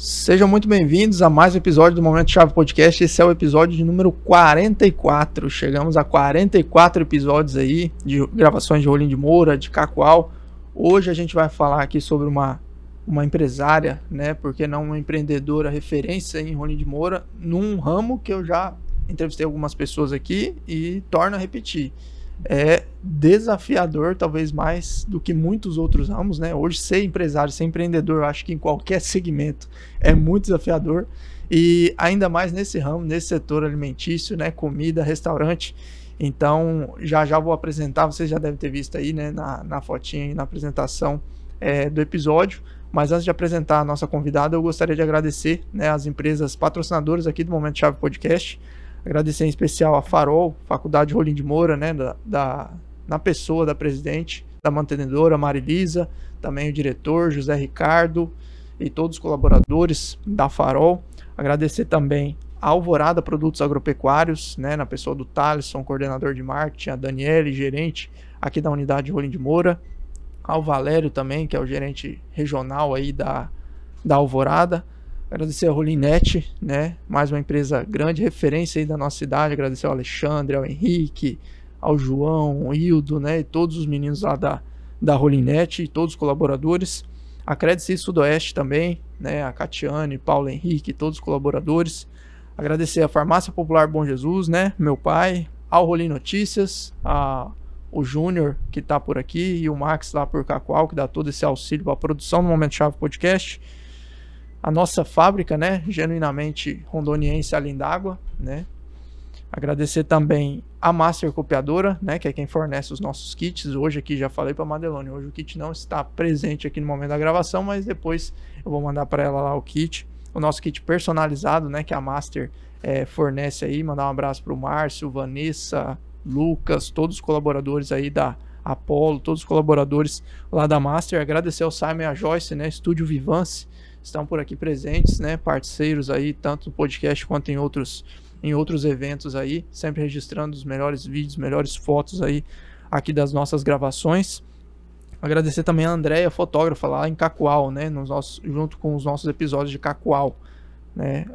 Sejam muito bem-vindos a mais um episódio do Momento Chave Podcast. Esse é o episódio de número 44. Chegamos a 44 episódios aí de gravações de Rolim de Moura, de Cacoal. Hoje a gente vai falar aqui sobre uma empresária, né? Porque não uma empreendedora referência em Rolim de Moura, num ramo que eu já entrevistei algumas pessoas aqui e torno a repetir. É desafiador, talvez mais do que muitos outros ramos, né? Hoje ser empresário, ser empreendedor, eu acho que em qualquer segmento é muito desafiador, e ainda mais nesse ramo, nesse setor alimentício, né? Comida, restaurante. Então, já vou apresentar, vocês já devem ter visto aí, né? Na fotinha e na apresentação do episódio. Mas antes de apresentar a nossa convidada, eu gostaria de agradecer, né, as empresas patrocinadoras aqui do Momento Chave Podcast. Agradecer em especial a Farol, Faculdade Rolim de Moura, né, na pessoa da presidente, da mantenedora Marilisa, também o diretor José Ricardo e todos os colaboradores da Farol. Agradecer também a Alvorada Produtos Agropecuários, né, na pessoa do Thaleson, coordenador de marketing, a Daniele, gerente aqui da unidade de Rolim de Moura, ao Valério também, que é o gerente regional aí da Alvorada. Agradecer a Rolinnet, né? Mais uma empresa grande, referência aí da nossa cidade. Agradecer ao Alexandre, ao Henrique, ao João, ao Hildo, né? E todos os meninos lá da Rolinnet e todos os colaboradores. A Credit Sudoeste também, né? A Catiane, Paulo Henrique, todos os colaboradores. Agradecer a Farmácia Popular Bom Jesus, né? Meu pai, ao Rolim Notícias, o Júnior, que tá por aqui, e o Max lá por Cacoal, que dá todo esse auxílio para a produção do Momento Chave Podcast. A nossa fábrica, né, genuinamente rondoniense, Além d'Água, né. Agradecer também a Master Copiadora, né, que é quem fornece os nossos kits. Hoje aqui já falei para a Madelone, hoje o kit não está presente aqui no momento da gravação, mas depois eu vou mandar para ela lá o kit, o nosso kit personalizado, né, que a Master fornece aí. Mandar um abraço para o Márcio, Vanessa, Lucas, todos os colaboradores aí da Apollo, todos os colaboradores lá da Master. Agradecer ao Simon e a Joyce, né, Estúdio Vivance, estão por aqui presentes, né, parceiros aí, tanto no podcast quanto em outros eventos aí, sempre registrando os melhores vídeos, melhores fotos aí aqui das nossas gravações. Agradecer também a Andréia, fotógrafa lá em Cacoal, né, junto com os nossos episódios de Cacoal, né.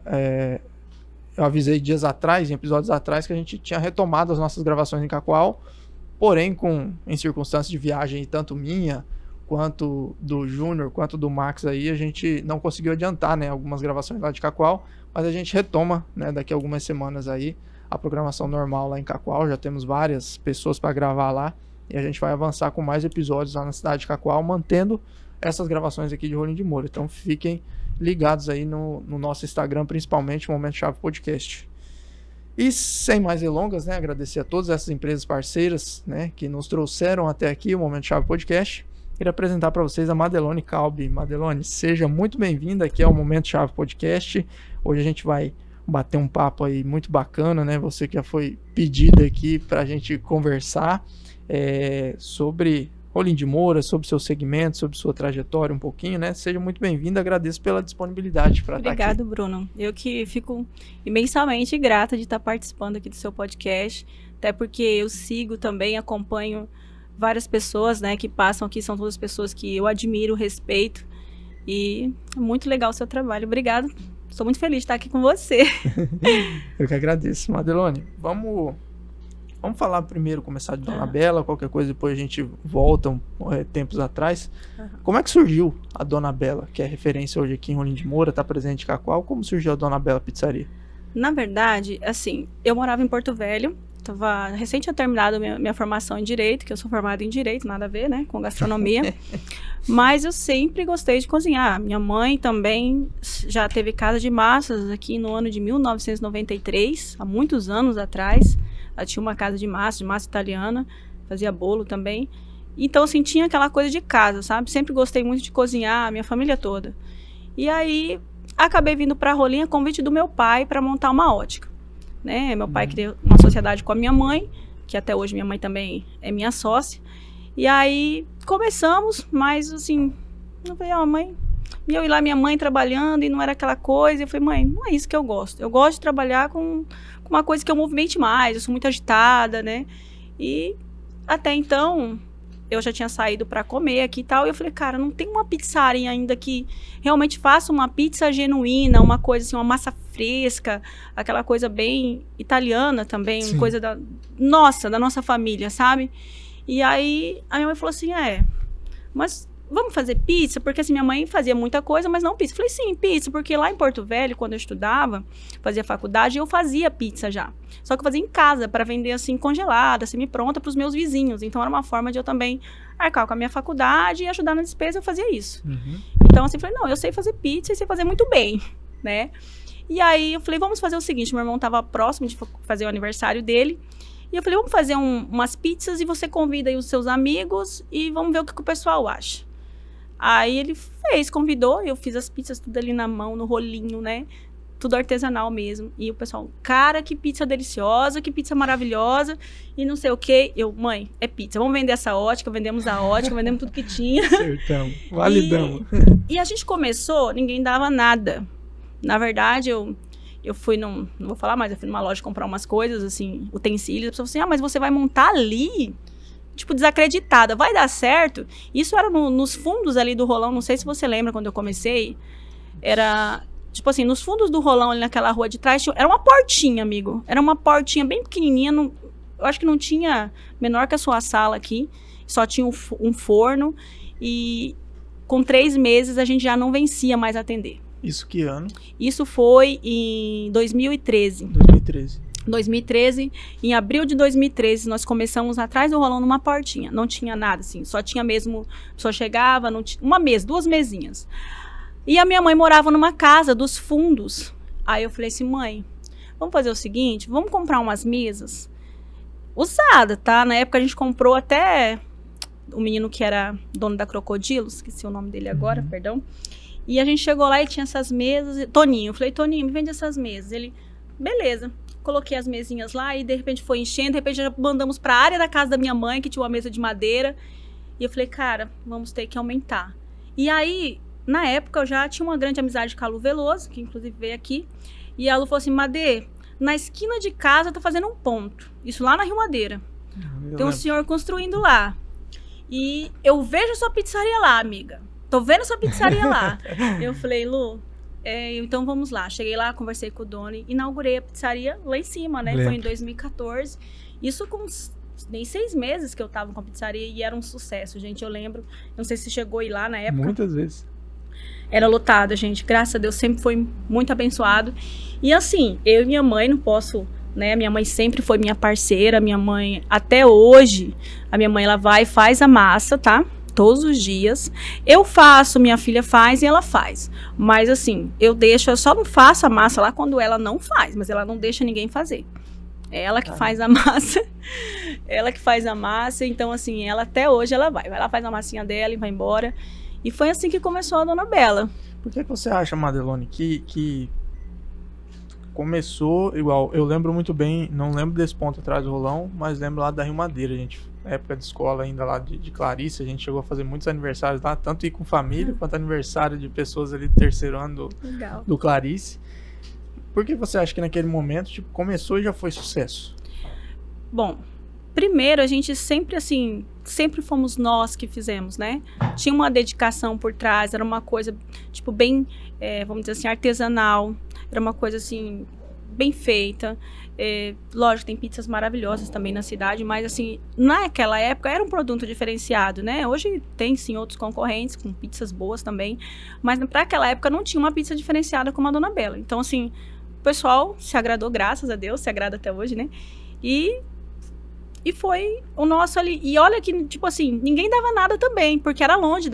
Eu avisei em episódios atrás, que a gente tinha retomado as nossas gravações em Cacoal, porém em circunstâncias de viagem, tanto minha quanto do Júnior, quanto do Max aí, a gente não conseguiu adiantar, né, algumas gravações lá de Cacoal, mas a gente retoma, né, daqui a algumas semanas aí, a programação normal lá em Cacoal. Já temos várias pessoas para gravar lá, e a gente vai avançar com mais episódios lá na cidade de Cacoal, mantendo essas gravações aqui de Rolim de Moura. Então fiquem ligados aí no nosso Instagram, principalmente, Momento Chave Podcast. E sem mais delongas, né, agradecer a todas essas empresas parceiras, né, que nos trouxeram até aqui o Momento Chave Podcast. Queria apresentar para vocês a Madelone Calbi. Madelone, seja muito bem-vinda aqui ao Momento Chave Podcast. Hoje a gente vai bater um papo aí muito bacana, né? Você que já foi pedida aqui para a gente conversar sobre Rolim de Moura, sobre seu segmento, sobre sua trajetória um pouquinho, né? Seja muito bem-vinda, agradeço pela disponibilidade para estar aqui. Obrigado, Bruno. Eu que fico imensamente grata de estar participando aqui do seu podcast, até porque eu sigo também, acompanho várias pessoas, né, que passam aqui, são todas pessoas que eu admiro, respeito, e é muito legal o seu trabalho. Obrigado, sou muito feliz de estar aqui com você. Eu que agradeço. Madelone, vamos falar primeiro, começar de Dona Bela, qualquer coisa depois a gente volta tempos atrás. Como é que surgiu a Dona Bela, que é referência hoje aqui em Rolim de Moura, está presente em Cacoal? Como surgiu a Dona Bela Pizzaria? Na verdade, assim, eu morava em Porto Velho, recente tinha terminado minha formação em Direito, que eu sou formada em Direito, nada a ver, né, com gastronomia, mas eu sempre gostei de cozinhar. Minha mãe também já teve casa de massas aqui no ano de 1993, há muitos anos atrás. Ela tinha uma casa de massa italiana, fazia bolo também. Então, assim, tinha aquela coisa de casa, sabe? Sempre gostei muito de cozinhar, a minha família toda. E aí, acabei vindo para Rolim a convite do meu pai para montar uma ótica. Né? Meu pai criou uma sociedade com a minha mãe, que até hoje minha mãe também é minha sócia. E aí começamos, mas assim, eu falei, mãe, e eu ir lá, minha mãe trabalhando, e não era aquela coisa. Eu falei, mãe, não é isso que eu gosto. Eu gosto de trabalhar com uma coisa que eu movimente mais, eu sou muito agitada, né? E até então, eu já tinha saído para comer aqui e tal, e eu falei, cara, não tem uma pizzaria ainda que realmente faça uma pizza genuína, uma coisa assim, uma massa fresca, aquela coisa bem italiana também, Sim. uma coisa da nossa família, sabe? E aí a minha mãe falou assim, mas vamos fazer pizza? Porque assim, minha mãe fazia muita coisa, mas não pizza. Eu falei, sim, pizza, porque lá em Porto Velho, quando eu estudava, fazia faculdade, eu fazia pizza já. Só que eu fazia em casa, para vender assim, congelada, semi-pronta para os meus vizinhos. Então era uma forma de eu também arcar com a minha faculdade e ajudar na despesa, eu fazia isso. Uhum. Então assim, eu falei, não, eu sei fazer pizza e sei fazer muito bem, né? E aí eu falei, vamos fazer o seguinte, meu irmão estava próximo de fazer o aniversário dele, e eu falei, vamos fazer umas pizzas e você convida aí os seus amigos e vamos ver o que o pessoal acha. Aí ele convidou, eu fiz as pizzas tudo ali na mão, no rolinho, né? Tudo artesanal mesmo. E o pessoal, cara, que pizza deliciosa, que pizza maravilhosa, e não sei o quê. Eu, mãe, é pizza, vamos vender essa ótica, vendemos a ótica, vendemos tudo que tinha. Acertamos, validamos. E a gente começou, ninguém dava nada. Na verdade, eu fui não vou falar mais, eu fui numa loja comprar umas coisas, assim, utensílios, a pessoa falou assim, mas você vai montar ali? Tipo, desacreditada, vai dar certo? Isso era nos fundos ali do rolão, não sei se você lembra quando eu comecei, era, tipo assim, nos fundos do rolão ali naquela rua de trás, era uma portinha, amigo, era uma portinha bem pequenininha, eu acho que não tinha, menor que a sua sala aqui, só tinha um forno, e com 3 meses a gente já não vencia mais atender. Isso que ano? Isso foi em 2013. 2013, em abril de 2013, nós começamos atrás do rolão numa portinha. Não tinha nada, assim, só tinha mesmo, a pessoa chegava, não tinha, uma mesa, 2 mesinhas. E a minha mãe morava numa casa dos fundos. Aí eu falei assim, mãe, vamos fazer o seguinte, vamos comprar umas mesas usadas, tá? Na época a gente comprou até o menino que era dono da Crocodilos, esqueci o nome dele agora, perdão. E a gente chegou lá e tinha essas mesas, Toninho, eu falei, Toninho, me vende essas mesas. Ele, beleza. Coloquei as mesinhas lá e de repente foi enchendo, de repente já mandamos para a área da casa da minha mãe, que tinha uma mesa de madeira. E eu falei, cara, vamos ter que aumentar. E aí, na época, eu já tinha uma grande amizade com a Lu Veloso, que inclusive veio aqui. E a Lu falou assim, Madê, na esquina de casa tá fazendo um ponto. Isso lá na Rio Madeira. Tem um senhor construindo lá. E eu vejo sua pizzaria lá, amiga. Tô vendo sua pizzaria lá. Eu falei, Lu, então vamos lá. Cheguei lá, conversei com o Doni, inaugurei a pizzaria lá em cima, né? Foi em 2014. Isso com nem 6 meses que eu tava com a pizzaria e era um sucesso, gente. Eu lembro, não sei se chegou a ir lá na época. Muitas vezes. Era lotada, gente. Graças a Deus, sempre foi muito abençoado. E assim, eu e minha mãe, não posso, né? Minha mãe sempre foi minha parceira. Minha mãe, até hoje, a minha mãe, ela vai e faz a massa, tá? Todos os dias. Eu faço, minha filha faz e ela faz. Mas assim, eu só não faço a massa lá quando ela não faz, mas ela não deixa ninguém fazer. É ela que faz a massa. Ela que faz a massa. Então assim, ela até hoje ela vai lá, faz a massinha dela e vai embora. E foi assim que começou a Dona Bela. Por que você acha, Madelone, que começou igual? Eu lembro muito bem, não lembro desse ponto atrás do rolão, mas lembro lá da Rio Madeira, gente. Na época de escola ainda lá de Clarice, a gente chegou a fazer muitos aniversários lá, tanto ir com família quanto aniversário de pessoas ali do 3º ano do Clarice. Por que você acha que naquele momento tipo, começou e já foi sucesso? Bom, primeiro a gente sempre assim, sempre fomos nós que fizemos, né? Tinha uma dedicação por trás, era uma coisa tipo bem, vamos dizer assim, artesanal, era uma coisa assim, bem feita. Lógico, tem pizzas maravilhosas também na cidade, mas assim, naquela época era um produto diferenciado, né? Hoje tem sim outros concorrentes com pizzas boas também, mas para aquela época não tinha uma pizza diferenciada como a Dona Bela. Então assim, o pessoal se agradou, graças a Deus, se agrada até hoje, né? E foi o nosso ali. E olha que, tipo assim, ninguém dava nada também, porque era longe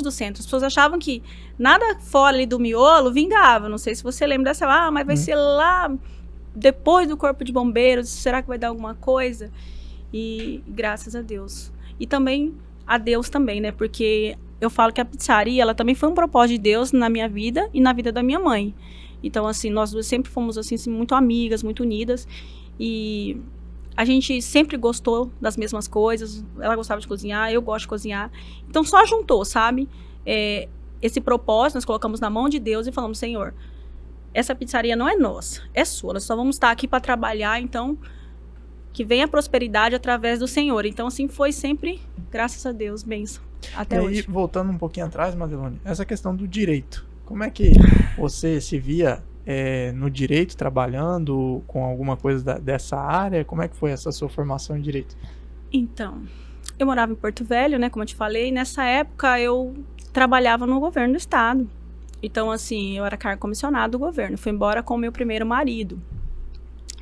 do centro. As pessoas achavam que nada fora ali do miolo vingava. Não sei se você lembra dessa, mas vai ser lá depois do Corpo de Bombeiros, será que vai dar alguma coisa? E graças a Deus. E também a Deus também, né? Porque eu falo que a pizzaria, ela também foi um propósito de Deus na minha vida e na vida da minha mãe. Então, assim, nós duas sempre fomos, assim, muito amigas, muito unidas. E a gente sempre gostou das mesmas coisas. Ela gostava de cozinhar, eu gosto de cozinhar. Então, só juntou, sabe? Esse propósito, nós colocamos na mão de Deus e falamos, Senhor, essa pizzaria não é nossa, é sua. Nós só vamos estar aqui para trabalhar, então que vem a prosperidade através do Senhor. Então, assim, foi sempre, graças a Deus, bênção, até hoje. E voltando um pouquinho atrás, Madelone, essa questão do direito, como é que você se via no direito, trabalhando com alguma coisa dessa área? Como é que foi essa sua formação em direito? Então, eu morava em Porto Velho, né, como eu te falei, nessa época eu trabalhava no governo do estado. Então, assim, eu era cargo comissionado do governo, fui embora com o meu primeiro marido.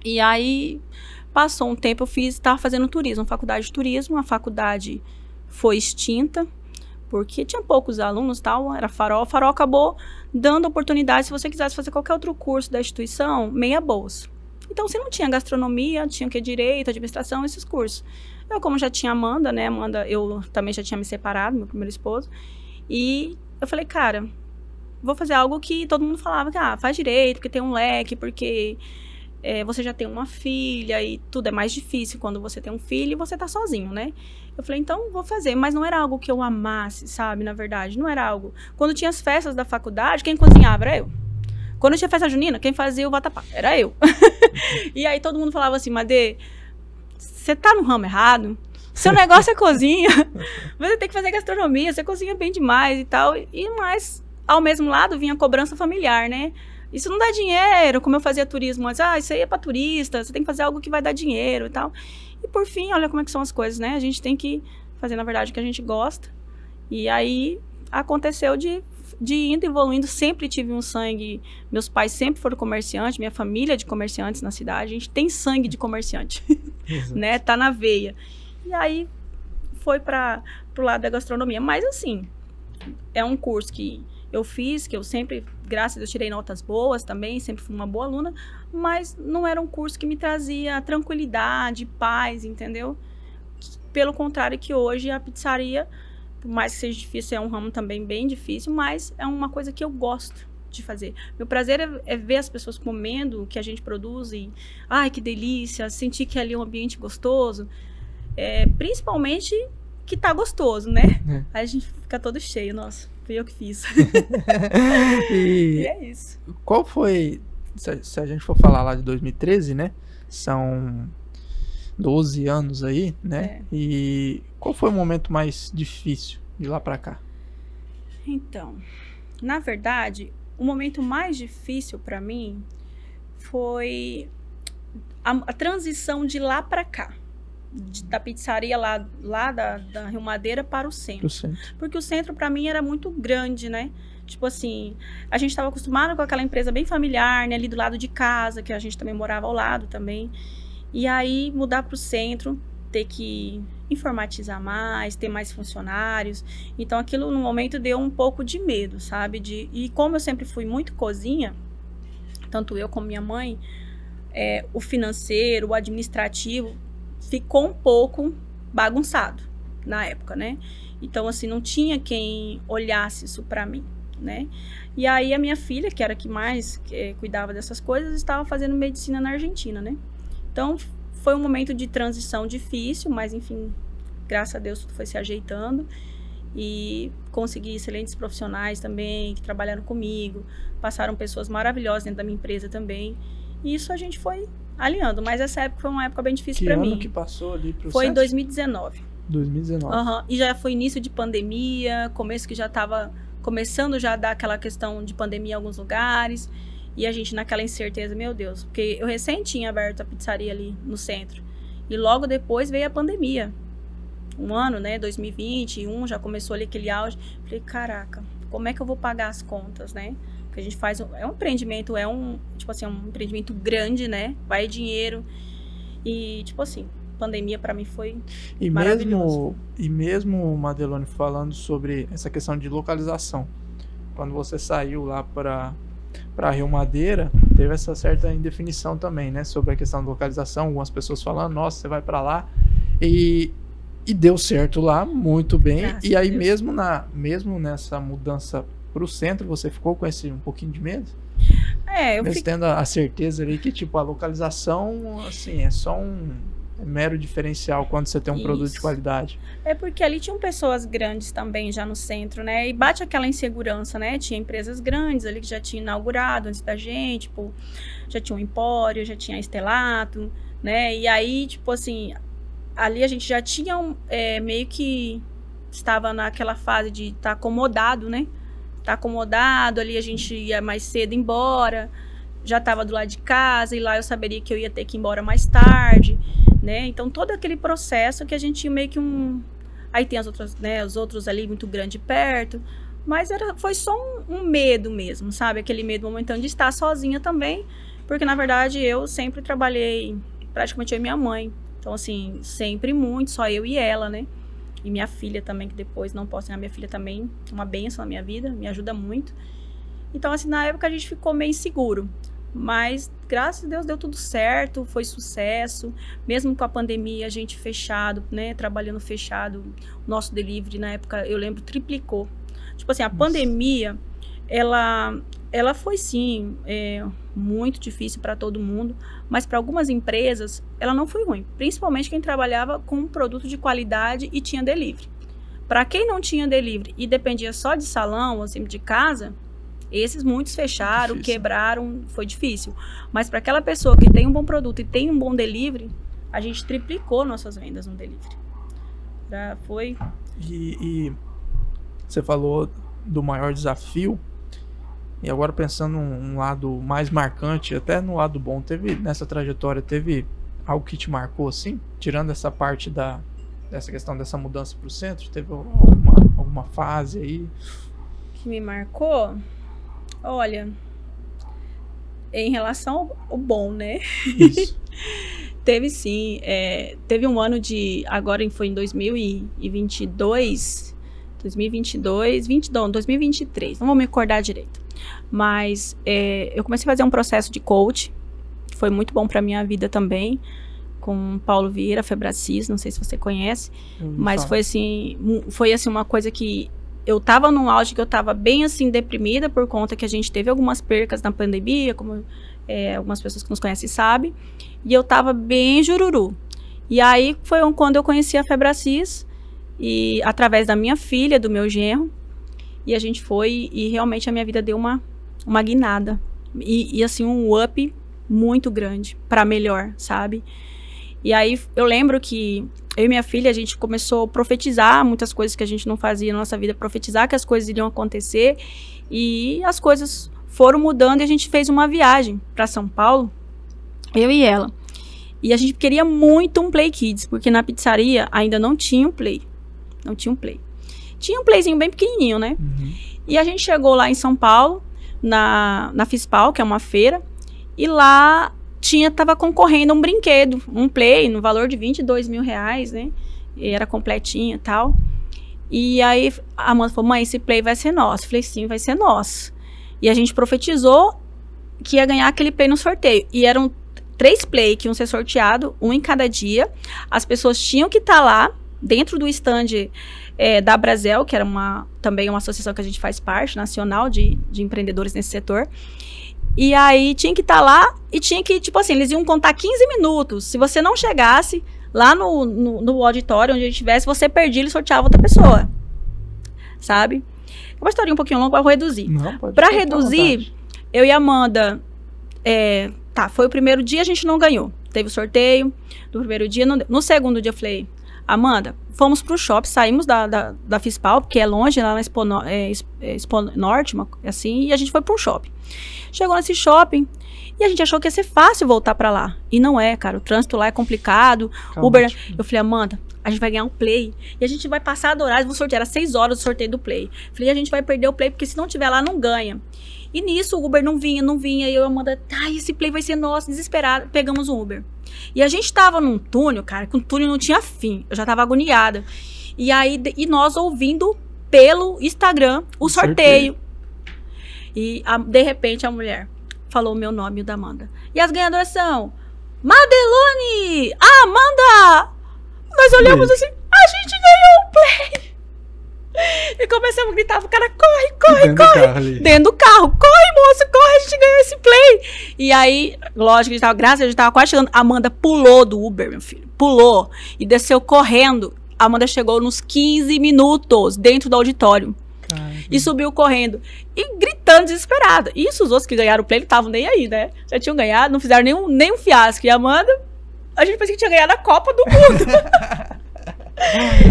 E aí, passou um tempo, eu estava fazendo turismo, faculdade de turismo, a faculdade foi extinta, porque tinha poucos alunos, tal, era Farol. Farol acabou dando oportunidade, se você quisesse fazer qualquer outro curso da instituição, meia bolsa. Então, você não tinha gastronomia, tinha o que? Direito, administração, esses cursos. Eu, como já tinha Amanda, né, eu também já tinha me separado, meu primeiro esposo, e eu falei, cara, vou fazer algo que todo mundo falava, que faz direito, porque tem um leque, porque você já tem uma filha e tudo é mais difícil quando você tem um filho e você tá sozinho, né? Eu falei, então vou fazer, mas não era algo que eu amasse, sabe, na verdade, não era algo. Quando tinha as festas da faculdade, quem cozinhava era eu. Quando tinha festa junina, quem fazia o vatapá era eu. E aí todo mundo falava assim, Madê, você tá no ramo errado, seu negócio é cozinha, você tem que fazer gastronomia, você cozinha bem demais e tal, mas ao mesmo lado vinha a cobrança familiar, né? Isso não dá dinheiro, como eu fazia turismo antes, isso aí é para turista, você tem que fazer algo que vai dar dinheiro e tal. E por fim, olha como é que são as coisas, né? A gente tem que fazer, na verdade, o que a gente gosta. E aí aconteceu de indo evoluindo, sempre tive um sangue, meus pais sempre foram comerciantes, minha família é de comerciantes na cidade, a gente tem sangue de comerciante, né? Tá na veia. E aí foi para pro lado da gastronomia. Mas assim, é um curso que eu fiz, que eu sempre, graças a Deus, tirei notas boas também, sempre fui uma boa aluna, mas não era um curso que me trazia tranquilidade, paz, entendeu? Pelo contrário, que hoje a pizzaria, por mais que seja difícil, é um ramo também bem difícil, mas é uma coisa que eu gosto de fazer. Meu prazer é ver as pessoas comendo o que a gente produz e, ai, que delícia, sentir que ali é um ambiente gostoso, principalmente que tá gostoso, né? Aí a gente fica todo cheio, nossa, fui eu que fiz. E é isso. Qual foi, se a gente for falar lá de 2013, né? São 12 anos aí, né? E qual foi o momento mais difícil de lá pra cá? Então, na verdade, o momento mais difícil pra mim foi a transição de lá pra cá. Da pizzaria lá da Rio Madeira para o centro. Porque o centro para mim era muito grande, né? Tipo assim, a gente estava acostumado com aquela empresa bem familiar, né? Ali do lado de casa, que a gente também morava ao lado também. E aí mudar para o centro, ter que informatizar mais, ter mais funcionários. Então aquilo no momento deu um pouco de medo, sabe? E como eu sempre fui muito cozinha, tanto eu como minha mãe, o financeiro, o administrativo ficou um pouco bagunçado na época, né? Então, assim, não tinha quem olhasse isso pra mim, né? E aí a minha filha, que era a que mais cuidava dessas coisas, estava fazendo medicina na Argentina, né? Então, foi um momento de transição difícil, mas enfim, graças a Deus tudo foi se ajeitando. E consegui excelentes profissionais também, que trabalharam comigo, passaram pessoas maravilhosas dentro da minha empresa também. E isso a gente foi alinhando, mas essa época foi uma época bem difícil para mim. Que ano que passou ali pro Foi em 2019. 2019. E já foi início de pandemia, começo que já estava começando já a dar aquela questão de pandemia em alguns lugares, e a gente naquela incerteza, meu Deus, porque eu recém tinha aberto a pizzaria ali no centro, e logo depois veio a pandemia. Um ano, né, 2021, já começou ali aquele auge. Falei, caraca, como é que eu vou pagar as contas, né? Porque a gente faz, é um empreendimento, tipo assim, um empreendimento grande, né? Vai dinheiro. E, tipo assim, pandemia pra mim foi maravilhoso. E mesmo, Madelone, falando sobre essa questão de localização, quando você saiu lá para Rio Madeira, teve essa certa indefinição também, né? Sobre a questão de localização, algumas pessoas falando, nossa, você vai para lá. E deu certo lá, muito bem. Graças e aí mesmo nessa mudança pro centro, você ficou com esse um pouquinho de medo? Eu fiquei tendo a certeza ali que, tipo, a localização, assim, é só um mero diferencial quando você tem um produto de qualidade. É porque ali tinham pessoas grandes também já no centro, né? E bate aquela insegurança, né? Tinha empresas grandes ali que já tinham inaugurado antes da gente, tipo, já tinha o Empório, já tinha a Estelato, né? E aí, tipo assim, ali a gente já tinha meio que estava naquela fase de estar acomodado, né? Tá acomodado, ali a gente ia mais cedo embora, já estava do lado de casa, e lá eu saberia que eu ia ter que ir embora mais tarde, né? Então, todo aquele processo que a gente tinha meio que Aí tem as outras, né, os outros ali muito grande perto, mas foi só um medo mesmo, sabe? Aquele medo momentâneo de estar sozinha também, porque, na verdade, eu sempre trabalhei, praticamente eu e minha mãe. Então, assim, sempre muito, só eu e ela, né? E minha filha também, que depois não posso negar, minha filha também, uma bênção na minha vida, me ajuda muito. Então, assim, na época a gente ficou meio inseguro. Mas, graças a Deus, deu tudo certo, foi sucesso. Mesmo com a pandemia, a gente fechado, né? Trabalhando fechado, o nosso delivery, na época, eu lembro, triplicou. Tipo assim, a pandemia, ela foi, sim, muito difícil para todo mundo. Mas para algumas empresas, ela não foi ruim. Principalmente quem trabalhava com um produto de qualidade e tinha delivery. Para quem não tinha delivery e dependia só de salão, assim, de casa... Esses muitos fecharam, quebraram, foi difícil. Mas para aquela pessoa que tem um bom produto e tem um bom delivery, a gente triplicou nossas vendas no delivery. Foi... E você falou do maior desafio, e agora pensando num lado mais marcante, até no lado bom, nessa trajetória, teve algo que te marcou assim? Tirando essa parte dessa questão dessa mudança para o centro, teve alguma fase aí? Que me marcou? Olha, em relação ao bom, né? Isso. Teve sim, teve um ano agora foi em 2022, 2023, não vou me recordar direito. Mas eu comecei a fazer um processo de coach, que foi muito bom para minha vida também, com Paulo Vieira, Febracis, não sei se você conhece, mas foi assim uma coisa que eu tava num auge que eu tava bem assim deprimida por conta que a gente teve algumas percas na pandemia, como algumas pessoas que nos conhecem sabem, e eu tava bem jururu. E aí foi quando eu conheci a Febracis, e através da minha filha, do meu genro, e a gente foi, e realmente a minha vida deu uma guinada, e assim um up muito grande, para melhor, sabe? E aí eu lembro que eu e minha filha, a gente começou a profetizar muitas coisas que a gente não fazia na nossa vida, profetizar que as coisas iriam acontecer, e as coisas foram mudando, e a gente fez uma viagem para São Paulo, eu e ela. E a gente queria muito um Play Kids, porque na pizzaria ainda não tinha um Play. Não tinha um Play. Tinha um Playzinho bem pequenininho, né? Uhum. E a gente chegou lá em São Paulo, na FISPAL, que é uma feira, e lá tava concorrendo um brinquedo, um Play, no valor de R$22 mil, né? E era completinho e tal. E aí a Amanda falou, mãe, esse Play vai ser nosso. Eu falei, sim, vai ser nosso. E a gente profetizou que ia ganhar aquele Play no sorteio. E eram 3 Play que iam ser sorteados, um em cada dia. As pessoas tinham que estar lá, dentro do stand da Brasel, que era também uma associação que a gente faz parte, nacional, de empreendedores nesse setor. E aí tinha que estar lá e tinha que, tipo assim, eles iam contar 15 minutos. Se você não chegasse lá no auditório onde a gente estivesse, você perdia, ele sorteava outra pessoa. Sabe? É uma historinha um pouquinho longa, eu vou reduzir. Para reduzir, eu e a Amanda, foi o primeiro dia, a gente não ganhou. Teve o sorteio do primeiro dia, não deu. No segundo dia eu falei, Amanda, fomos pro shopping, saímos da FISPAL, porque é longe, lá na Expo Norte, assim, e a gente foi pro shopping. Chegou nesse shopping e a gente achou que ia ser fácil voltar pra lá. E não é, cara, o trânsito lá é complicado. Uber, eu falei, Amanda, a gente vai ganhar um Play e a gente vai passar do horário, vou sortear, era 6 horas o sorteio do Play. Falei, a gente vai perder o Play, porque se não tiver lá, não ganha. E nisso o Uber não vinha, e eu e a Amanda, esse Play vai ser nosso, desesperado, pegamos o Uber. E a gente tava num túnel, cara, que o túnel não tinha fim, eu já tava agoniada. E aí, nós ouvindo pelo Instagram o sorteio. E de repente a mulher falou o meu nome e o da Amanda. E as ganhadoras são Madelone, Amanda. Nós olhamos assim, a gente ganhou um Play. E começamos a gritar, o cara, corre. Dentro do carro, corre, moço, corre, a gente ganhou esse Play. E aí, lógico, graças a Deus, tava quase chegando. A Amanda pulou do Uber, meu filho, pulou e desceu correndo. A Amanda chegou nos 15 minutos dentro do auditório. E subiu correndo e gritando desesperada. Isso, os outros que ganharam o Play não estavam nem aí, né? Já tinham ganhado, não fizeram nenhum fiasco. E a Amanda A gente parecia que tinha ganhado a Copa do Mundo.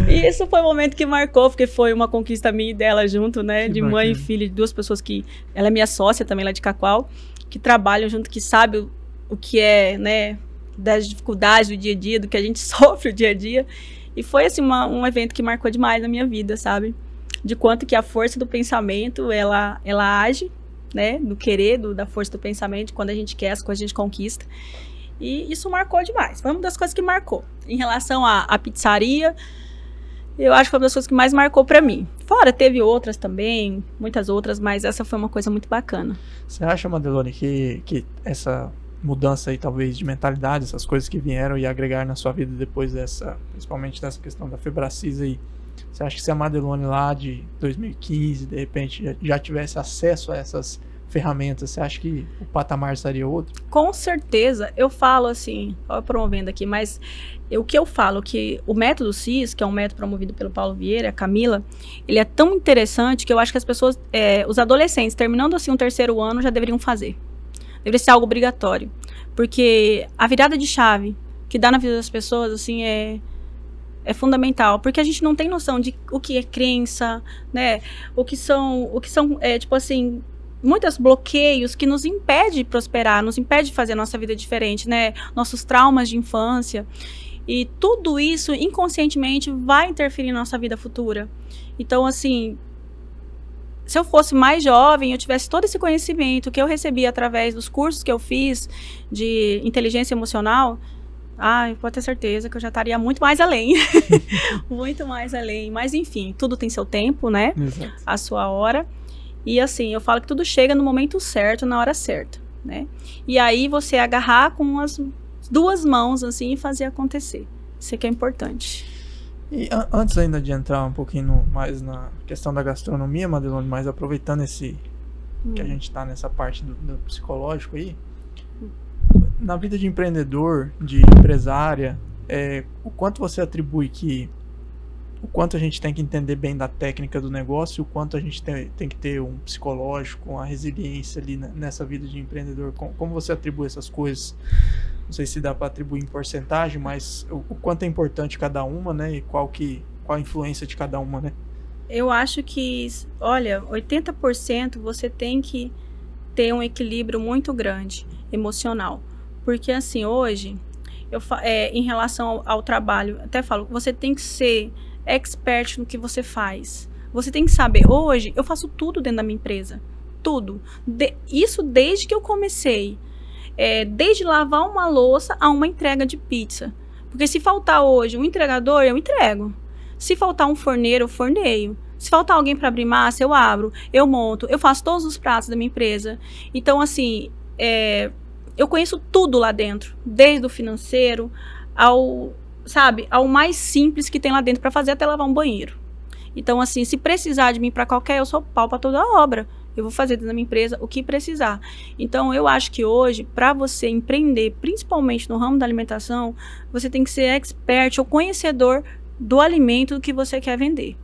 E isso foi um momento que marcou, porque foi uma conquista minha e dela junto, né? De mãe e filha, de duas pessoas que... Ela é minha sócia também lá de Cacoal, que trabalham junto, que sabe o que é, né? Das dificuldades do dia a dia, do que a gente sofre o dia a dia. E foi, assim, um evento que marcou demais na minha vida, sabe? De quanto que a força do pensamento, ela age, né? Do querer, da força do pensamento, quando a gente quer, as coisas a gente conquista. E isso marcou demais. Foi uma das coisas que marcou. Em relação à pizzaria, eu acho que foi uma das coisas que mais marcou pra mim. Fora, teve outras também, muitas outras, mas essa foi uma coisa muito bacana. Você acha, Madelone, que essa mudança aí, talvez, de mentalidade, essas coisas que vieram e agregar na sua vida depois dessa, principalmente dessa questão da Febracis aí, você acha que se a Madelone lá de 2015, de repente, já tivesse acesso a essas ferramentas, você acha que o patamar seria outro? Com certeza, eu falo assim, ó, promovendo aqui, mas o que eu falo, que o método CIS, que é um método promovido pelo Paulo Vieira, a Camila, ele é tão interessante que eu acho que as pessoas, os adolescentes, terminando assim um 3º ano, já deveriam fazer. Deveria ser algo obrigatório, porque a virada de chave que dá na vida das pessoas, assim, é fundamental, porque a gente não tem noção de o que é crença, né, o que são tipo assim, muitos bloqueios que nos impedem de prosperar, nos impedem de fazer a nossa vida diferente, né? Nossos traumas de infância. E tudo isso, inconscientemente, vai interferir na nossa vida futura. Então, assim, se eu fosse mais jovem, eu tivesse todo esse conhecimento que eu recebi através dos cursos que eu fiz de inteligência emocional, pode ter certeza que eu já estaria muito mais além. Muito mais além. Mas, enfim, tudo tem seu tempo, né? Exato. A sua hora. E assim, eu falo que tudo chega no momento certo, na hora certa, né? E aí você agarrar com as 2 mãos, assim, e fazer acontecer. Isso que é importante. E antes ainda de entrar um pouquinho mais na questão da gastronomia, Madelone, mas aproveitando que a gente tá nessa parte do psicológico aí, na vida de empreendedor, de empresária, o quanto você atribui o quanto a gente tem que entender bem da técnica do negócio, o quanto a gente tem que ter um psicológico, uma resiliência ali nessa vida de empreendedor. Como você atribui essas coisas? Não sei se dá para atribuir em porcentagem, mas o quanto é importante cada uma, né? E qual a influência de cada uma, né? Eu acho que, olha, 80% você tem que ter um equilíbrio muito grande, emocional. Porque assim, hoje, em relação ao trabalho, até falo, você tem que ser expert no que você faz. Você tem que saber. Hoje, eu faço tudo dentro da minha empresa. Tudo. Isso desde que eu comecei. Desde lavar uma louça a uma entrega de pizza. Porque se faltar hoje um entregador, eu entrego. Se faltar um forneiro, eu forneio. Se faltar alguém para abrir massa, eu abro. Eu monto. Eu faço todos os pratos da minha empresa. Então, assim, eu conheço tudo lá dentro. Desde o financeiro ao mais simples que tem lá dentro para fazer, até lavar um banheiro. Então, assim, se precisar de mim para qualquer, eu sou pau para toda a obra. Eu vou fazer dentro da minha empresa o que precisar. Então, eu acho que hoje, para você empreender, principalmente no ramo da alimentação, você tem que ser expert ou conhecedor do alimento que você quer vender,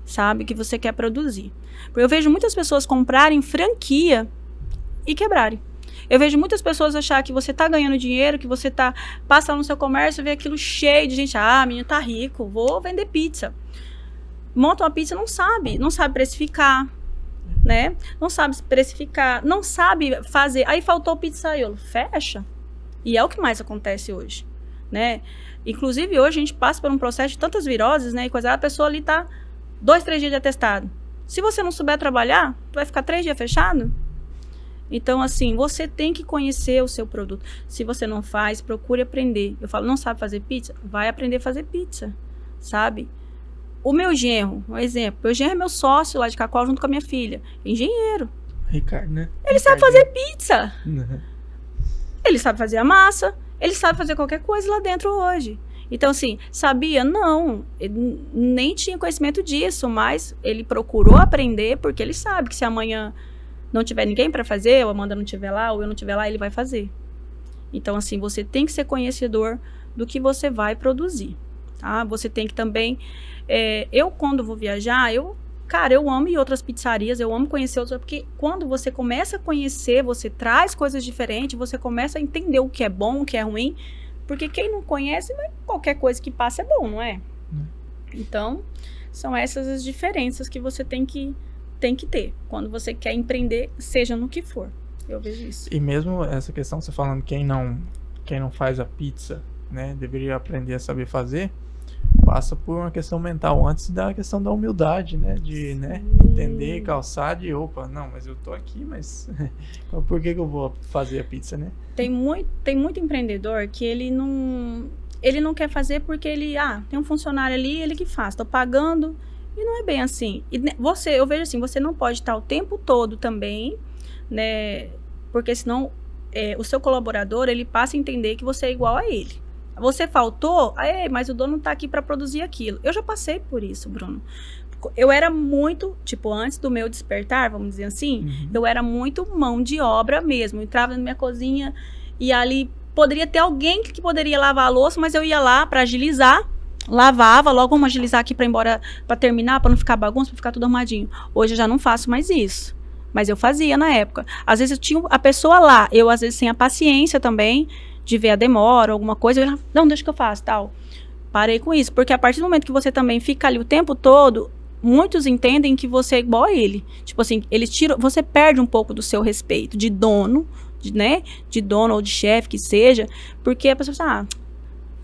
sabe? Que você quer produzir. Porque eu vejo muitas pessoas comprarem franquia e quebrarem. Eu vejo muitas pessoas achar que você tá ganhando dinheiro, que você passa lá no seu comércio e vê aquilo cheio de gente. Menino tá rico, vou vender pizza. Monta uma pizza, não sabe precificar, né? Não sabe precificar, não sabe fazer. Aí faltou pizzaiolo, fecha. E é o que mais acontece hoje, né? Inclusive hoje a gente passa por um processo de tantas viroses, né? E coisa, a pessoa ali tá 2, 3 dias de atestado. Se você não souber trabalhar, vai ficar 3 dias fechado? Então, assim, você tem que conhecer o seu produto. Se você não faz, procure aprender. Eu falo, não sabe fazer pizza? Vai aprender a fazer pizza, sabe? O meu genro, um exemplo. Meu genro é meu sócio lá de Cacoal junto com a minha filha. Engenheiro. Ricardo, né? Ele sabe fazer pizza. Uhum. Ele sabe fazer a massa. Ele sabe fazer qualquer coisa lá dentro hoje. Então, assim, sabia? Não. Ele nem tinha conhecimento disso, mas ele procurou aprender porque ele sabe que se amanhã não tiver ninguém para fazer, ou a Amanda não estiver lá, ou eu não estiver lá, ele vai fazer. Então, assim, você tem que ser conhecedor do que você vai produzir, tá? Você tem que também... eu, quando vou viajar, eu amo ir outras pizzarias, eu amo conhecer outras, porque quando você começa a conhecer, você traz coisas diferentes, você começa a entender o que é bom, o que é ruim, Porque quem não conhece, qualquer coisa que passa é bom, não é? Então, são essas as diferenças que você tem que ter quando você quer empreender, seja no que for. Eu vejo isso. E mesmo essa questão, você falando quem não faz a pizza, né, deveria aprender a saber fazer, passa por uma questão mental antes da questão da humildade, né, de, né, entender, calçar de, opa, não, mas eu tô aqui, mas por que eu vou fazer a pizza, né? Tem muito empreendedor que ele não quer fazer porque ele, tem um funcionário ali, ele que faz, tô pagando, e não é bem assim. E eu vejo assim, você não pode estar o tempo todo também, né, porque senão o seu colaborador, ele passa a entender que você é igual a ele. Você faltou, mas o dono tá aqui para produzir aquilo. Eu já passei por isso, Bruno. Eu era muito, tipo, antes do meu despertar, vamos dizer assim, eu era muito mão de obra mesmo. Eu entrava na minha cozinha e ali poderia ter alguém que poderia lavar a louça, mas eu ia lá para agilizar, lavava, logo vamos agilizar aqui para ir embora, para terminar, para não ficar bagunça, para ficar tudo arrumadinho. Hoje eu já não faço mais isso. Mas eu fazia na época. Às vezes eu tinha a pessoa lá, eu às vezes sem a paciência também, de ver a demora, alguma coisa, eu ia lá, não, deixa que eu faço, tal. Parei com isso, porque a partir do momento que você também fica ali o tempo todo, muitos entendem que você é igual a ele. Tipo assim, você perde um pouco do seu respeito de dono, né? De dono ou de chefe, que seja, porque a pessoa fala,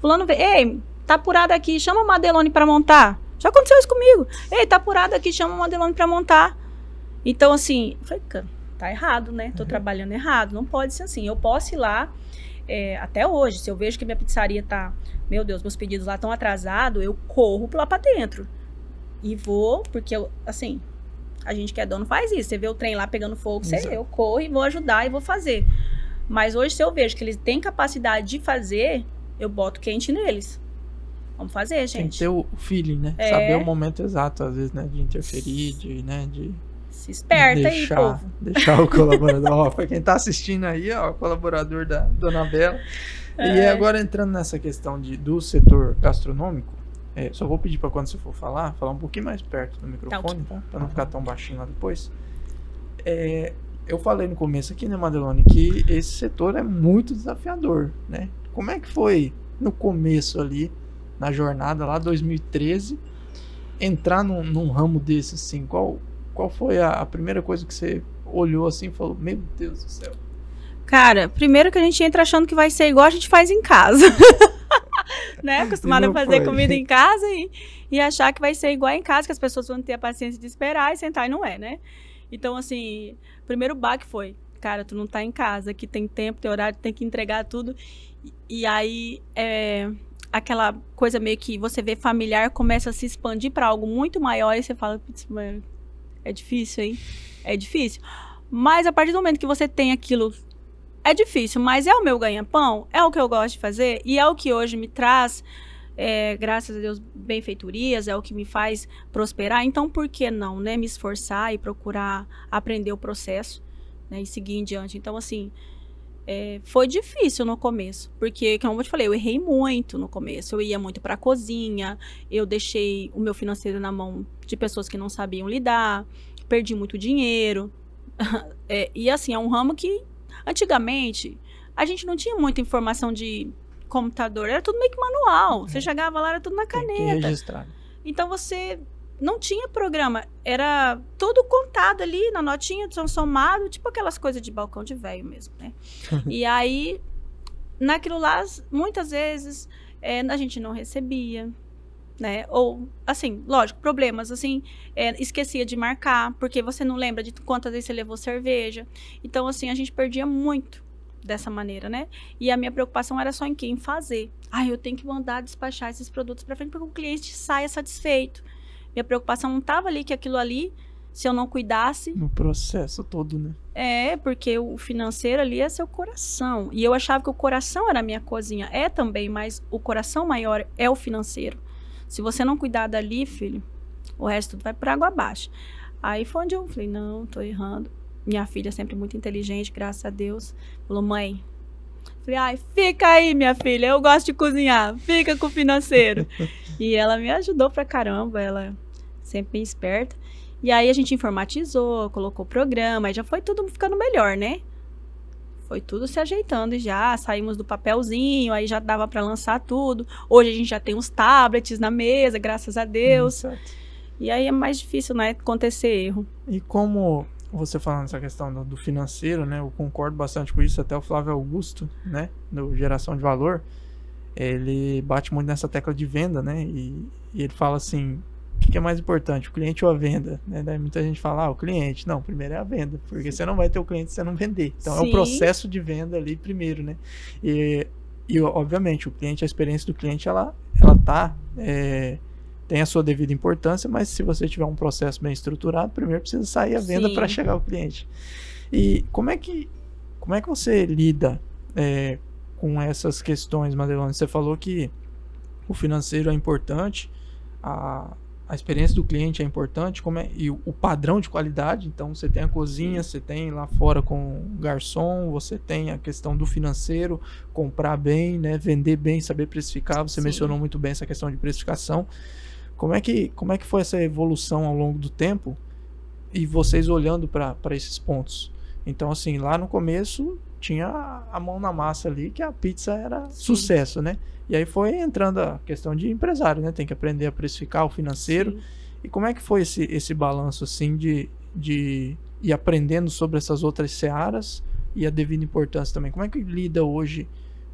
fulano vê, ei, tá apurado aqui, chama a Madelone pra montar. Já aconteceu isso comigo. Ei, tá apurado aqui, chama a Madelone pra montar. Então, assim, eu falei, tá errado, né? Tô trabalhando errado, não pode ser assim. Eu posso ir lá, até hoje, se eu vejo que minha pizzaria tá, meu Deus, meus pedidos lá estão atrasados, eu corro lá pra dentro. E vou, porque assim, a gente que é dono faz isso. Você vê o trem lá pegando fogo, eu corro e vou ajudar e vou fazer. Mas hoje, se eu vejo que eles têm capacidade de fazer, eu boto quente neles. Vamos fazer, gente. Tem que ter o feeling, né? Saber o momento exato, às vezes, né? De interferir, de se esperta aí, povo. Deixar o colaborador. Ó, pra quem tá assistindo aí, ó, o colaborador da Dona Bela. E agora entrando nessa questão do setor gastronômico, só vou pedir pra quando você for falar um pouquinho mais perto do microfone, tá? Pra não ficar tão baixinho lá depois. Eu falei no começo aqui, né, Madelone, que esse setor é muito desafiador, né? Como é que foi no começo ali, na jornada lá, 2013, entrar num ramo desse, assim? Qual foi a primeira coisa que você olhou assim e falou, meu Deus do céu? Cara, primeiro que a gente entra achando que vai ser igual a gente faz em casa. Né? Acostumado a fazer comida em casa e achar que vai ser igual em casa, que as pessoas vão ter a paciência de esperar e sentar, e não é, né? Então, assim, o primeiro baque foi, cara, tu não tá em casa, aqui tem tempo, tem horário, tem que entregar tudo. E aí, aquela coisa meio que você vê familiar começa a se expandir para algo muito maior e você fala, mano, é difícil, hein? É difícil. Mas a partir do momento que você tem aquilo, é difícil, mas é o meu ganha-pão, é o que eu gosto de fazer e é o que hoje me traz, graças a Deus, benfeitorias, é o que me faz prosperar. Então, por que não, né? Me esforçar e procurar aprender o processo, né? E seguir em diante. Então, assim, foi difícil no começo, porque, como eu te falei, eu errei muito no começo. Eu ia muito para a cozinha, eu deixei o meu financeiro na mão de pessoas que não sabiam lidar, perdi muito dinheiro. E assim, é um ramo que, antigamente, a gente não tinha muita informação de computador, era tudo meio que manual. Você chegava lá, era tudo na caneta. Tem que registrar. Então, você não tinha programa, era tudo contado ali na notinha, somado, tipo aquelas coisas de balcão de velho mesmo, né? E aí, naquilo lá, muitas vezes, a gente não recebia, né? Ou, assim, lógico, problemas, assim, esquecia de marcar, porque você não lembra de quantas vezes você levou cerveja. Então, assim, a gente perdia muito dessa maneira, né? E a minha preocupação era só em quê? Em fazer. Eu tenho que mandar despachar esses produtos para frente para que o cliente saia satisfeito. Minha preocupação não estava ali que aquilo ali, se eu não cuidasse... No processo todo, né? Porque o financeiro ali é seu coração. E eu achava que o coração era a minha cozinha. É também, mas o coração maior é o financeiro. Se você não cuidar dali, filho, o resto tudo vai por água abaixo. Aí foi onde eu falei, não, tô errando. Minha filha, sempre muito inteligente, graças a Deus, falou, mãe... Falei, fica aí, minha filha, eu gosto de cozinhar, fica com o financeiro. E ela me ajudou pra caramba, ela sempre bem esperta. E aí a gente informatizou, colocou o programa, aí já foi tudo ficando melhor, né? Foi tudo se ajeitando já, saímos do papelzinho, aí já dava para lançar tudo. Hoje a gente já tem uns tablets na mesa, graças a Deus. E aí é mais difícil, né, acontecer erro. E como você falando essa questão do financeiro, né, eu concordo bastante com isso, até o Flávio Augusto, né, do Geração de Valor, ele bate muito nessa tecla de venda, né, e ele fala assim, o que é mais importante, o cliente ou a venda? Né? Daí muita gente fala, o cliente. Não, primeiro é a venda, porque você não vai ter o cliente se você não vender. Então é o processo de venda ali primeiro, né? E obviamente, o cliente, a experiência do cliente, ela tem a sua devida importância, mas se você tiver um processo bem estruturado, primeiro precisa sair a venda para chegar ao cliente. E como é que você lida com essas questões, Madelone? Você falou que o financeiro é importante, a experiência do cliente é importante, e o padrão de qualidade. Então você tem a cozinha, você tem lá fora com o garçom, você tem a questão do financeiro, comprar bem, né, vender bem, saber precificar. Você mencionou muito bem essa questão de precificação. Como é que foi essa evolução ao longo do tempo e vocês olhando para esses pontos? Então, assim, lá no começo tinha a mão na massa ali, que a pizza era sucesso, né? E aí foi entrando a questão de empresário, né? Tem que aprender a precificar o financeiro. Sim. E como é que foi esse balanço, assim, de ir aprendendo sobre essas outras searas e a devida importância também? Como é que lida hoje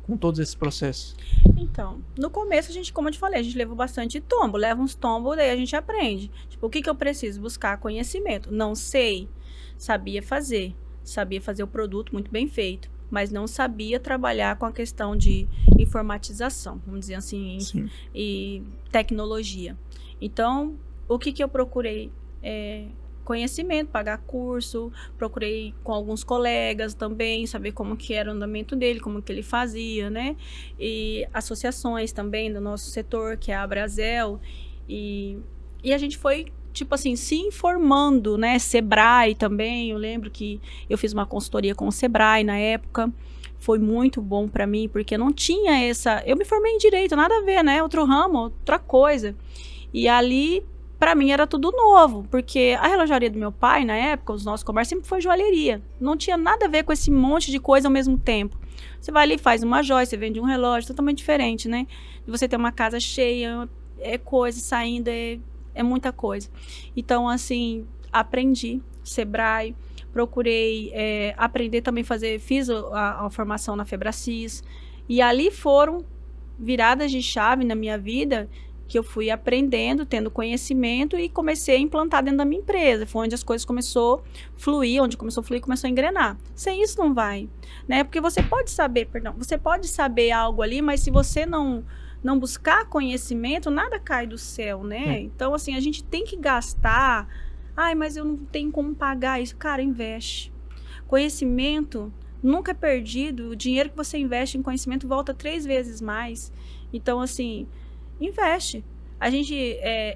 com todos esses processos? Então, no começo, a gente, como eu te falei, a gente levou bastante tombo, leva uns tombos, daí a gente aprende. Tipo, o que eu preciso? Buscar conhecimento. Não sei, sabia fazer o produto muito bem feito, mas não sabia trabalhar com a questão de informatização, vamos dizer assim, e tecnologia. Então, o que eu procurei? Conhecimento, pagar curso, procurei com alguns colegas também, saber como que era o andamento dele, como que ele fazia, né? E associações também do nosso setor, que é a Abrazel, e a gente foi, tipo assim, se informando, né? Sebrae também, eu lembro que eu fiz uma consultoria com o Sebrae na época, foi muito bom para mim, porque não tinha eu me formei em Direito, nada a ver, né? Outro ramo, outra coisa. E ali, para mim, era tudo novo, porque a relojaria do meu pai, na época, os nossos comércios sempre foi joalheria. Não tinha nada a ver com esse monte de coisa ao mesmo tempo. Você vai ali, faz uma joia, você vende um relógio, totalmente diferente, né? E você tem uma casa cheia, coisa saindo, é muita coisa. Então, aprendi, Sebrae, procurei aprender também fiz a formação na Febracis, e ali foram viradas de chave na minha vida, que eu fui aprendendo, tendo conhecimento, e comecei a implantar dentro da minha empresa. Foi onde as coisas começou a fluir, começou a engrenar. Sem isso não vai, né? Porque você pode saber algo ali, mas se você não buscar conhecimento, nada cai do céu, né? Então, assim, a gente tem que gastar. Ai, mas eu não tenho como pagar isso. Cara, investe. Conhecimento nunca é perdido. O dinheiro que você investe em conhecimento volta 3 vezes mais. Então, assim, investe.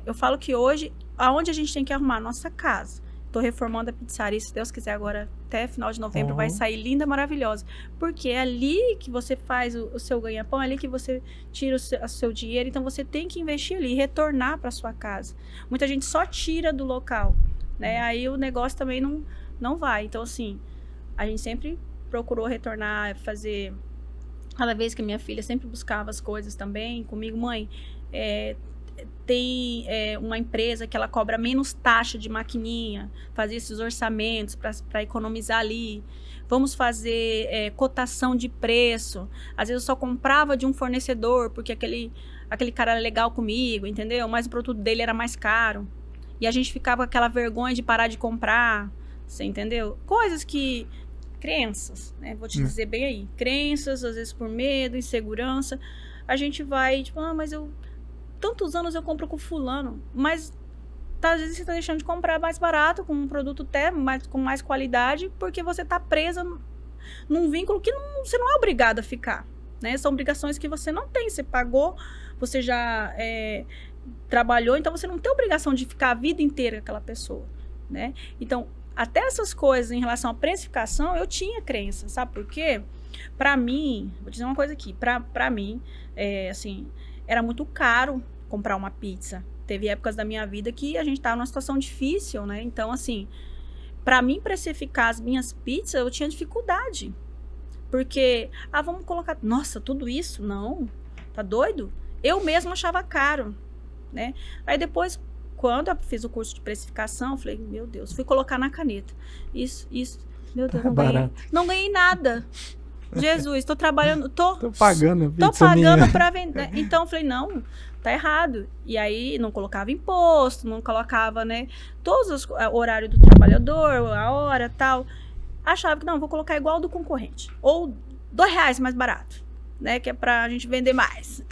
Eu falo que hoje, aonde a gente tem que arrumar? Nossa casa. Estou reformando a pizzaria, se Deus quiser, agora até final de novembro vai sair linda, maravilhosa. Porque é ali que você faz o seu ganha-pão, é ali que você tira o seu dinheiro. Então, você tem que investir ali, retornar para sua casa. Muita gente só tira do local, né? Aí o negócio também não vai. Então, assim, a gente sempre procurou retornar, fazer... Cada vez que minha filha sempre buscava as coisas também comigo, mãe, tem uma empresa que ela cobra menos taxa de maquininha, fazer esses orçamentos para economizar ali. Vamos fazer cotação de preço. Às vezes eu só comprava de um fornecedor porque aquele cara era legal comigo, entendeu? Mas o produto dele era mais caro. E a gente ficava com aquela vergonha de parar de comprar, você entendeu? Coisas que... Crenças, né? Vou te dizer bem aí. Crenças, às vezes por medo, insegurança. A gente vai, tipo, mas tantos anos eu compro com fulano, mas às vezes você tá deixando de comprar mais barato, com um produto até com mais qualidade, porque você tá presa num vínculo que você não é obrigado a ficar, né? São obrigações que você não tem, você pagou, você já trabalhou, então você não tem obrigação de ficar a vida inteira com aquela pessoa, né? Então, até essas coisas em relação à precificação, eu tinha crença, sabe por quê? Pra mim, vou dizer uma coisa aqui, pra mim, assim, era muito caro comprar uma pizza. Teve épocas da minha vida que a gente tava numa situação difícil, né? Então, assim, pra mim precificar as minhas pizzas, eu tinha dificuldade. Porque, vamos colocar... Nossa, tudo isso? Não. Tá doido? Eu mesma achava caro, né? Aí depois, quando eu fiz o curso de precificação, eu falei, meu Deus, fui colocar na caneta. Isso, meu Deus, não ganhei nada. Jesus, tô trabalhando, tô pagando para vender. Então eu falei, não, tá errado. E aí não colocava imposto, não colocava, né, todos o horário do trabalhador, a hora, tal. Achava que não, vou colocar igual do concorrente, ou R$2 mais barato, né, que é pra gente vender mais.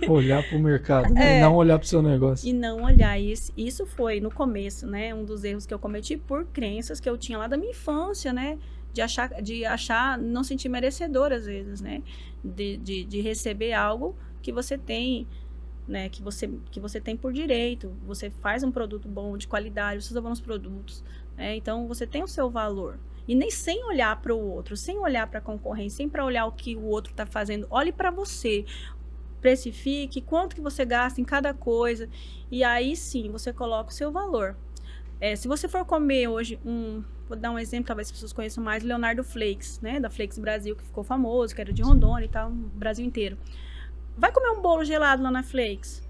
Olhar pro mercado, né? E não olhar pro seu negócio. E não olhar isso foi no começo, né, um dos erros que eu cometi por crenças que eu tinha lá da minha infância, né, de achar, não sentir merecedor às vezes, né, de receber algo que você tem, né, que você tem por direito. Você faz um produto bom, de qualidade, você usa bons produtos, né, então você tem o seu valor. E nem sem olhar para o outro, sem olhar para a concorrência, sem para olhar o que o outro está fazendo. Olhe para você, precifique quanto que você gasta em cada coisa, e aí sim você coloca o seu valor. Se você for comer hoje vou dar um exemplo, talvez as pessoas conheçam mais, Leonardo Flakes, né, da Flakes Brasil, que ficou famoso, que era de Rondônia e tal, no Brasil inteiro. Vai comer um bolo gelado lá na Flakes,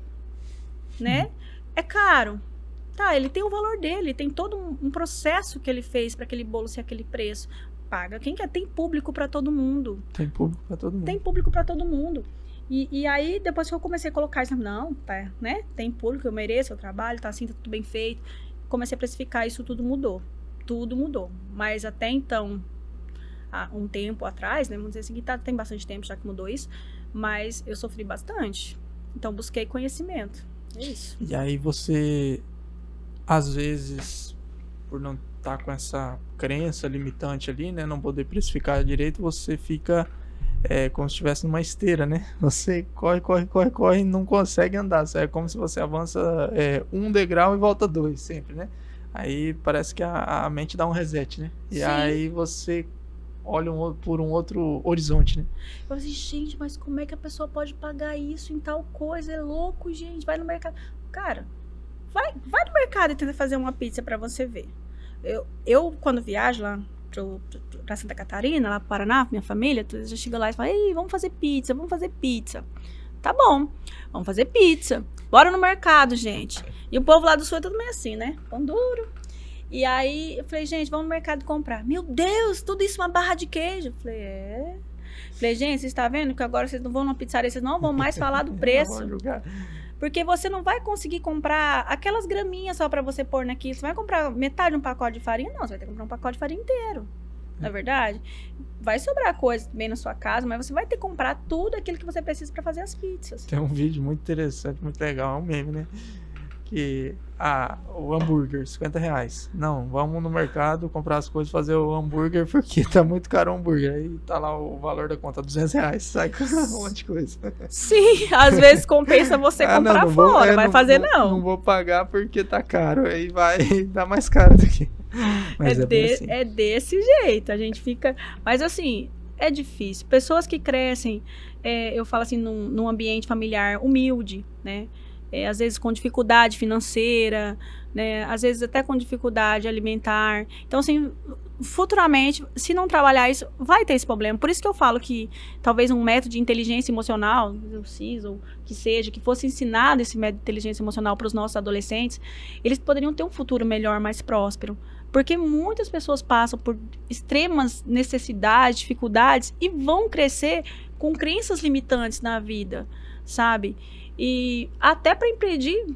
né? É caro. Tá, ele tem o valor dele, tem todo um processo que ele fez para aquele bolo ser aquele preço. Paga quem quer, tem público para todo mundo. Tem público para todo mundo. Tem público para todo mundo. E aí, depois que eu comecei a colocar isso, não, tá, né? Tem público, eu mereço, eu trabalho, tá assim, tá tudo bem feito. Comecei a precificar, isso tudo mudou. Tudo mudou. Mas até então, há um tempo atrás, né? Vamos dizer assim, tem bastante tempo já que mudou isso, mas eu sofri bastante. Então, busquei conhecimento. É isso. E aí você... Às vezes, por não estar com essa crença limitante ali, né, não poder precificar direito, você fica como se estivesse numa esteira, né? Você corre e não consegue andar. É como se você avança 1 degrau e volta 2 sempre, né? Aí parece que a mente dá um reset, né? E aí você olha por um outro horizonte, né? Eu falei, gente, mas como é que a pessoa pode pagar isso em tal coisa? É louco, gente. Vai no mercado. Cara... Vai no mercado e tenta fazer uma pizza pra você ver. Eu quando viajo lá pra Santa Catarina, lá pro Paraná, minha família, eu já chego lá e falo, ei, vamos fazer pizza. Tá bom, vamos fazer pizza. Bora no mercado, gente. E o povo lá do sul é tudo meio assim, né? Pão duro. E aí eu falei, gente, vamos no mercado comprar. Meu Deus, tudo isso uma barra de queijo. Eu falei, Falei, gente, vocês estão vendo que agora vocês não vão numa pizzaria, vocês não vão mais falar do preço. Porque você não vai conseguir comprar aquelas graminhas só pra você pôr naquilo. Você vai comprar metade de um pacote de farinha? Não, você vai ter que comprar um pacote de farinha inteiro. Não é verdade? Vai sobrar coisa bem na sua casa, mas você vai ter que comprar tudo aquilo que você precisa pra fazer as pizzas. Tem um vídeo muito interessante, muito legal, é um meme, né? Que, o hambúrguer, R$50. Não, vamos no mercado comprar as coisas, fazer o hambúrguer, porque tá muito caro o hambúrguer. Aí tá lá o valor da conta, R$200, sai com um monte de coisa. Sim, às vezes compensa você comprar não fora, vai fazer não. Não vou pagar porque tá caro, aí vai dar mais caro do que... Mas é desse jeito, a gente fica... Mas assim, é difícil. Pessoas que crescem, eu falo assim, num ambiente familiar humilde, né? Às vezes com dificuldade financeira, né? Às vezes até com dificuldade alimentar. Então, assim, futuramente, se não trabalhar isso, vai ter esse problema. Por isso que eu falo que talvez um método de inteligência emocional, o CIS, ou que fosse ensinado esse método de inteligência emocional para os nossos adolescentes, eles poderiam ter um futuro melhor, mais próspero. Porque muitas pessoas passam por extremas necessidades, dificuldades e vão crescer com crenças limitantes na vida, sabe? E até para impedir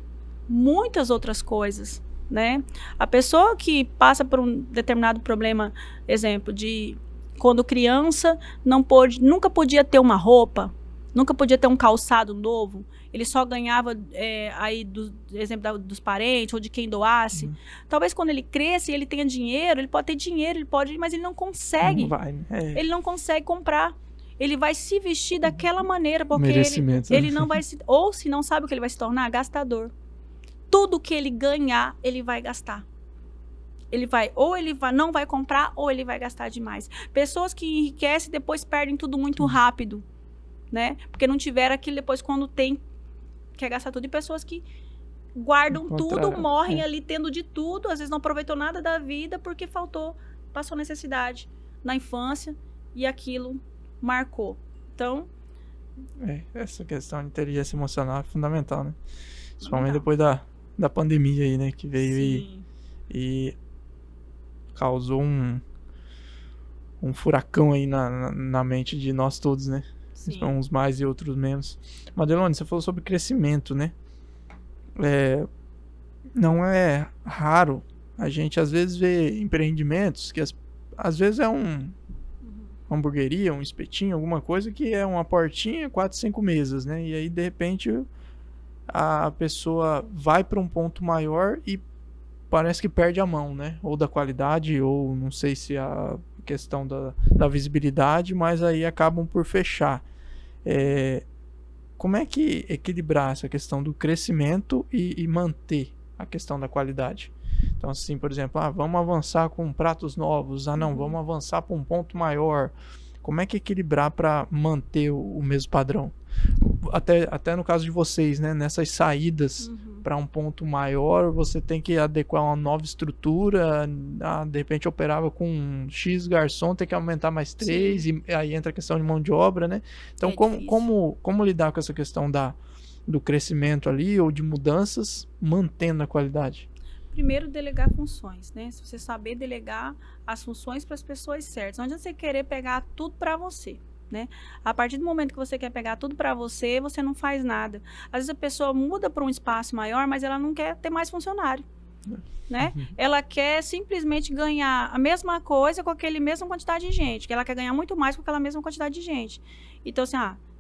muitas outras coisas, né? A pessoa que passa por um determinado problema, exemplo, de quando criança nunca podia ter uma roupa, nunca podia ter um calçado novo, ele só ganhava aí exemplo dos parentes ou de quem doasse. Talvez quando ele cresça e ele tenha dinheiro, ele pode ter dinheiro, mas ele não consegue. Ele não consegue comprar. Ele vai se vestir daquela maneira, porque ele não vai se... Ou se não sabe o que ele vai se tornar, gastador. Tudo que ele ganhar, ele vai gastar. Não vai comprar, ou ele vai gastar demais. Pessoas que enriquecem e depois perdem tudo muito rápido, né? Porque não tiveram aquilo depois quando quer gastar tudo. E pessoas que guardam tudo, morrem ali tendo de tudo, às vezes não aproveitou nada da vida porque passou necessidade na infância e aquilo marcou. Então... essa questão de inteligência emocional é fundamental, né? Principalmente fundamental. depois da pandemia aí, né? Que veio e causou um furacão aí na mente de nós todos, né? Uns mais e outros menos. Madelone, você falou sobre crescimento, né? Não é raro a gente às vezes ver empreendimentos que às vezes é uma hamburgueria, um espetinho, alguma coisa que é uma portinha, 4, 5 mesas, né? E aí de repente a pessoa vai para um ponto maior e parece que perde a mão, né? Ou da qualidade, ou não sei se a questão da visibilidade, mas aí acabam por fechar. Como é que equilibrar essa questão do crescimento e manter a questão da qualidade? Então, assim, por exemplo, vamos avançar com pratos novos, vamos avançar para um ponto maior. Como é que equilibrar para manter o mesmo padrão? Até no caso de vocês, né? Nessas saídas para um ponto maior, você tem que adequar uma nova estrutura. De repente operava com X garçom, tem que aumentar mais 3, e aí entra a questão de mão de obra, né? Então, como lidar com essa questão do crescimento ali, ou de mudanças, mantendo a qualidade? Primeiro, delegar funções, né? Se você saber delegar as funções para as pessoas certas. Não adianta você querer pegar tudo para você, né? A partir do momento que você quer pegar tudo para você, você não faz nada. Às vezes a pessoa muda para um espaço maior, mas ela não quer ter mais funcionário, né? Ela quer simplesmente ganhar a mesma coisa com aquela mesma quantidade de gente, que ela quer ganhar muito mais com aquela mesma quantidade de gente. Então, assim,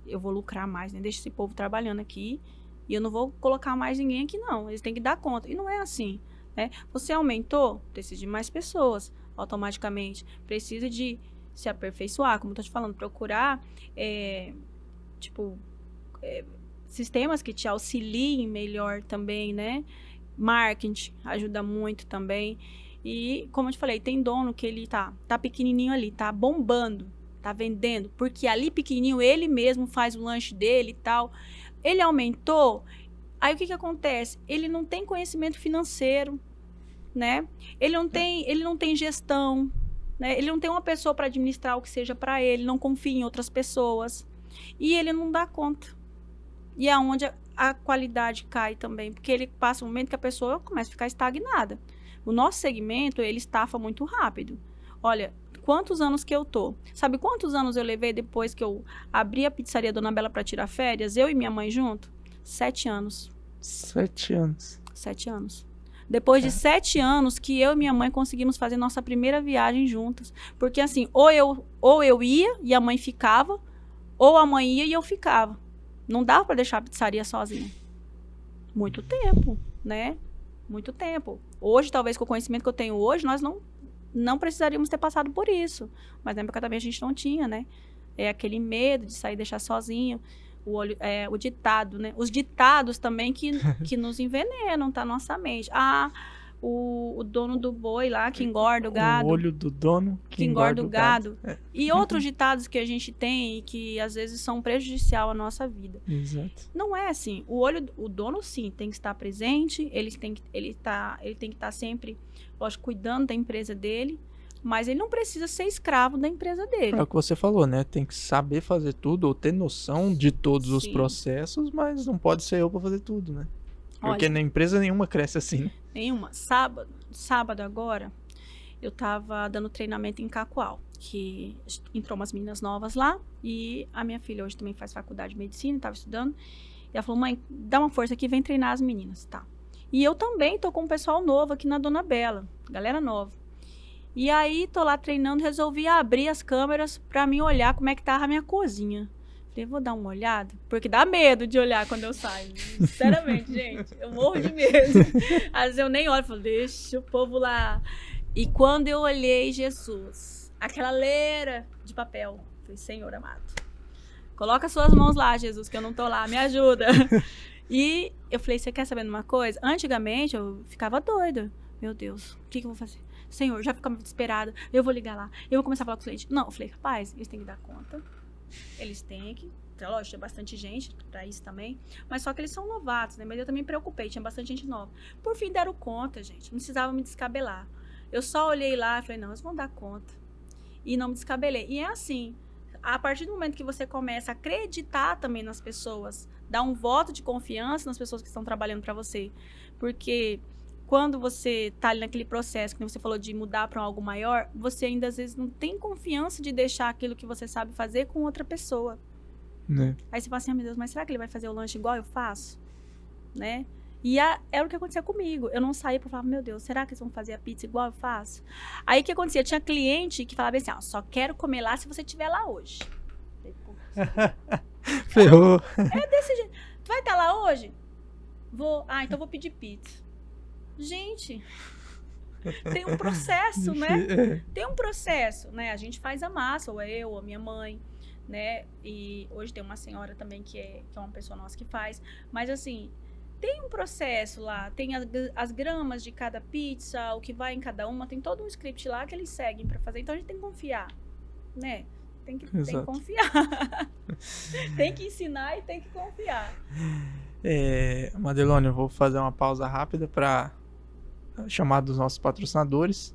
eu vou lucrar mais, né? Deixa esse povo trabalhando aqui e eu não vou colocar mais ninguém aqui, não. Eles têm que dar conta. E não é assim, né? Você aumentou, precisa de mais pessoas, automaticamente. Precisa de se aperfeiçoar, como eu tô te falando, procurar sistemas que te auxiliem melhor também, né? Marketing ajuda muito também. E, como eu te falei, tem dono que ele tá pequenininho ali, tá bombando, tá vendendo, porque ali pequenininho ele mesmo faz o lanche dele e tal. Ele aumentou, aí o que acontece? Ele não tem conhecimento financeiro, né? Ele não tem gestão, né? Ele não tem uma pessoa para administrar o que seja para ele, não confia em outras pessoas. E ele não dá conta. E é onde a qualidade cai também, porque ele passa um momento que a pessoa começa a ficar estagnada. O nosso segmento, ele estafa muito rápido. Olha, quantos anos que eu tô? Sabe quantos anos eu levei depois que eu abri a pizzaria Dona Bela para tirar férias? Eu e minha mãe junto? 7 anos. 7 anos. 7 anos. Depois de 7 anos que eu e minha mãe conseguimos fazer nossa primeira viagem juntas. Porque assim, ou eu ia e a mãe ficava, ou a mãe ia e eu ficava. Não dava para deixar a pizzaria sozinha. Muito tempo, né? Muito tempo. Hoje, talvez com o conhecimento que eu tenho hoje, nós não precisaríamos ter passado por isso. Mas na época também a gente não tinha, né? É aquele medo de sair e deixar sozinho. O ditado, né? Os ditados também que nos envenenam, tá? Nossa mente. O dono do boi lá, que engorda o gado. O olho do dono que engorda o gado. E outros ditados que a gente tem e que às vezes são prejudicial à nossa vida. Exato. Não é assim. O dono, sim, tem que estar presente, ele tem que estar sempre, lógico, cuidando da empresa dele, mas ele não precisa ser escravo da empresa dele. É o que você falou, né? Tem que saber fazer tudo, ou ter noção de todos os processos, mas não pode ser eu para fazer tudo, né? Porque na empresa nenhuma cresce assim, né? Nenhuma. Sábado agora, eu tava dando treinamento em Cacoal, que entrou umas meninas novas lá, e a minha filha hoje também faz faculdade de medicina, tava estudando, e ela falou, mãe, dá uma força aqui, vem treinar as meninas, tá? E eu também tô com um pessoal novo aqui na Dona Bela, galera nova. E aí, tô lá treinando, resolvi abrir as câmeras pra mim olhar como é que tava a minha cozinha. Falei, vou dar uma olhada, porque dá medo de olhar quando eu saio. Sinceramente, gente, eu morro de medo. Às vezes eu nem olho, falo, deixa o povo lá. E quando eu olhei, Jesus, aquela leira de papel, falei, Senhor amado, coloca suas mãos lá, Jesus, que eu não tô lá, me ajuda. E eu falei, você quer saber de uma coisa? Antigamente eu ficava doida. Meu Deus, o que eu vou fazer? Senhor, já ficava desesperada, eu vou ligar lá, eu vou começar a falar com o cliente. Não, eu falei, rapaz, eles têm que dar conta. Eles têm que, lógico, tinha bastante gente pra isso também, mas só que eles são novatos, né? Mas eu também me preocupei, tinha bastante gente nova. Por fim, deram conta, gente, não precisava me descabelar. Eu só olhei lá e falei, não, eles vão dar conta. E não me descabelei. E é assim, a partir do momento que você começa a acreditar também nas pessoas, dar um voto de confiança nas pessoas que estão trabalhando para você. Porque quando você tá ali naquele processo, que você falou de mudar para algo maior, você ainda às vezes não tem confiança de deixar aquilo que você sabe fazer com outra pessoa. Né? Aí você fala assim, meu Deus, mas será que ele vai fazer o lanche igual eu faço? Né? E era o que acontecia comigo. Eu não saía pra falar, meu Deus, será que eles vão fazer a pizza igual eu faço? Aí o que acontecia? Tinha cliente que falava assim, só quero comer lá se você estiver lá hoje. Ferrou. É desse jeito. Tu vai estar lá hoje? Vou. Então vou pedir pizza. Gente, tem um processo, né? Tem um processo, né? A gente faz a massa, ou eu, ou a minha mãe, né? E hoje tem uma senhora também que é uma pessoa nossa que faz. Mas assim, tem um processo lá, tem as gramas de cada pizza, o que vai em cada uma, tem todo um script lá que eles seguem pra fazer. Então a gente tem que confiar, né? Tem que confiar. Tem que ensinar e tem que confiar. Madelone, eu vou fazer uma pausa rápida para chamar dos nossos patrocinadores.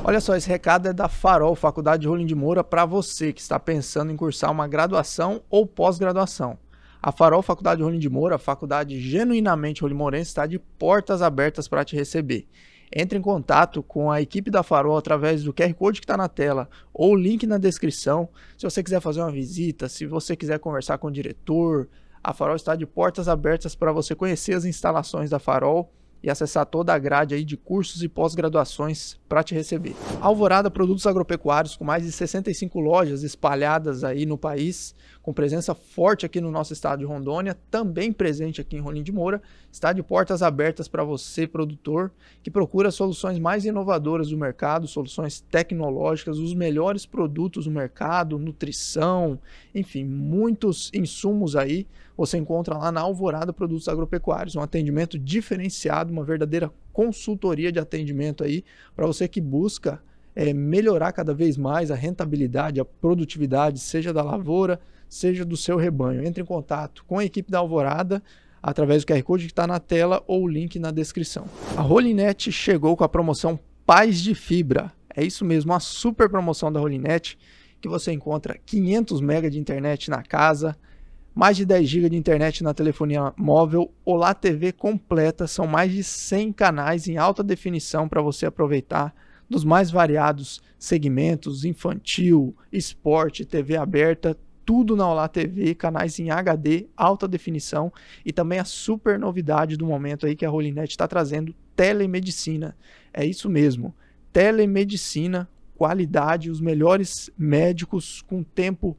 Olha só, esse recado é da Farol, Faculdade de Rolim de Moura, para você que está pensando em cursar uma graduação ou pós-graduação. A Farol, Faculdade de Rolim de Moura, faculdade genuinamente rolimourense, está de portas abertas para te receber. Entre em contato com a equipe da Farol através do QR Code que está na tela ou o link na descrição. Se você quiser fazer uma visita, se você quiser conversar com o diretor, a Farol está de portas abertas para você conhecer as instalações da Farol e acessar toda a grade aí de cursos e pós-graduações para te receber. Alvorada Produtos Agropecuários, com mais de 65 lojas espalhadas aí no país, com presença forte aqui no nosso estado de Rondônia, também presente aqui em Rolim de Moura, está de portas abertas para você, produtor, que procura soluções mais inovadoras do mercado, soluções tecnológicas, os melhores produtos do mercado, nutrição, enfim, muitos insumos aí você encontra lá na Alvorada Produtos Agropecuários, um atendimento diferenciado, uma verdadeira consultoria de atendimento aí para você que busca melhorar cada vez mais a rentabilidade, a produtividade, seja da lavoura, seja do seu rebanho. Entre em contato com a equipe da Alvorada através do QR Code que está na tela ou o link na descrição. A Rolinet chegou com a promoção Paz de Fibra. É isso mesmo, uma super promoção da Rolinet, que você encontra 500 MB de internet na casa, mais de 10 GB de internet na telefonia móvel, Olá TV completa, são mais de 100 canais em alta definição para você aproveitar dos mais variados segmentos, infantil, esporte, TV aberta, tudo na Olá TV, canais em HD, alta definição e também a super novidade do momento aí que a Rolinet está trazendo, telemedicina. É isso mesmo, telemedicina, qualidade, os melhores médicos com tempo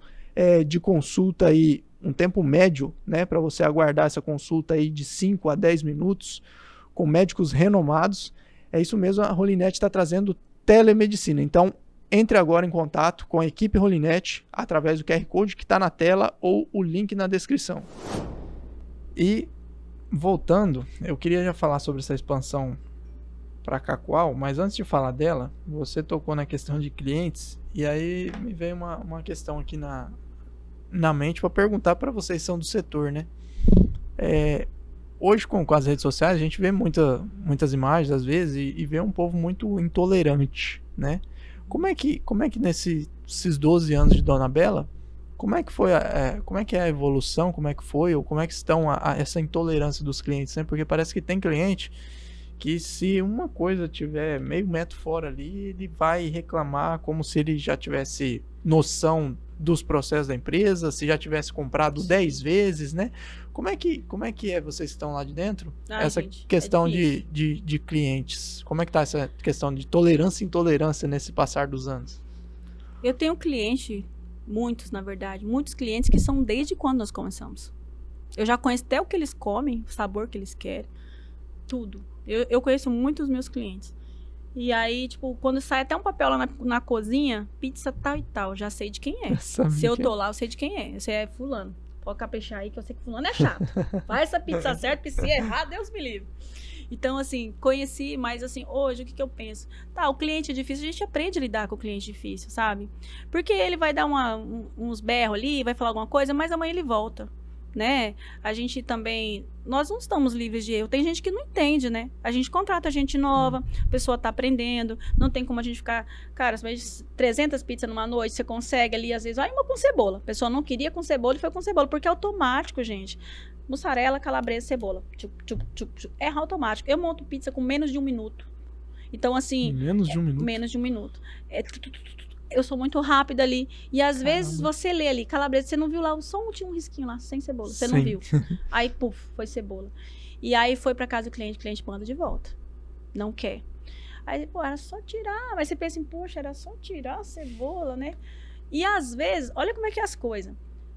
de consulta aí, um tempo médio, né, para você aguardar essa consulta aí de 5 a 10 minutos, com médicos renomados. É isso mesmo, a Rolinet está trazendo telemedicina. Então, entre agora em contato com a equipe Rolinet através do QR Code que está na tela ou o link na descrição. E, voltando, eu queria já falar sobre essa expansão para Cacoal, mas antes de falar dela, você tocou na questão de clientes, e aí me veio uma questão aqui na mente para perguntar para vocês que são do setor, né? Hoje com as redes sociais a gente vê muitas imagens às vezes e vê um povo muito intolerante, né? Como é que nesses 12 anos de Dona Bela, como é que foi como é que é a evolução, como é que foi, ou como é que estão essa intolerância dos clientes, né? Porque parece que tem cliente que se uma coisa tiver meio metro fora ali, ele vai reclamar como se ele já tivesse noção dos processos da empresa, se já tivesse comprado 10 vezes, né? Como é que vocês estão lá de dentro? Essa questão de clientes. Como é que tá essa questão de tolerância e intolerância nesse passar dos anos? Eu tenho muitos clientes que são desde quando nós começamos. Eu já conheço até o que eles comem, o sabor que eles querem, tudo. Eu conheço muitos meus clientes. E aí, tipo, quando sai até um papel lá na cozinha, pizza tal e tal, já sei de quem é. Se eu tô lá, eu sei de quem é. Esse é fulano. Pode caprichar aí que eu sei que fulano é chato. Faz essa pizza certa, porque se errar, Deus me livre. Então, assim, conheci, mas assim, hoje, o que eu penso? Tá, o cliente é difícil, a gente aprende a lidar com o cliente difícil, sabe? Porque ele vai dar uns berros ali, vai falar alguma coisa, mas amanhã ele volta, né? A gente também, nós não estamos livres de erro. Tem gente que não entende, né? A gente contrata gente nova, a pessoa tá aprendendo, não tem como a gente ficar, cara, você faz 300 pizzas numa noite, você consegue ali, às vezes, uma com cebola. A pessoa não queria com cebola e foi com cebola, porque é automático, gente. Mussarela, calabresa, cebola. É automático. Eu monto pizza com menos de 1 minuto. Então, assim... Menos de 1 minuto? Menos de 1 minuto. Eu sou muito rápida ali. E às vezes você lê ali, calabresa, você não viu lá, só tinha um risquinho lá, sem cebola. Você não viu. Aí, puf, foi cebola. E aí foi pra casa do cliente, o cliente manda de volta. Não quer. Aí, pô, era só tirar. Mas você pensa assim, poxa, era só tirar a cebola, né? E às vezes, olha como é que é as coisas.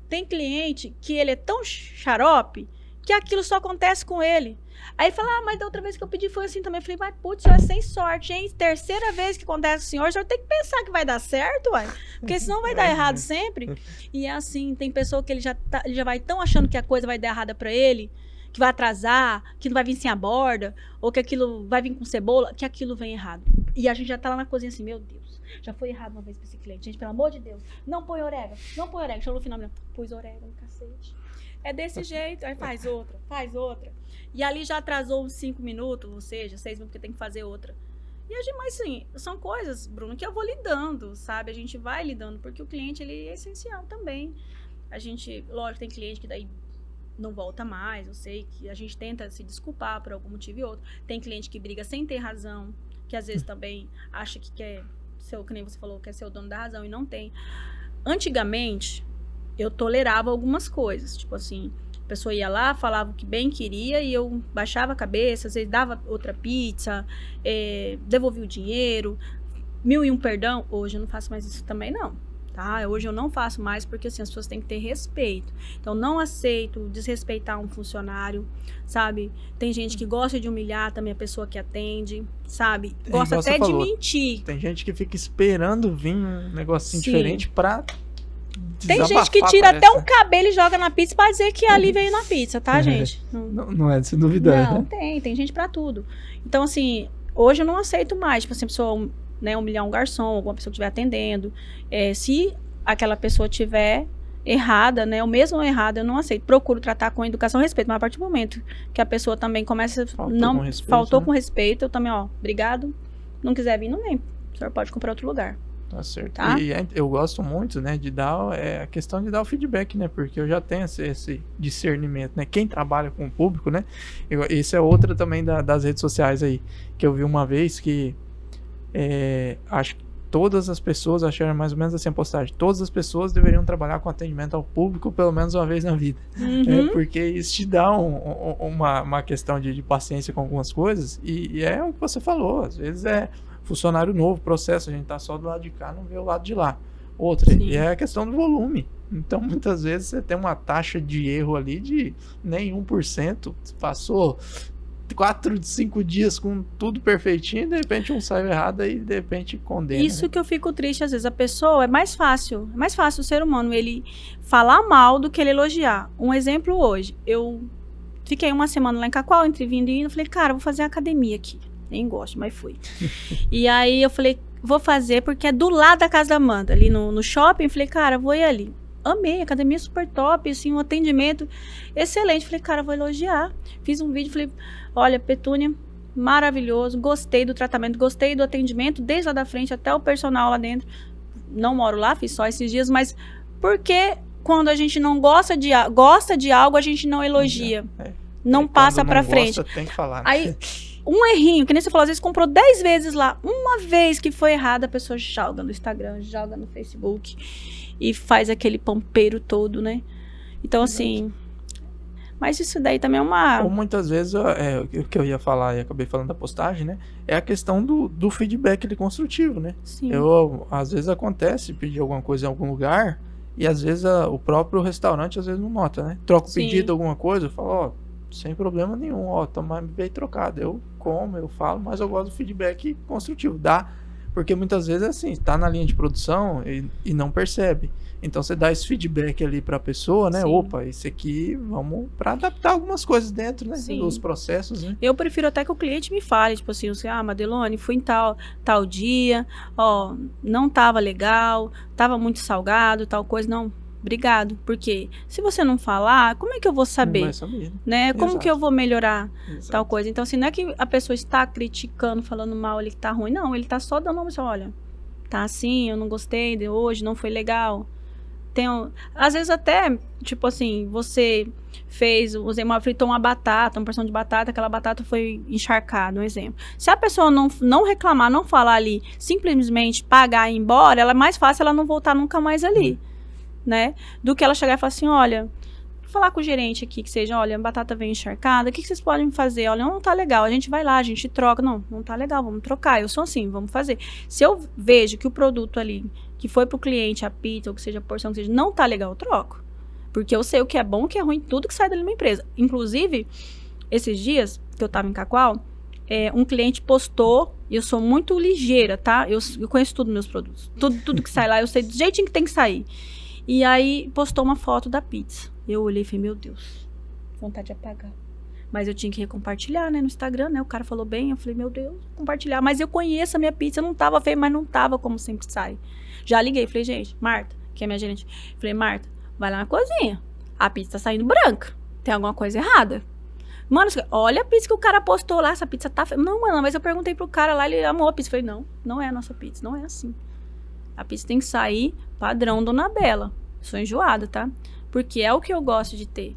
Tem cliente que ele é tão xarope que aquilo só acontece com ele. Aí fala, mas da outra vez que eu pedi foi assim também. Eu falei, mas putz, o senhor é sem sorte, hein? Terceira vez que acontece com o senhor tem que pensar que vai dar certo, uai. Porque senão vai dar errado sempre. E é assim, tem pessoa que ele já vai tão achando que a coisa vai dar errada pra ele, que vai atrasar, que não vai vir sem a borda, ou que aquilo vai vir com cebola, que aquilo vem errado. E a gente já tá lá na cozinha assim, meu Deus, já foi errado uma vez pra esse cliente. Gente, pelo amor de Deus, não põe orégano, não põe orégano. Chegou no final, pus orégano, cacete. É desse jeito, aí faz outra, faz outra. E ali já atrasou uns 5 minutos, ou seja, 6 minutos, porque tem que fazer outra. E a gente, mas assim, são coisas, Bruno, que eu vou lidando, sabe? A gente vai lidando, porque o cliente, ele é essencial também. A gente, lógico, tem cliente que daí não volta mais, eu sei que a gente tenta se desculpar por algum motivo e outro. Tem cliente que briga sem ter razão, que às vezes também acha que quer ser, que nem você falou, quer ser o dono da razão e não tem. Antigamente, eu tolerava algumas coisas, tipo assim, a pessoa ia lá, falava o que bem queria e eu baixava a cabeça, às vezes dava outra pizza, devolvia o dinheiro, 1001 perdão. Hoje eu não faço mais isso também, não. Tá? Hoje eu não faço mais porque assim, as pessoas têm que ter respeito. Então, não aceito desrespeitar um funcionário, sabe? Tem gente que gosta de humilhar também a pessoa que atende, sabe? Gosta até de mentir. Tem gente que fica esperando vir um negocinho diferente pra tem gente que tira até um cabelo e joga na pizza pra dizer que ali veio na pizza, tá, gente? Não é de se duvidar. Não, tem gente pra tudo. Então, assim, hoje eu não aceito mais, tipo assim, a pessoa... né, humilhar um garçom, alguma pessoa que estiver atendendo. Se aquela pessoa estiver errada, né, ou mesmo errada, eu não aceito. Procuro tratar com educação e respeito, mas a partir do momento que a pessoa também começa faltou com respeito, eu também, ó, obrigado, não quiser vir, não vem. O senhor pode comprar outro lugar. Tá certo. Tá? E eu gosto muito, né, de dar a questão de dar o feedback, né, porque eu já tenho esse discernimento, né, quem trabalha com o público, né, isso é outra também das redes sociais aí, que eu vi uma vez que acho que todas as pessoas acharam mais ou menos assim a postagem. Todas as pessoas deveriam trabalhar com atendimento ao público pelo menos uma vez na vida. Porque isso te dá uma questão de paciência com algumas coisas. E é o que você falou. Às vezes é funcionário novo, processo. A gente tá só do lado de cá, não vê o lado de lá. Outra, e é a questão do volume. Então, muitas vezes você tem uma taxa de erro ali de nem 1%. Passou 4 de 5 dias com tudo perfeitinho, de repente um saiu errado e de repente condena. Isso, né? Que eu fico triste, às vezes, a pessoa, é mais fácil o ser humano, ele falar mal do que ele elogiar. Um exemplo hoje, eu fiquei uma semana lá em Cacoal, entre vindo e indo, falei, cara, vou fazer academia aqui. Nem gosto, mas fui. E aí eu falei, vou fazer, porque é do lado da casa da Amanda, ali no shopping, falei, cara, vou ir ali. Amei, academia super top, assim, um atendimento excelente. Falei, cara, vou elogiar. Fiz um vídeo, falei, olha, Petúnia, maravilhoso, gostei do tratamento, gostei do atendimento, desde lá da frente até o personal lá dentro. Não moro lá, fiz só esses dias, mas porque quando a gente não gosta de algo, a gente não elogia. Não passa pra frente. Gosta, tem que falar. Aí, um errinho, que nem você falou, às vezes comprou 10 vezes lá. Uma vez que foi errada, a pessoa joga no Instagram, joga no Facebook e faz aquele pampeiro todo, né? Então, assim... Mas isso daí também é uma... Ou muitas vezes, o que eu ia falar e acabei falando da postagem, né? É a questão do feedback construtivo, né? Sim. Às vezes acontece pedir alguma coisa em algum lugar e às vezes o próprio restaurante às vezes não nota, né? Troca o pedido, alguma coisa, eu falo, ó, sem problema nenhum, ó, tomar veio trocado. Eu como, eu falo, mas eu gosto do feedback construtivo. Dá, porque muitas vezes é assim, tá na linha de produção e não percebe. Então você dá esse feedback ali pra pessoa, né? Sim. Opa, esse aqui, vamos pra adaptar algumas coisas dentro, né? Sim. Dos processos, né? Eu prefiro até que o cliente me fale, tipo assim, Madelone, fui em tal dia, ó, não tava legal, tava muito salgado, tal coisa, não. obrigado. Porque se você não falar, como é que eu vou saber? Não vai saber, né? Como Exato. que eu vou melhorar Exato. tal coisa? Então, assim, não é que a pessoa está criticando, falando mal ali que tá ruim. Não, ele tá só dando uma opção, olha, tá assim, eu não gostei de hoje, não foi legal. Às vezes até, tipo assim, você fritou uma batata, uma porção de batata, aquela batata foi encharcada, um exemplo. Se a pessoa não reclamar, não falar ali, simplesmente pagar e ir embora, ela é mais fácil ela não voltar nunca mais ali, né? Do que ela chegar e falar assim, olha, falar com o gerente aqui, que seja, olha, a batata veio encharcada, o que vocês podem fazer? Olha, não tá legal, a gente vai lá, a gente troca. Não tá legal, vamos trocar. Eu sou assim, vamos fazer. Se eu vejo que o produto ali, que foi pro cliente, a pizza, ou que seja a porção, que seja, não tá legal, eu troco. Porque eu sei o que é bom, o que é ruim, tudo que sai da minha empresa. Inclusive, esses dias que eu tava em Cacoal, um cliente postou, e eu sou muito ligeira, tá? Eu conheço tudo meus produtos. Tudo que sai lá, eu sei do jeitinho que tem que sair. E aí, postou uma foto da pizza. Eu olhei e falei, meu Deus, vontade de apagar. Mas eu tinha que recompartilhar, né, no Instagram, né? O cara falou bem, eu falei, meu Deus, compartilhar. Mas eu conheço a minha pizza, não tava feia, mas não tava como sempre sai. Já liguei, falei, gente, Marta, que é minha gerente. Falei, Marta, vai lá na cozinha. A pizza tá saindo branca. Tem alguma coisa errada? Mano, olha a pizza que o cara postou lá, essa pizza tá feia. Não, mano, mas eu perguntei pro cara lá, ele amou a pizza. Falei, não é a nossa pizza, não é assim. A pizza tem que sair padrão Dona Bela. Sou enjoada, tá? Porque é o que eu gosto de ter.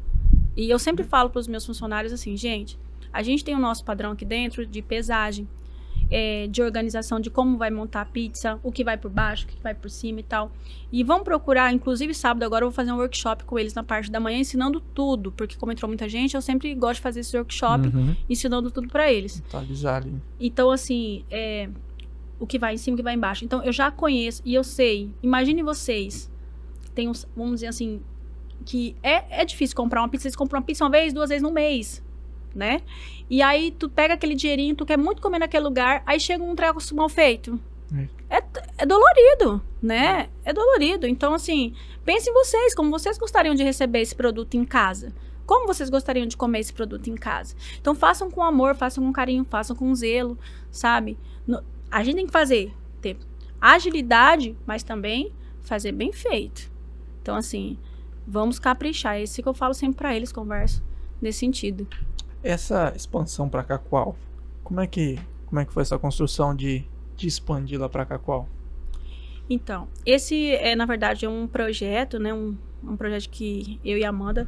E eu sempre falo pros meus funcionários assim, gente, a gente tem o nosso padrão aqui dentro de pesagem, de organização de como vai montar a pizza, o que vai por baixo, o que vai por cima e tal. E vamos procurar, inclusive sábado agora eu vou fazer um workshop com eles na parte da manhã, ensinando tudo. Porque como entrou muita gente, eu sempre gosto de fazer esse workshop, ensinando tudo pra eles. Atualizar ali. Então, assim, o que vai em cima, o que vai embaixo. Então, eu já conheço e eu sei. Imagine vocês, tem uns, vamos dizer assim, que é difícil comprar uma pizza. Vocês compram uma pizza uma vez, 2 vezes no mês, né? E aí, tu pega aquele dinheirinho, tu quer muito comer naquele lugar, aí chega um treco mal feito. É dolorido, né? É dolorido. Então, assim, pense em vocês, como vocês gostariam de receber esse produto em casa. Como vocês gostariam de comer esse produto em casa? Então, façam com amor, façam com carinho, façam com zelo, sabe? A gente tem que ter agilidade, mas também fazer bem feito. Então, assim, vamos caprichar. É isso que eu falo sempre pra eles, converso nesse sentido. Essa expansão pra Cacoal, como é que foi essa construção de expandir lá pra Cacoal? Então, esse na verdade, um projeto, né? Um projeto que eu e a Amanda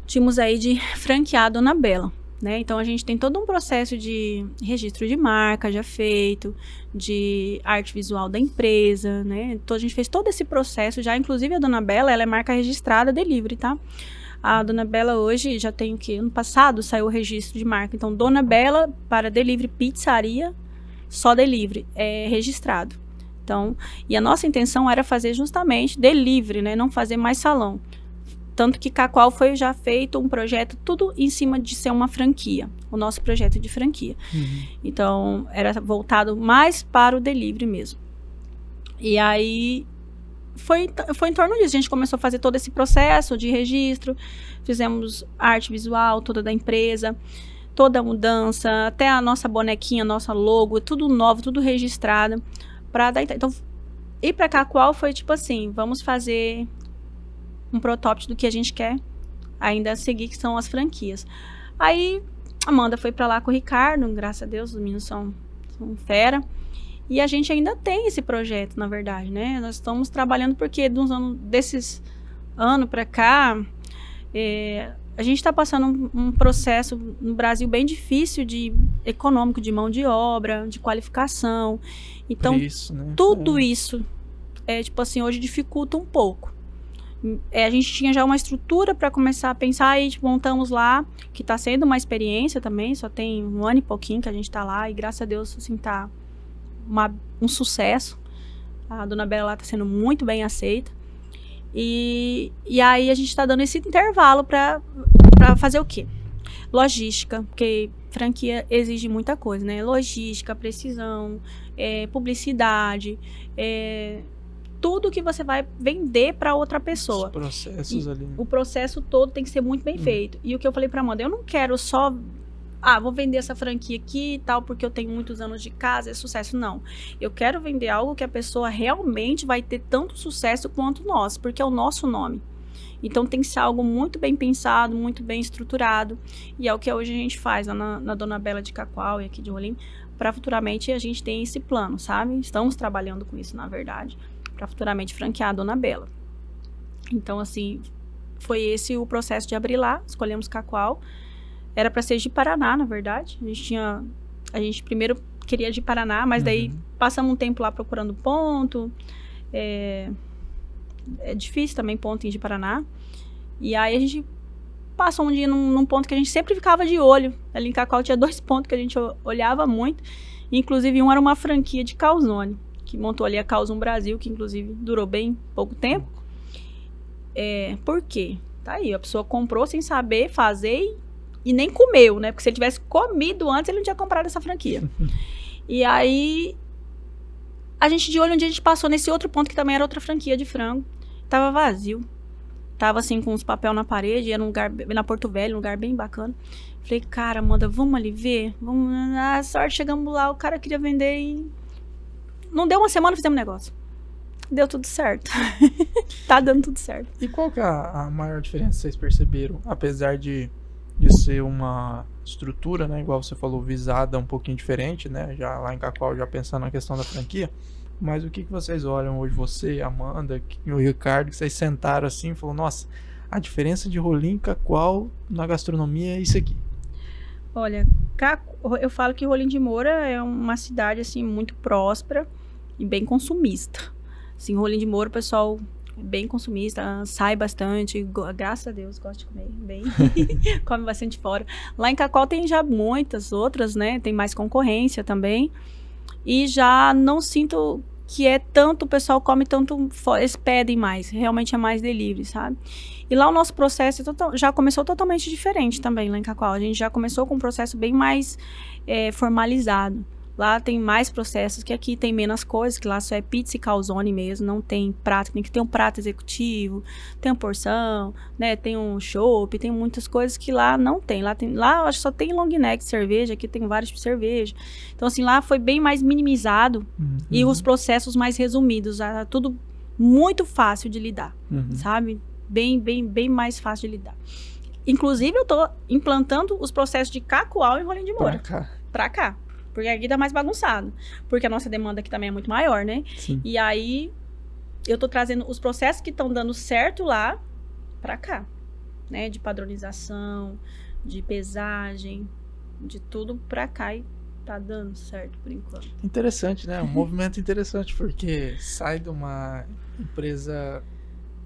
tínhamos aí de franquear a Dona Bela, né? Então, a gente tem todo um processo de registro de marca já feito, de arte visual da empresa, né? Então, a gente fez todo esse processo já, inclusive a Dona Bela, ela é marca registrada delivery, tá? A Dona Bela hoje já tem o quê? Ano passado saiu o registro de marca. Então, Dona Bela para delivery pizzaria, só delivery, é registrado. Então, e a nossa intenção era fazer justamente delivery, né? Não fazer mais salão. Tanto que Cacoal foi já feito um projeto tudo em cima de ser uma franquia. O nosso projeto de franquia. Então, era voltado mais para o delivery mesmo. E aí foi em torno disso. A gente começou a fazer todo esse processo de registro. Fizemos arte visual toda da empresa. Toda a mudança. Até a nossa bonequinha, nossa logo. Tudo novo, tudo registrado. Então, ir para Cacoal foi tipo assim, vamos fazer um protótipo do que a gente quer ainda seguir, que são as franquias. Aí, Amanda foi para lá com o Ricardo, graças a Deus, os meninos são fera. E a gente ainda tem esse projeto, na verdade, né? Nós estamos trabalhando porque desses anos para cá, a gente está passando um processo no Brasil bem difícil econômico, de mão de obra, de qualificação. Então, isso, né? Tudo isso, tipo assim, hoje dificulta um pouco. A gente tinha já uma estrutura para começar a pensar e montamos lá, que está sendo uma experiência também, só tem 1 ano e pouquinho que a gente está lá e graças a Deus, assim, tá um sucesso. A Dona Bela lá está sendo muito bem aceita. E aí a gente está dando esse intervalo para fazer o quê? Logística, porque franquia exige muita coisa, né? Logística, precisão, publicidade, tudo que você vai vender para outra pessoa. Os processos ali. O processo todo tem que ser muito bem feito. E o que eu falei para Amanda, eu não quero só vou vender essa franquia aqui e tal, porque eu tenho muitos anos de casa, é sucesso. Não. Eu quero vender algo que a pessoa realmente vai ter tanto sucesso quanto nós, porque é o nosso nome. Então tem que ser algo muito bem pensado, muito bem estruturado. E é o que hoje a gente faz lá na Dona Bela de Cacoal e aqui de Rolim. Para futuramente a gente tem esse plano, sabe? Estamos trabalhando com isso, na verdade. Para futuramente franquear a Dona Bela. Então, assim, foi esse o processo de abrir lá. Escolhemos Cacoal. Era para ser de Paraná, na verdade. A gente primeiro queria de Paraná, mas daí passamos um tempo lá procurando ponto. É difícil também ponto em de Paraná. E aí a gente passou um dia num ponto que a gente sempre ficava de olho. Ali em Cacoal tinha 2 pontos que a gente olhava muito. Inclusive um era uma franquia de calzone, que montou ali a Calzone Brasil, que inclusive durou bem pouco tempo. Por quê? Tá aí, a pessoa comprou sem saber fazer e nem comeu, né? Porque se ele tivesse comido antes, ele não tinha comprado essa franquia. E aí, a gente de olho, um dia a gente passou nesse outro ponto, que também era outra franquia de frango. Tava vazio. Tava assim, com uns papel na parede, era um lugar, na Porto Velho, um lugar bem bacana. Falei, cara, Amanda, vamos ali ver? Vamos, na sorte, chegamos lá, o cara queria vender e... Não deu uma semana, fizemos negócio. Deu tudo certo. Tá dando tudo certo. E qual que é a maior diferença que vocês perceberam? Apesar de ser uma estrutura, né, igual você falou, visada um pouquinho diferente, né, já lá em Cacoal, já pensando na questão da franquia, mas o que vocês olham hoje, você, Amanda e o Ricardo, que vocês sentaram assim e falaram, nossa, a diferença de Rolim e Cacoal na gastronomia é isso aqui? Olha, eu falo que Rolim de Moura é uma cidade, assim, muito próspera e bem consumista. Assim, Rolim de Moura, o pessoal bem consumista, sai bastante, graças a Deus, gosta de comer bem, come bastante fora. Lá em Cacoal tem já muitas outras, né, tem mais concorrência também, e já não sinto que é tanto, o pessoal come tanto, eles pedem mais, realmente é mais delivery, sabe? E lá o nosso processo já começou totalmente diferente também, lá em Cacoal, a gente já começou com um processo bem mais formalizado. Lá tem mais processos, que aqui tem menos coisas, que lá só é pizza e calzone mesmo, não tem prato, tem que ter um prato executivo, tem uma porção, né, tem um chopp, tem muitas coisas que lá não tem. Lá eu acho que só tem long neck cerveja, aqui tem vários de cerveja. Então, assim, lá foi bem mais minimizado e os processos mais resumidos, tudo muito fácil de lidar, sabe? Bem mais fácil de lidar. Inclusive, eu tô implantando os processos de Cacoal e Rolim de Moura. Pra cá. Porque aqui tá mais bagunçado. Porque a nossa demanda aqui também é muito maior, né? Sim. E aí, eu tô trazendo os processos que estão dando certo lá pra cá. Né? De padronização, de pesagem, de tudo pra cá. E tá dando certo por enquanto. Interessante, né? Um movimento interessante, porque sai de uma empresa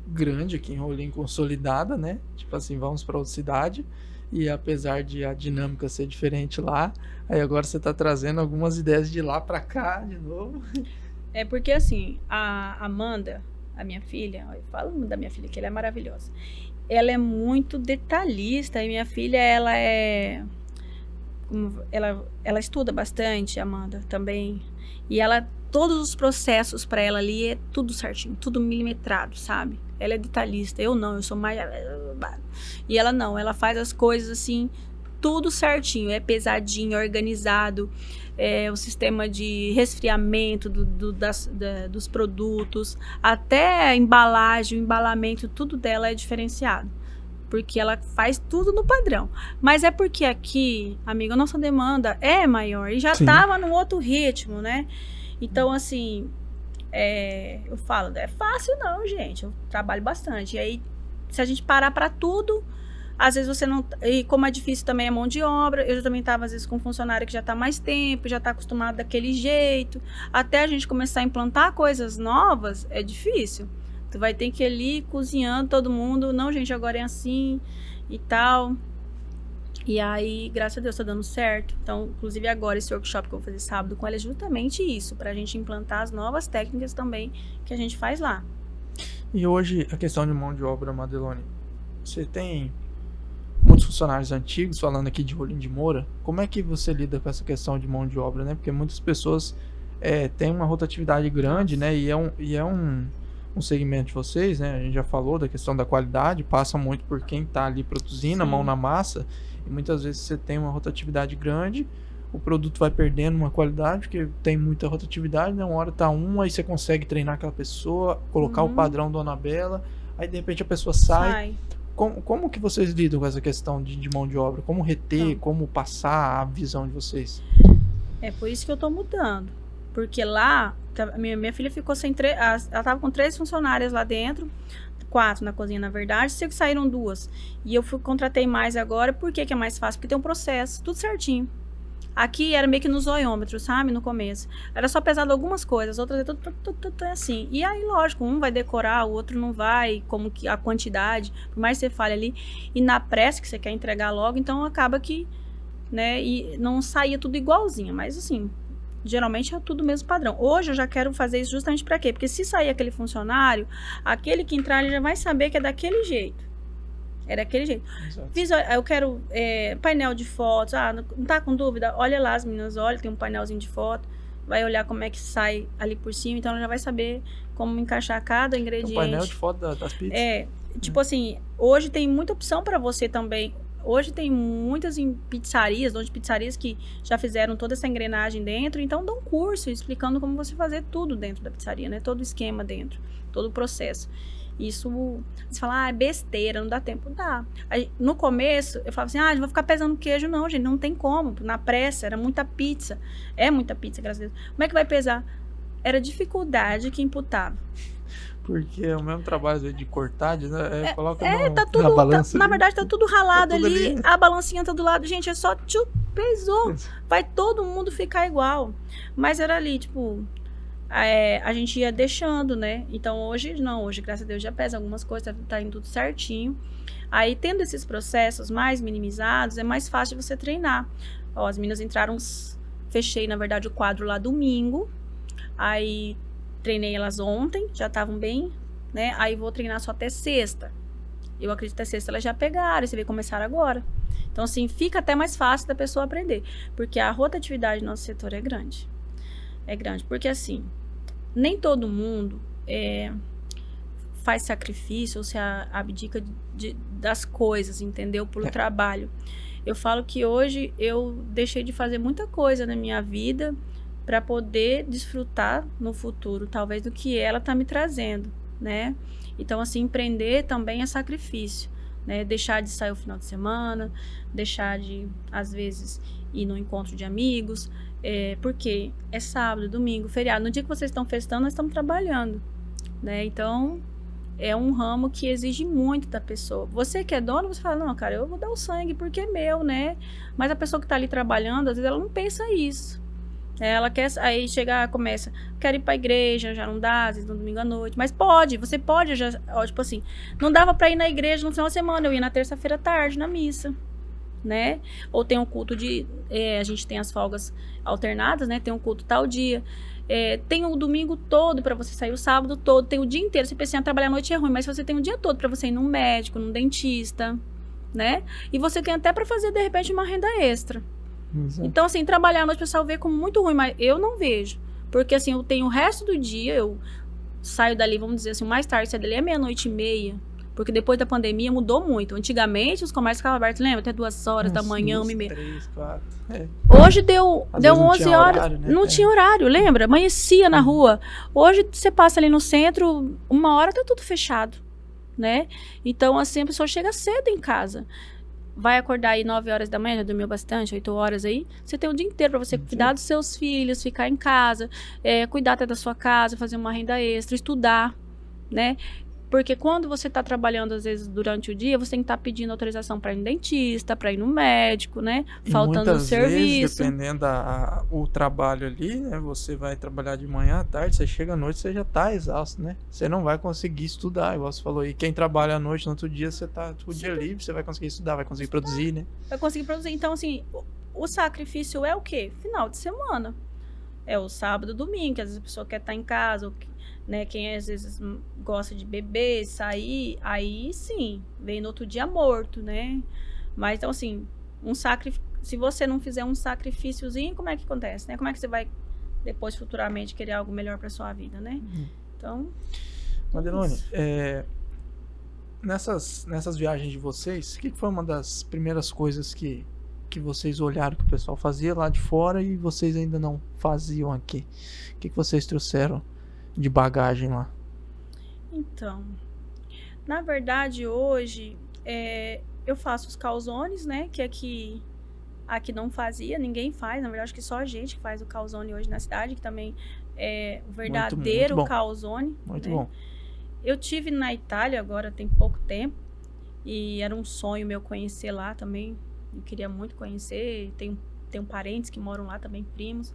grande aqui em Rolim, consolidada, né? Tipo assim, vamos pra outra cidade. E apesar de a dinâmica ser diferente lá, aí agora você tá trazendo algumas ideias de lá pra cá de novo. É porque assim, a Amanda, a minha filha, eu falo da minha filha que ela é maravilhosa. Ela é muito detalhista e minha filha, ela estuda bastante, Amanda, também. E todos os processos para ela ali é tudo certinho, tudo milimetrado, sabe? Ela é detalhista, eu não, eu sou mais... E ela não, ela faz as coisas assim, tudo certinho, é pesadinho, organizado, o sistema de resfriamento dos produtos, até a embalagem, o embalamento, tudo dela é diferenciado. Porque ela faz tudo no padrão. Mas é porque aqui, amiga, a nossa demanda é maior e já estava num outro ritmo, né? Então, assim... eu falo, é fácil não, gente, eu trabalho bastante, e aí se a gente parar para tudo, às vezes você não, e como é difícil também a mão de obra, eu também estava às vezes com um funcionário que já está mais tempo, já está acostumado daquele jeito, até a gente começar a implantar coisas novas, é difícil, tu vai ter que ir ali cozinhando todo mundo, não gente, agora é assim e tal. E aí, graças a Deus, tá dando certo. Então, inclusive agora, esse workshop que eu vou fazer sábado com ela é justamente isso, pra gente implantar as novas técnicas também que a gente faz lá. E hoje, a questão de mão de obra, Madelone, você tem muitos funcionários antigos, falando aqui de Rolim de Moura, como é que você lida com essa questão de mão de obra, né? Porque muitas pessoas têm uma rotatividade grande, né? E é um no segmento de vocês, né? A gente já falou da questão da qualidade, passa muito por quem está ali produzindo, a mão na massa, e muitas vezes você tem uma rotatividade grande, o produto vai perdendo uma qualidade, porque tem muita rotatividade, né? Uma hora tá aí você consegue treinar aquela pessoa, colocar o padrão do Anabela, aí de repente a pessoa sai. Como que vocês lidam com essa questão de mão de obra? Como reter, como passar a visão de vocês? É por isso que eu tô mudando. Porque lá, minha filha ficou sem ela tava com 3 funcionárias lá dentro, 4 na cozinha, na verdade, sei que saíram 2. E eu contratei mais agora, por que é mais fácil? Porque tem um processo, tudo certinho. Aqui era meio que no zoiômetro, sabe? No começo. Era só pesado algumas coisas, outras é tudo assim. E aí, lógico, um vai decorar, o outro não vai, como que a quantidade, por mais que você fale ali. E na pressa que você quer entregar logo, então acaba que, né, e não saía tudo igualzinho. Mas assim, geralmente é tudo mesmo padrão. Hoje eu já quero fazer isso justamente para quê? Porque se sair aquele funcionário, aquele que entrar, ele já vai saber que é daquele jeito. É daquele jeito. Eu quero painel de fotos. Não tá com dúvida? Olha lá, as meninas olham, tem um painelzinho de foto. Vai olhar como é que sai ali por cima. Então, ela já vai saber como encaixar cada ingrediente. Um painel de foto das pizzas. Tipo assim, hoje tem muita opção para você também. Hoje tem muitas pizzarias, donos de pizzarias que já fizeram toda essa engrenagem dentro. Então, dão curso explicando como você fazer tudo dentro da pizzaria, né? Todo o esquema dentro, todo o processo. Isso, você fala, é besteira, não dá tempo. Dá. Aí, no começo, eu falava assim, não vou ficar pesando queijo não, gente, não tem como. Na pressa, era muita pizza. É muita pizza, graças a Deus. Como é que vai pesar? Era dificuldade que imputava. Porque é o mesmo trabalho de cortar, né? Coloca tá tudo, na balança. Na verdade, tá tudo ralado tudo ali, a balancinha tá do lado. Gente, é só, pesou. Vai todo mundo ficar igual. Mas era ali, tipo... a gente ia deixando, né? Então, hoje, graças a Deus, já pesa algumas coisas, tá indo tudo certinho. Aí, tendo esses processos mais minimizados, é mais fácil de você treinar. Ó, as meninas entraram, fechei, na verdade, o quadro lá domingo. Aí, treinei elas ontem, já estavam bem, né? Aí, vou treinar só até sexta. Eu acredito que até sexta elas já pegaram, você vê, começaram agora. Então, assim, fica até mais fácil da pessoa aprender. Porque a rotatividade do nosso setor é grande. É grande, porque assim... Nem todo mundo faz sacrifício ou se abdica das coisas, entendeu? Pelo trabalho. Eu falo que hoje eu deixei de fazer muita coisa na minha vida para poder desfrutar no futuro, talvez, do que ela está me trazendo, né? Então, assim, empreender também é sacrifício, né? Deixar de sair o final de semana, deixar de, às vezes, ir no encontro de amigos... porque é sábado, domingo, feriado. No dia que vocês estão festando, nós estamos trabalhando, né? Então, é um ramo que exige muito da pessoa. Você que é dono, você fala, não, cara, eu vou dar o sangue porque é meu, né? Mas a pessoa que está ali trabalhando, às vezes ela não pensa isso. Ela quer, aí chega, começa, quero ir para a igreja, já não dá, às vezes no domingo à noite. Mas você pode, já, tipo assim, não dava para ir na igreja no final de semana, eu ia na terça-feira à tarde, na missa. Né? Ou tem um culto a gente tem as folgas alternadas, né? Tem um culto tal dia, tem o domingo todo para você sair, o sábado todo, tem o dia inteiro. Você pensa em trabalhar à noite é ruim, mas você tem o dia todo para você ir num médico, num dentista, né? E você tem até para fazer de repente uma renda extra. Exato. Então, assim, trabalhar à noite o pessoal vê como muito ruim, mas eu não vejo, porque assim, eu tenho o resto do dia, eu saio dali, vamos dizer assim, mais tarde, saio dali é 00:30. Porque depois da pandemia mudou muito. Antigamente os comércios ficavam abertos, lembra? Até 2 horas da manhã, 1h30. 3, 4. Hoje deu 11 horas. Horário, né? Não tinha horário, lembra? Amanhecia na rua. Hoje você passa ali no centro, 1 hora tá tudo fechado, né? Então, assim, a pessoa chega cedo em casa. Vai acordar aí 9 horas da manhã, já dormiu bastante, 8 horas aí. Você tem o dia inteiro para você cuidar dos seus filhos, ficar em casa, cuidar até da sua casa, fazer uma renda extra, estudar, né? Porque quando você está trabalhando, às vezes, durante o dia, você tem que estar pedindo autorização para ir no dentista, para ir no médico, né? Faltando o serviço. Vezes, dependendo o trabalho ali, né? Você vai trabalhar de manhã à tarde, você chega à noite, você já está exausto, né? Você não vai conseguir estudar, igual você falou. E quem trabalha à noite, no outro dia, você está o dia livre, você vai conseguir estudar, vai conseguir produzir, né? Vai conseguir produzir. Então, assim, o sacrifício é o quê? Final de semana. É o sábado, domingo, que às vezes a pessoa quer estar em casa, ou né, quem às vezes gosta de beber, sair, aí sim, vem no outro dia morto, né? Mas então assim, se você não fizer um sacrifíciozinho, como é que acontece, né? Como é que você vai depois futuramente querer algo melhor para sua vida, né? Então, Madelone, nessas viagens de vocês, o que foi uma das primeiras coisas que vocês olharam que o pessoal fazia lá de fora e vocês ainda não faziam aqui? O que vocês trouxeram de bagagem lá? Então, na verdade, hoje, eu faço os calzones, né? Que aqui não fazia, ninguém faz. Na verdade, acho que só a gente que faz o calzone hoje na cidade, que também é o verdadeiro muito calzone. Muito né? bom. Eu tive na Itália agora tem pouco tempo e era um sonho meu conhecer lá também. Eu queria muito conhecer. Tenho parentes que moram lá também, primos.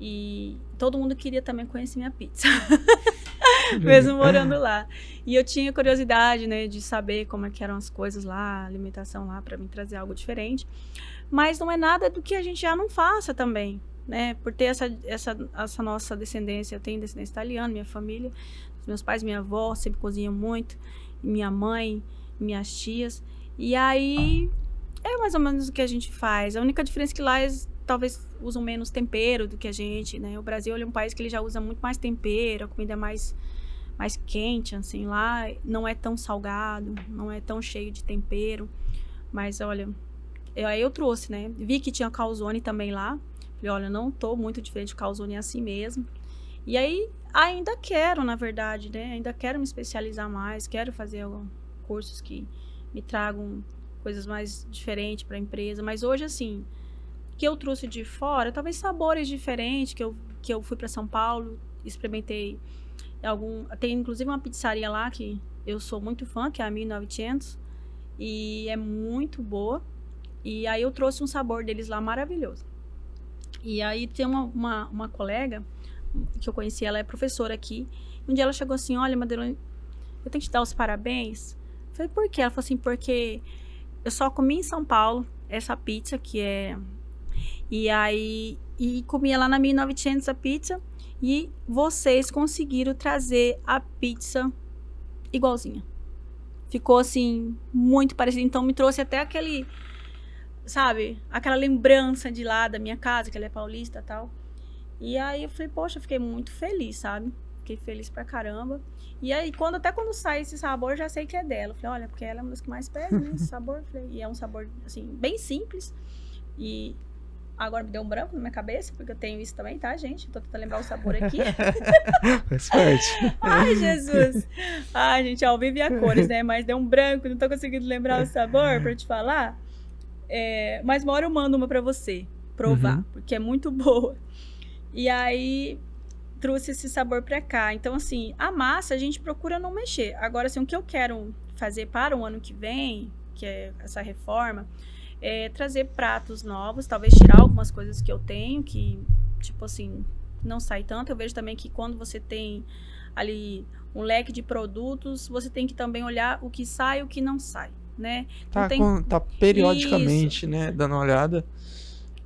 E todo mundo queria também conhecer minha pizza. Mesmo morando lá. E eu tinha curiosidade, né, de saber como é que eram as coisas lá, a alimentação lá, para mim trazer algo diferente. Mas não é nada do que a gente já não faça também, né? Por ter essa nossa descendência, eu tenho descendência italiana, minha família, meus pais, minha avó sempre cozinham muito, minha mãe, minhas tias. E aí é mais ou menos o que a gente faz. A única diferença é que lá eles talvez usam menos tempero do que a gente, né? O Brasil é um país que ele já usa muito mais tempero, a comida é mais quente, assim. Lá não é tão salgado, não é tão cheio de tempero. Mas olha, aí eu trouxe, né? Vi que tinha calzone também lá. Falei, olha, não tô muito diferente do calzone, é assim mesmo. E aí ainda quero, na verdade, né? Ainda quero me especializar mais, quero fazer cursos que me tragam coisas mais diferentes para a empresa. Mas hoje, assim, que eu trouxe de fora, talvez sabores diferentes, que eu fui para São Paulo, experimentei tem inclusive uma pizzaria lá que eu sou muito fã, que é a 1900, e é muito boa. E aí eu trouxe um sabor deles lá maravilhoso. E aí tem uma colega que eu conheci, ela é professora aqui. Um dia ela chegou assim, olha, Madelone, eu tenho que te dar os parabéns. Eu falei, por quê? Ela falou assim, porque eu só comi em São Paulo essa pizza, que é... E comia lá na 1900 a pizza, e vocês conseguiram trazer a pizza igualzinha. Ficou, assim, muito parecido. Então, me trouxe até aquele, sabe, aquela lembrança de lá da minha casa, que ela é paulista e tal. E aí eu falei, poxa, eu fiquei muito feliz, sabe? Fiquei feliz pra caramba. E aí, até quando sai esse sabor, eu já sei que é dela. Eu falei, olha, porque ela é uma das que mais pede, né? Esse sabor. Falei, e é um sabor, assim, bem simples. E agora me deu um branco na minha cabeça, porque eu tenho isso também, tá, gente? Tô tentando lembrar o sabor aqui. Faz parte. Ai, Jesus. Ai, gente, ao vivo e a cores, né? Mas deu um branco, não tô conseguindo lembrar o sabor pra te falar. Mas uma hora eu mando uma pra você provar, porque é muito boa. E aí trouxe esse sabor pra cá. Então, assim, a massa a gente procura não mexer. Agora, assim, o que eu quero fazer para o ano que vem, que é essa reforma, é trazer pratos novos, talvez tirar algumas coisas que eu tenho, que, tipo assim, não sai tanto. Eu vejo também que quando você tem ali um leque de produtos, você tem que também olhar o que sai e o que não sai, né? Tá periodicamente, né, dando uma olhada.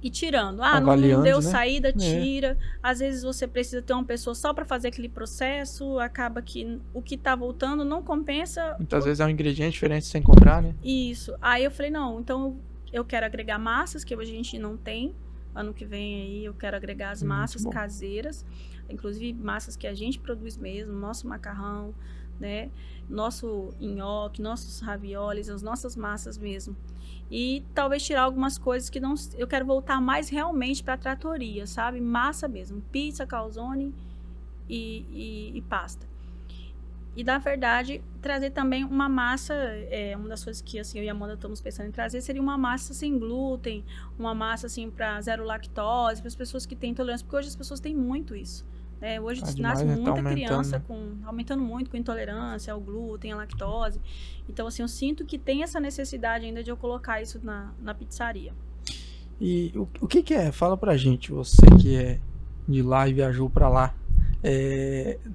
E tirando. Não deu saída, tira. Às vezes você precisa ter uma pessoa só para fazer aquele processo, acaba que o que tá voltando não compensa. Muitas vezes é um ingrediente diferente sem comprar, né? Isso. Aí eu falei, não, então eu quero agregar massas, que hoje a gente não tem. Ano que vem aí eu quero agregar as massas caseiras, inclusive massas que a gente produz mesmo, nosso macarrão, né? Nosso nhoque, nossos raviolis, as nossas massas mesmo. E talvez tirar algumas coisas que não... Eu quero voltar mais realmente para a tratoria, sabe? Massa mesmo. Pizza, calzone e pasta. E, na verdade, trazer também uma massa... uma das coisas que assim, eu e a Amanda estamos pensando em trazer seria uma massa sem glúten, uma massa assim para zero lactose, para as pessoas que têm intolerância, porque hoje as pessoas têm muito isso. Hoje nasce muita criança aumentando muito com intolerância ao glúten, à lactose. Então, assim, eu sinto que tem essa necessidade ainda de eu colocar isso na pizzaria. E o que é? Fala pra gente, você que é de lá e viajou pra lá,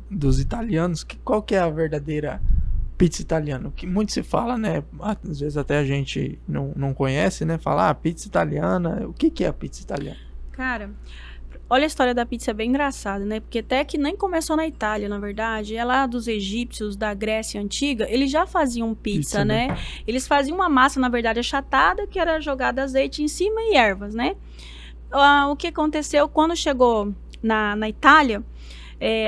dos italianos, qual que é a verdadeira pizza italiana? O que muito se fala, né? Às vezes até a gente não conhece, né? Fala, pizza italiana. O que é a pizza italiana? Cara... Olha, a história da pizza é bem engraçada, né? Porque até que nem começou na Itália, na verdade. É lá dos egípcios, da Grécia Antiga, eles já faziam pizza, né? Eles faziam uma massa, na verdade, achatada, que era jogada azeite em cima e ervas, né? O que aconteceu quando chegou na Itália,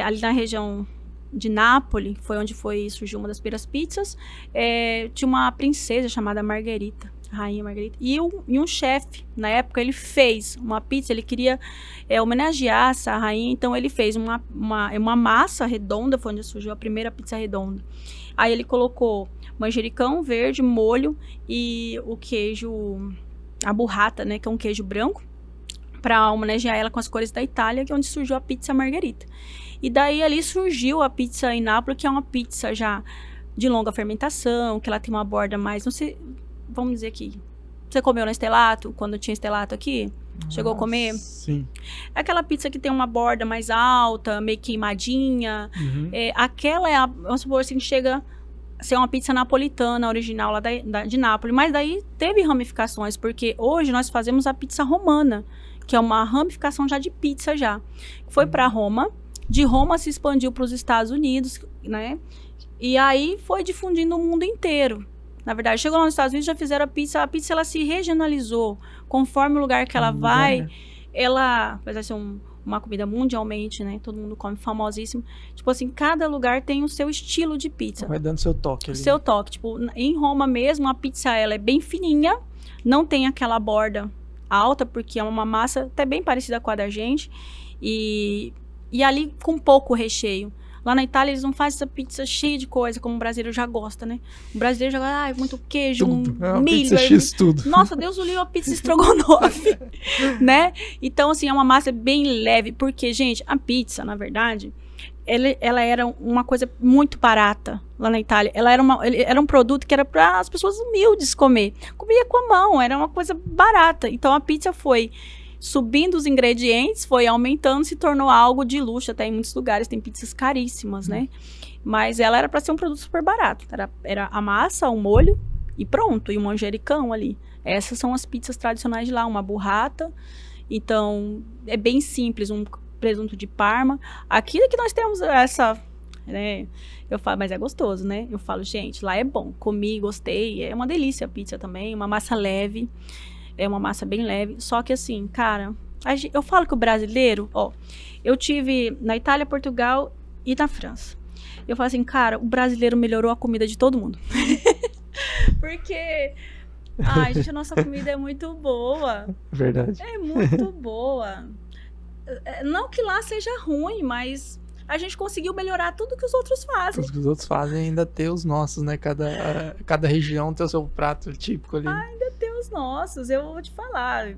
ali na região de Nápoles, foi onde surgiu uma das primeiras pizzas, tinha uma princesa chamada Margherita, Rainha Margherita, e um chefe, na época, ele fez uma pizza, ele queria homenagear essa rainha, então ele fez uma massa redonda, foi onde surgiu a primeira pizza redonda. Aí ele colocou manjericão verde, molho e o queijo, a burrata, né, que é um queijo branco, para homenagear ela com as cores da Itália, que é onde surgiu a pizza Margherita. E daí ali surgiu a pizza em Nápoles, que é uma pizza já de longa fermentação, que ela tem uma borda mais, não sei, vamos dizer aqui, você comeu na Stellato, quando tinha Stellato aqui? Chegou a comer? Sim. Aquela pizza que tem uma borda mais alta, meio queimadinha, aquela vamos supor assim, chega a ser uma pizza napolitana, original lá de Nápoles, mas daí teve ramificações, porque hoje nós fazemos a pizza romana, que é uma ramificação já de pizza já. Foi para Roma, de Roma se expandiu para os Estados Unidos, né? E aí foi difundindo o mundo inteiro. Na verdade, chegou lá nos Estados Unidos, já fizeram a pizza ela se regionalizou, conforme o lugar que ela vai, ela vai ser uma comida mundialmente, né? Todo mundo come, famosíssimo. Tipo assim, cada lugar tem o seu estilo de pizza. Vai dando seu toque ali. Seu toque. Tipo, em Roma mesmo, a pizza, ela é bem fininha, não tem aquela borda alta, porque é uma massa até bem parecida com a da gente, e ali com pouco recheio. Lá na Itália eles não fazem essa pizza cheia de coisa, como o brasileiro já gosta, né? O brasileiro já gosta, muito queijo, milho. Pizza X tudo. Nossa, Deus o livre, a pizza estrogonofe, né? Então, assim, é uma massa bem leve, porque, gente, a pizza, na verdade, ela era uma coisa muito barata lá na Itália. Ela era um produto que era para as pessoas humildes comer. Comia com a mão, era uma coisa barata. Então, a pizza foi subindo os ingredientes, foi aumentando, se tornou algo de luxo. Até em muitos lugares tem pizzas caríssimas, né? Mas ela era para ser um produto super barato. Era a massa, o molho e pronto. E o manjericão ali. Essas são as pizzas tradicionais de lá. Uma burrata. Então, é bem simples. Um presunto de Parma. Aqui é que nós temos essa... né? Eu falo, mas é gostoso, né? Eu falo, gente, lá é bom. Comi, gostei. É uma delícia a pizza também. Uma massa leve. É uma massa bem leve. Só que assim, cara, eu falo que o brasileiro, ó, eu tive na Itália, Portugal e na França. Eu falo assim, cara, o brasileiro melhorou a comida de todo mundo. Porque, ai, gente, a nossa comida é muito boa. Verdade. É muito boa. Não que lá seja ruim, mas a gente conseguiu melhorar tudo que os outros fazem. Tudo que os outros fazem ainda ter os nossos, né? Cada região tem o seu prato típico ali. Ainda tem os nossos, eu vou te falar.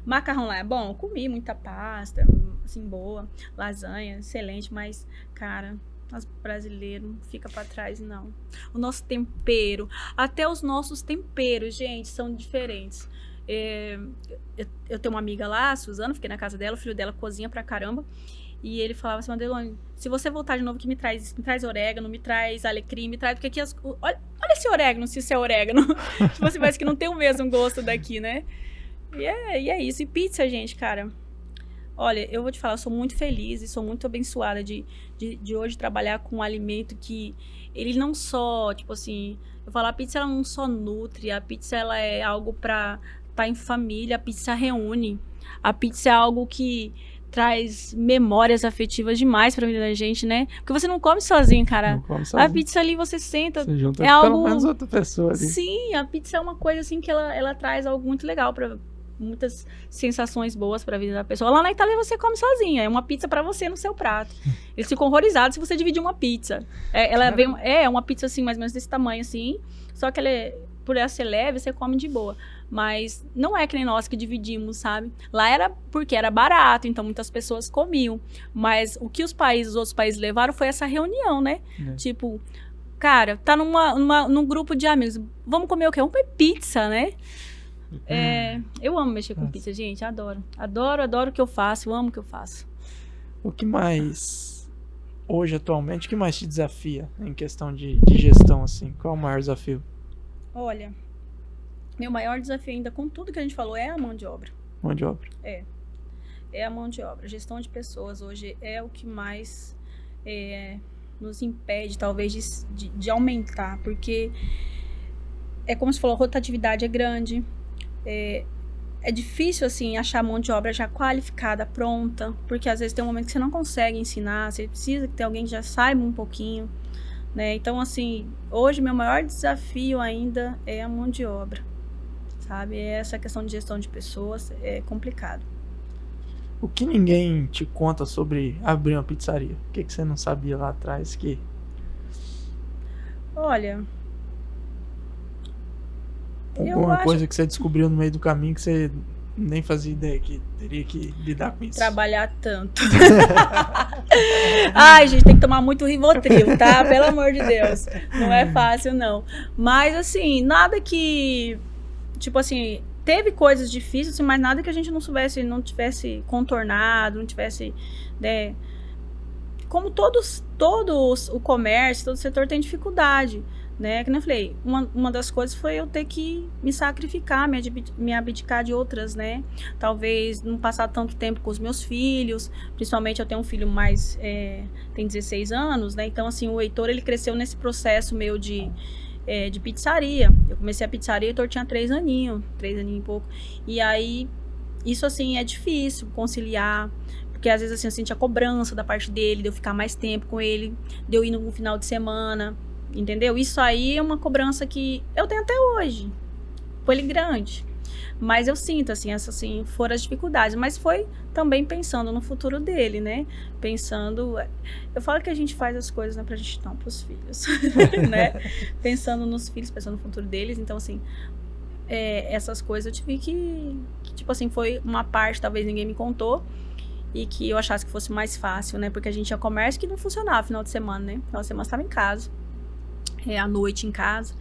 Macarrão lá é bom, eu comi muita pasta, assim, boa. Lasanha, excelente, mas, cara, nós brasileiros não fica pra trás, não. O nosso tempero, até os nossos temperos, gente, são diferentes. Eu tenho uma amiga lá, a Suzana, fiquei na casa dela, o filho dela cozinha pra caramba. E ele falava assim, Madelone, se você voltar de novo que me traz orégano, me traz alecrim, me traz... Porque aqui, olha esse orégano, se isso é orégano. Tipo assim, parece que não tem o mesmo gosto daqui, né? E é isso. E pizza, gente, cara... Olha, eu vou te falar, eu sou muito feliz e sou muito abençoada de hoje trabalhar com um alimento que... Ele não só, tipo assim... Eu falo, a pizza ela não só nutre, a pizza ela é algo pra estar em família, a pizza reúne. A pizza é algo que... traz memórias afetivas demais pra vida da gente, né? Porque você não come sozinho, cara. Não come sozinho. A pizza ali, você senta... Você junta é algo... pelo menos outra pessoa ali. Sim, a pizza é uma coisa assim que ela traz algo muito legal pra... muitas sensações boas pra vida da pessoa. Lá na Itália você come sozinha, é uma pizza pra você no seu prato. Eles ficam horrorizados se você dividir uma pizza. É uma pizza assim, mais ou menos desse tamanho assim, só que por ela ser leve, você come de boa. Mas não é que nem nós que dividimos, sabe? Lá era porque era barato, então muitas pessoas comiam. Mas o que os outros países levaram foi essa reunião, né? Tipo, cara, tá num grupo de amigos, vamos comer o quê? Vamos comer pizza, né? Eu amo mexer com pizza, gente, adoro. Adoro o que eu faço, eu amo o que eu faço. O que mais, hoje, atualmente, o que mais te desafia em questão de gestão, assim? Qual é o maior desafio? Olha, meu maior desafio ainda, com tudo que a gente falou, é a mão de obra. Mão de obra. É a mão de obra. Gestão de pessoas hoje é o que mais nos impede, talvez, de aumentar, porque é como você falou, a rotatividade é grande, é difícil, assim, achar mão de obra já qualificada, pronta, porque às vezes tem um momento que você não consegue ensinar, você precisa que tenha alguém que já saiba um pouquinho, né? Então, assim, hoje meu maior desafio ainda é a mão de obra, sabe? Essa questão de gestão de pessoas é complicado. O que ninguém te conta sobre abrir uma pizzaria? O que você não sabia lá atrás que... Olha... Alguma coisa que você descobriu no meio do caminho que você nem fazia ideia que teria que lidar com isso. Trabalhar tanto. Ai, gente, tem que tomar muito Rivotril, tá? Pelo amor de Deus. Não é fácil, não. Mas, assim, nada que... Tipo assim, teve coisas difíceis, assim, mas nada que a gente não tivesse contornado, não tivesse... Né? Como todos o comércio, todo o setor tem dificuldade. Né? Como eu falei, uma das coisas foi eu ter que me sacrificar, me abdicar de outras, né? Talvez não passar tanto tempo com os meus filhos, principalmente eu tenho um filho mais, tem 16 anos, né? Então, assim, o Heitor, ele cresceu nesse processo meu de pizzaria. Eu comecei a pizzaria, o Heitor tinha 3 aninhos e pouco. E aí, isso, assim, é difícil conciliar, porque às vezes, assim, eu sentia cobrança da parte dele, de eu ficar mais tempo com ele, de eu ir no final de semana. Entendeu? Isso aí é uma cobrança que eu tenho até hoje. Foi ele grande. Mas eu sinto, assim, essas assim, foram as dificuldades. Mas foi também pensando no futuro dele, né? Pensando... Eu falo que a gente faz as coisas, né, pra gente não, pros filhos. Né? Pensando nos filhos, pensando no futuro deles. Então, assim, essas coisas eu tive que... Tipo assim, foi uma parte, talvez ninguém me contou. E que eu achasse que fosse mais fácil, né? Porque a gente tinha comércio que não funcionava final de semana, né? Final de semana estava em casa. À noite em casa.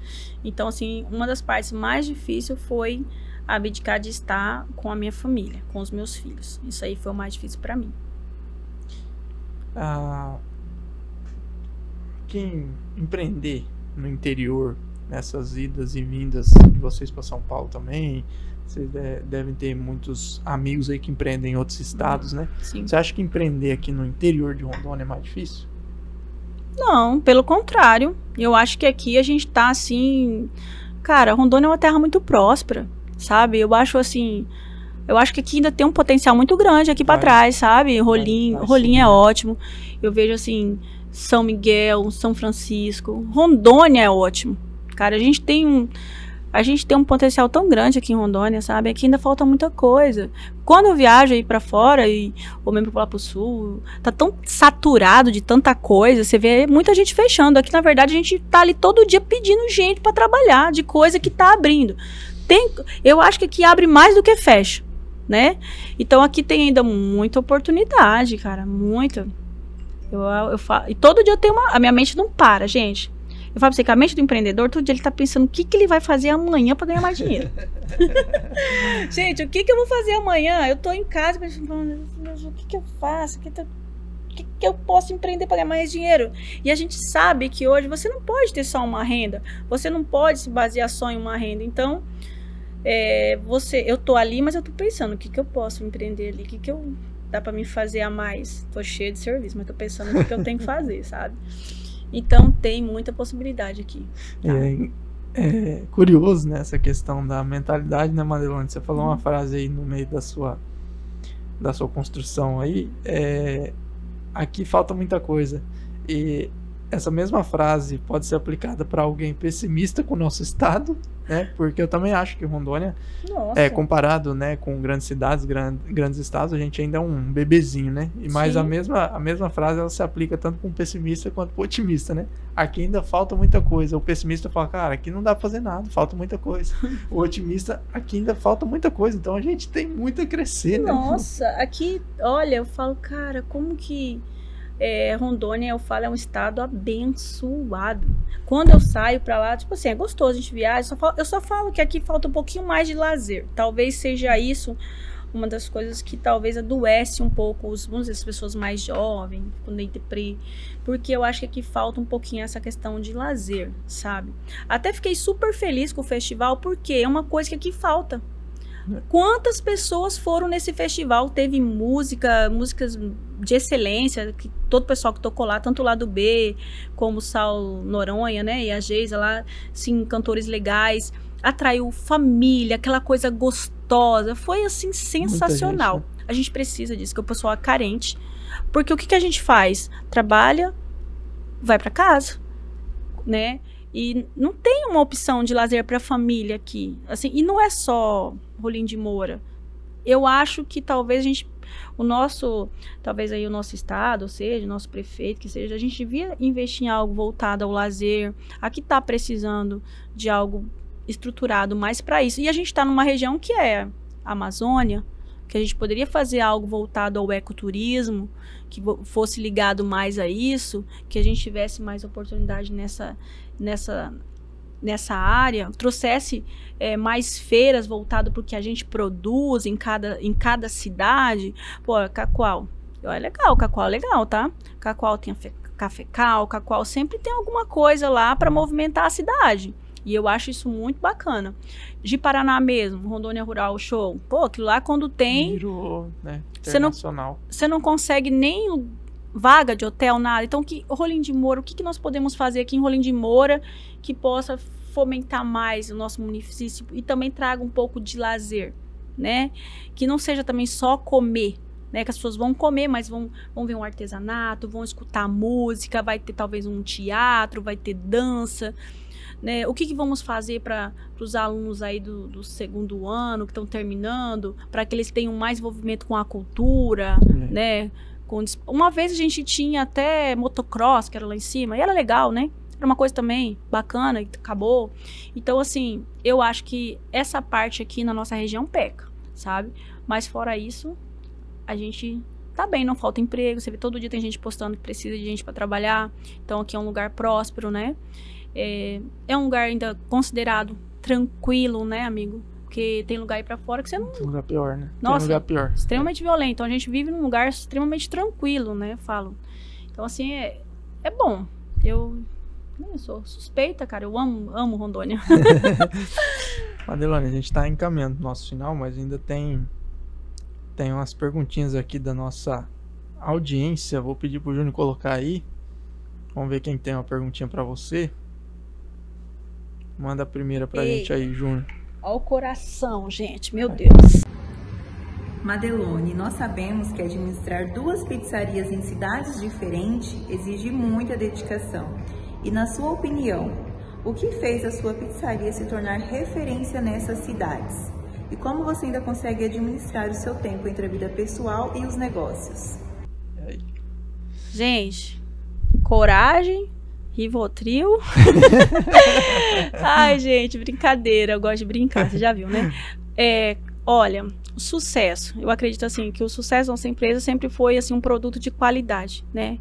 Então, assim, uma das partes mais difíceis foi abdicar de estar com a minha família, com os meus filhos. Isso aí foi o mais difícil para mim. Quem empreender no interior, nessas idas e vindas de vocês para São Paulo também, vocês devem ter muitos amigos aí que empreendem em outros estados, né? Sim. Você acha que empreender aqui no interior de Rondônia é mais difícil? Não, pelo contrário. Eu acho que aqui a gente tá assim... Cara, Rondônia é uma terra muito próspera, sabe? Eu acho assim... Eu acho que aqui ainda tem um potencial muito grande aqui para trás, sabe? Rolim é ótimo. Eu vejo assim... São Miguel, São Francisco... Rondônia é ótimo. Cara, a gente tem um potencial tão grande aqui em Rondônia, sabe? Aqui ainda falta muita coisa. Quando eu viajo aí pra fora, ou mesmo lá pro sul, tá tão saturado de tanta coisa, você vê muita gente fechando. Aqui, na verdade, a gente tá ali todo dia pedindo gente pra trabalhar, de coisa que tá abrindo. Eu acho que aqui abre mais do que fecha, né? Então, aqui tem ainda muita oportunidade, cara, muita. Eu falo, e todo dia eu tenho a minha mente não para, gente. Eu falo pra você que a mente do empreendedor, todo dia ele tá pensando o que ele vai fazer amanhã pra ganhar mais dinheiro. Gente, o que eu vou fazer amanhã? Eu tô em casa pensando, o que eu faço? O que eu posso empreender pra ganhar mais dinheiro? E a gente sabe que hoje você não pode ter só uma renda. Você não pode se basear só em uma renda. Então, eu tô ali, mas eu tô pensando, o que eu posso empreender ali? O que dá pra me fazer a mais? Tô cheia de serviço, mas tô pensando o que eu tenho que fazer, sabe? Então, tem muita possibilidade aqui. Tá? É curioso, né, essa questão da mentalidade, né, Madelone? Você falou uma frase aí no meio da sua construção aí. Aqui falta muita coisa. E essa mesma frase pode ser aplicada para alguém pessimista com o nosso estado, né? Porque eu também acho que Rondônia, comparado, né, com grandes cidades, grandes estados, a gente ainda é um bebezinho, né? Mas a mesma frase ela se aplica tanto para um pessimista quanto para o otimista, né? Aqui ainda falta muita coisa. O pessimista fala, cara, aqui não dá para fazer nada, falta muita coisa. O otimista, aqui ainda falta muita coisa. Então a gente tem muito a crescer, né? Nossa, aqui, olha, eu falo, cara, como que Rondônia, eu falo, é um estado abençoado. Quando eu saio pra lá, tipo assim, é gostoso, a gente viaja, eu só falo que aqui falta um pouquinho mais de lazer. Talvez seja isso uma das coisas que talvez adoece um pouco as pessoas mais jovens, quando tem deprê, porque eu acho que aqui falta um pouquinho essa questão de lazer, sabe? Até fiquei super feliz com o festival, porque é uma coisa que aqui falta. Quantas pessoas foram nesse festival? Teve músicas de excelência, que todo o pessoal que tocou lá, tanto o lado B, como o Sal Noronha, né, e a Geisa lá, sim, cantores legais. atraiu família, aquela coisa gostosa. Foi, assim, sensacional. Gente, né? A gente precisa disso, que o pessoal é carente. Porque o que a gente faz? Trabalha, vai para casa, né? E não tem uma opção de lazer para a família aqui. Assim, e não é só Rolim de Moura. Eu acho que talvez talvez aí o nosso estado, ou seja, o nosso prefeito, que seja, a gente devia investir em algo voltado ao lazer. Aqui está precisando de algo estruturado mais para isso. E a gente está numa região que é a Amazônia, que a gente poderia fazer algo voltado ao ecoturismo, que fosse ligado mais a isso, que a gente tivesse mais oportunidade nessa área, trouxesse mais feiras voltado para o que a gente produz em cada cidade. Pô, Cacoal, é legal, Cacoal é legal, tá? Cacoal tem a Cafecal, Cacoal sempre tem alguma coisa lá para movimentar a cidade. E eu acho isso muito bacana. De Paraná mesmo, Rondônia Rural Show. Pô, aquilo lá quando tem... Virou, né? Internacional. Você não consegue nem vaga de hotel, nada. Então, Rolim de Moura, o que nós podemos fazer aqui em Rolim de Moura que possa fomentar mais o nosso município e também traga um pouco de lazer, né? Que não seja também só comer, né? Que as pessoas vão comer, mas vão ver um artesanato, vão escutar música, vai ter talvez um teatro, vai ter dança, né? O que vamos fazer para os alunos aí do segundo ano que estão terminando, para que eles tenham mais envolvimento com a cultura, né? Uma vez a gente tinha até motocross, que era lá em cima, e era legal, né? Era uma coisa também bacana, e acabou. Então, assim, eu acho que essa parte aqui na nossa região peca, sabe? Mas fora isso, a gente tá bem, não falta emprego. Você vê, todo dia tem gente postando que precisa de gente para trabalhar. Então, aqui é um lugar próspero, né? É um lugar ainda considerado tranquilo, né, amigo? Porque tem lugar aí pra fora que você não... Tem lugar pior, né? Nossa, tem lugar pior. Extremamente violento. Então, a gente vive num lugar extremamente tranquilo, né? Falo. Então, assim, é bom. Eu sou suspeita, cara. Eu amo Rondônia. Madelone, a gente tá encaminhando o nosso final, mas ainda tem umas perguntinhas aqui da nossa audiência. Vou pedir pro Júnior colocar aí. Vamos ver quem tem uma perguntinha pra você. Manda a primeira pra gente aí, Júnior. Ó o coração, gente. Meu Deus. Madelone, nós sabemos que administrar 2 pizzarias em cidades diferentes exige muita dedicação. E na sua opinião, o que fez a sua pizzaria se tornar referência nessas cidades? E como você ainda consegue administrar o seu tempo entre a vida pessoal e os negócios? Gente, coragem, Rivotril. Ai, gente, brincadeira. Eu gosto de brincar, você já viu, né? Olha, sucesso. Eu acredito assim que o sucesso da nossa empresa sempre foi assim um produto de qualidade, né?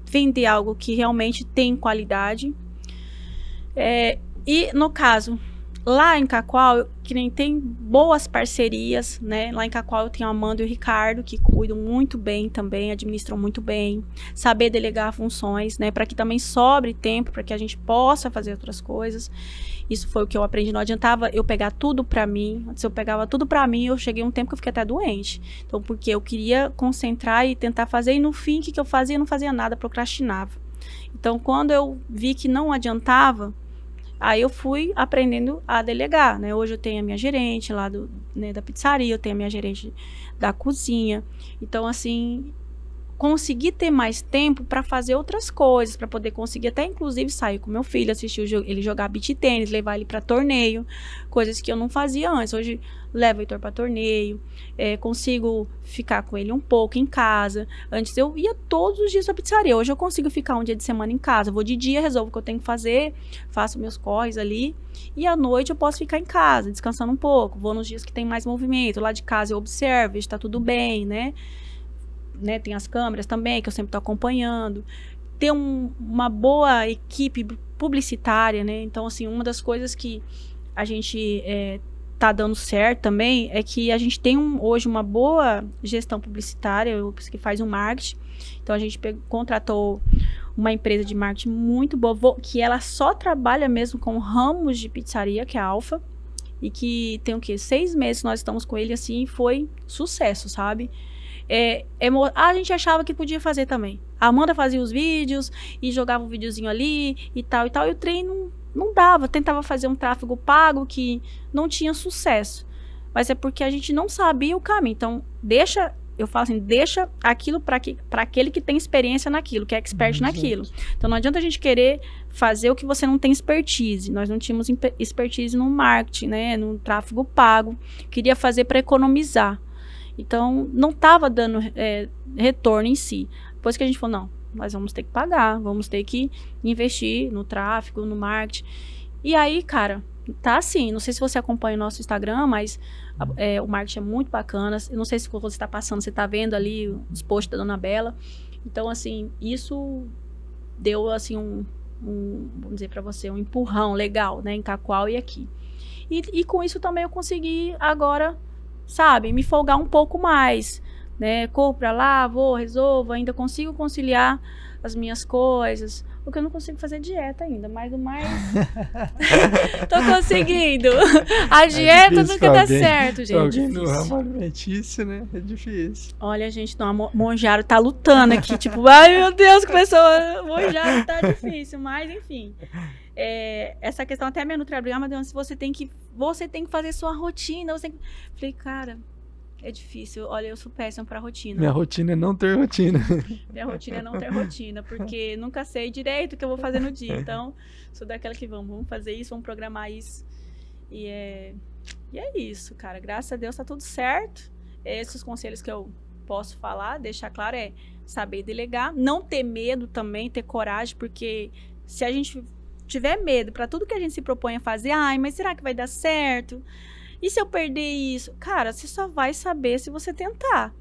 Vender algo que realmente tem qualidade. E no caso, lá em Cacoal, que nem tem boas parcerias, né? Lá em Cacoal eu tenho a Amanda e o Ricardo, que cuidam muito bem também, administram muito bem. Saber delegar funções, né? Para que também sobre tempo, para que a gente possa fazer outras coisas. Isso foi o que eu aprendi. Não adiantava eu pegar tudo para mim. Se eu pegava tudo para mim, eu cheguei um tempo que eu fiquei até doente. Então, porque eu queria concentrar e tentar fazer. E no fim, o que eu fazia? Eu não fazia nada, procrastinava. Então, quando eu vi que não adiantava, aí eu fui aprendendo a delegar, né? Hoje eu tenho a minha gerente lá da pizzaria, eu tenho a minha gerente da cozinha. Então, assim, consegui ter mais tempo para fazer outras coisas, para poder conseguir até, inclusive, sair com meu filho, assistir ele jogar beach tênis, levar ele para torneio, coisas que eu não fazia antes. Hoje, levo o Heitor para torneio, consigo ficar com ele um pouco em casa. Antes eu ia todos os dias pra pizzaria. Hoje eu consigo ficar um dia de semana em casa. Vou de dia, resolvo o que eu tenho que fazer, faço meus corres ali. E à noite eu posso ficar em casa, descansando um pouco. Vou nos dias que tem mais movimento. Lá de casa eu observo, está tudo bem, né? Tem as câmeras também, que eu sempre tô acompanhando. Ter uma boa equipe publicitária, né? Então, assim, uma das coisas que a gente tá dando certo também é que a gente tem hoje uma boa gestão publicitária, que faz um marketing. Então, a gente contratou uma empresa de marketing muito boa, que ela só trabalha mesmo com ramos de pizzaria, que é a Alfa, e que tem 6 meses nós estamos com ele, assim, foi sucesso, sabe? A gente achava que podia fazer também. A Amanda fazia os vídeos e jogava um videozinho ali e tal. E o trem não dava. Tentava fazer um tráfego pago que não tinha sucesso. Mas é porque a gente não sabia o caminho. Então, eu falo assim, deixa aquilo para aquele que tem experiência naquilo, que é expert naquilo. Então, não adianta a gente querer fazer o que você não tem expertise. Nós não tínhamos expertise no marketing, né, no tráfego pago. Queria fazer para economizar. Então, não estava dando retorno em si. Depois que a gente falou, não, nós vamos ter que pagar, vamos ter que investir no tráfego, no marketing. E aí, cara, tá assim, não sei se você acompanha o nosso Instagram, mas o marketing é muito bacana. Eu não sei se você está passando, você está vendo ali os posts da Dona Bela. Então, assim, isso deu, assim, vamos dizer para você, um empurrão legal, né, em Cacoal e aqui. E com isso também eu consegui agora, sabe, me folgar um pouco mais, né, corro pra lá, vou, resolvo, ainda consigo conciliar as minhas coisas. Porque eu não consigo fazer dieta ainda, mas o mais... Tô conseguindo. A dieta nunca dá certo, gente. Alguém no ramo alimentício, né? É difícil. Olha, gente, não, a Monjaro tá lutando aqui, tipo, ai meu Deus, começou, Monjaro tá difícil, mas enfim. Essa questão, até a minha nutrióloga, mas se você tem que fazer sua rotina, você tem que... Falei, cara... É difícil. Olha, eu sou péssima pra rotina. Minha rotina é não ter rotina. Minha rotina é não ter rotina, porque nunca sei direito o que eu vou fazer no dia. Então, sou daquela que vamos fazer isso, vamos programar isso. E é isso, cara. Graças a Deus tá tudo certo. Esses conselhos que eu posso falar, deixar claro, é saber delegar, não ter medo também, ter coragem, porque se a gente tiver medo pra tudo que a gente se propõe a fazer, ai, mas será que vai dar certo? E se eu perder isso? Cara, você só vai saber se você tentar,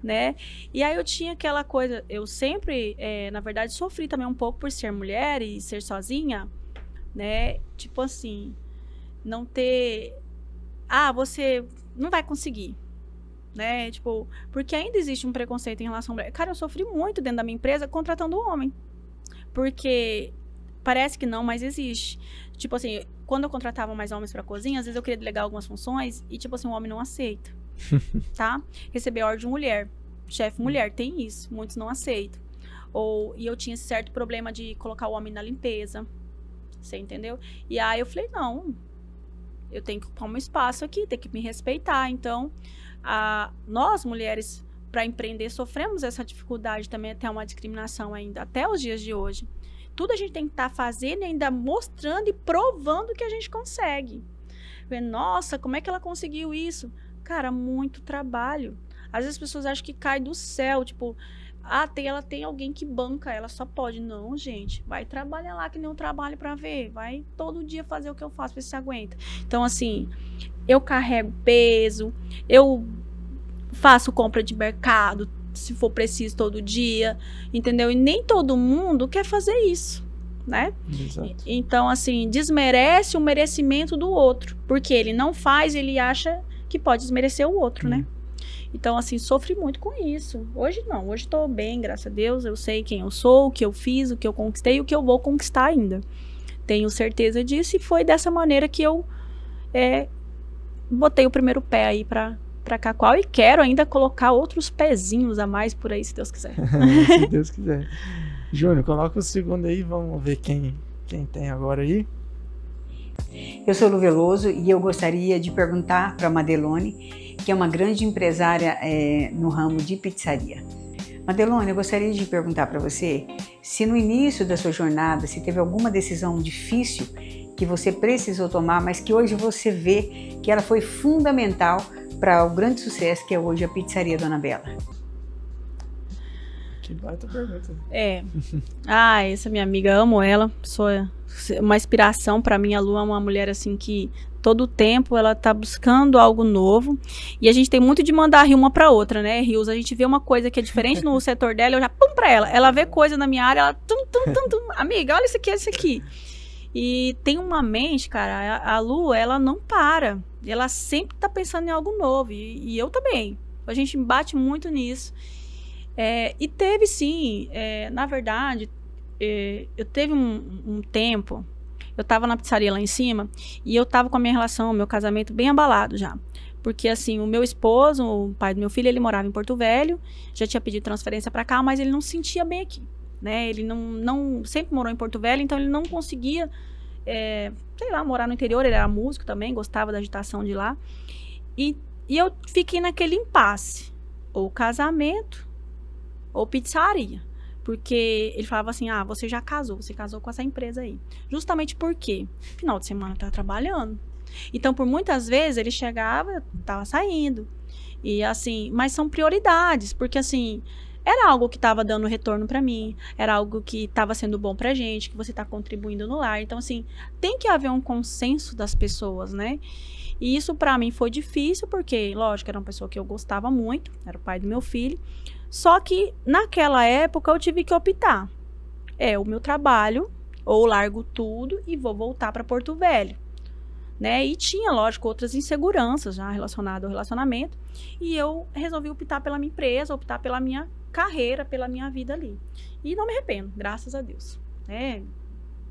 né? E aí eu tinha aquela coisa, eu sempre, na verdade, sofri também um pouco por ser mulher e ser sozinha, né? Tipo assim, não ter... Ah, você não vai conseguir, né? Tipo, porque ainda existe um preconceito em relação à mulher. Cara, eu sofri muito dentro da minha empresa contratando homem. Porque... Parece que não, mas existe. Tipo assim, quando eu contratava mais homens pra cozinha, às vezes eu queria delegar algumas funções e, tipo assim, o homem não aceita, tá? Receber ordem de mulher, chefe mulher, tem isso. Muitos não aceitam. E eu tinha esse certo problema de colocar o homem na limpeza. Você entendeu? E aí eu falei, não, eu tenho que ocupar um espaço aqui, tem que me respeitar. Então, nós, mulheres, para empreender, sofremos essa dificuldade também, até uma discriminação ainda, até os dias de hoje. Tudo a gente tem que estar fazendo e ainda mostrando e provando que a gente consegue. Nossa, como é que ela conseguiu isso? Cara, muito trabalho. Às vezes as pessoas acham que cai do céu, tipo, ela tem alguém que banca, ela só pode. Não, gente, vai trabalhar lá que nem eu trabalho pra ver. Vai todo dia fazer o que eu faço, ver se aguenta. Então, assim, eu carrego peso, eu faço compra de mercado, se for preciso todo dia, entendeu? E nem todo mundo quer fazer isso, né? Exato. Então, assim, desmerece o merecimento do outro, porque ele não faz, ele acha que pode desmerecer o outro, né? Então, assim, sofri muito com isso. Hoje não, hoje tô bem, graças a Deus, eu sei quem eu sou, o que eu fiz, o que eu conquistei e o que eu vou conquistar ainda. Tenho certeza disso e foi dessa maneira que eu botei o primeiro pé aí pra Cacoal e quero ainda colocar outros pezinhos a mais por aí, se Deus quiser. Se Deus quiser. Júnior, coloca o segundo aí, vamos ver quem tem agora aí. Eu sou Lu Veloso e eu gostaria de perguntar para a Madelone, que é uma grande empresária no ramo de pizzaria. Madelone, eu gostaria de perguntar para você se no início da sua jornada, se teve alguma decisão difícil que você precisou tomar, mas que hoje você vê que ela foi fundamental para o grande sucesso que é hoje a Pizzaria Dona Bela. Que baita pergunta. Essa minha amiga, amo ela, sou uma inspiração para mim. A Lu é uma mulher assim que todo o tempo ela tá buscando algo novo e a gente tem muito de mandar rir uma para outra, né, Rios? A gente vê uma coisa que é diferente no setor dela, eu já pum pra ela vê coisa na minha área, ela tum, amiga, olha isso aqui. E tem uma mente, cara, a Lu, ela não para. Ela sempre tá pensando em algo novo. E eu também. A gente bate muito nisso. E teve, sim, na verdade, eu teve um tempo, eu tava na pizzaria lá em cima, e eu tava com a minha relação, o meu casamento bem abalado já. Porque, assim, o meu esposo, o pai do meu filho, ele morava em Porto Velho, já tinha pedido transferência pra cá, mas ele não se sentia bem aqui, né? Ele não sempre morou em Porto Velho, então ele não conseguia sei lá, morar no interior, ele era músico também, gostava da agitação de lá. E eu fiquei naquele impasse, ou casamento, ou pizzaria. Porque ele falava assim, você já casou, você casou com essa empresa aí. Justamente porque final de semana tá trabalhando. Então, por muitas vezes, ele chegava, tava saindo. E assim, mas são prioridades, porque assim, era algo que estava dando retorno para mim, era algo que estava sendo bom pra gente, que você tá contribuindo no lar. Então, assim, tem que haver um consenso das pessoas, né? E isso para mim foi difícil, porque, lógico, era uma pessoa que eu gostava muito, era o pai do meu filho. Só que, naquela época, eu tive que optar. O meu trabalho, ou largo tudo e vou voltar para Porto Velho. Né? E tinha, lógico, outras inseguranças já relacionadas ao relacionamento. E eu resolvi optar pela minha empresa, optar pela minha carreira, pela minha vida ali. E não me arrependo, graças a Deus. Né?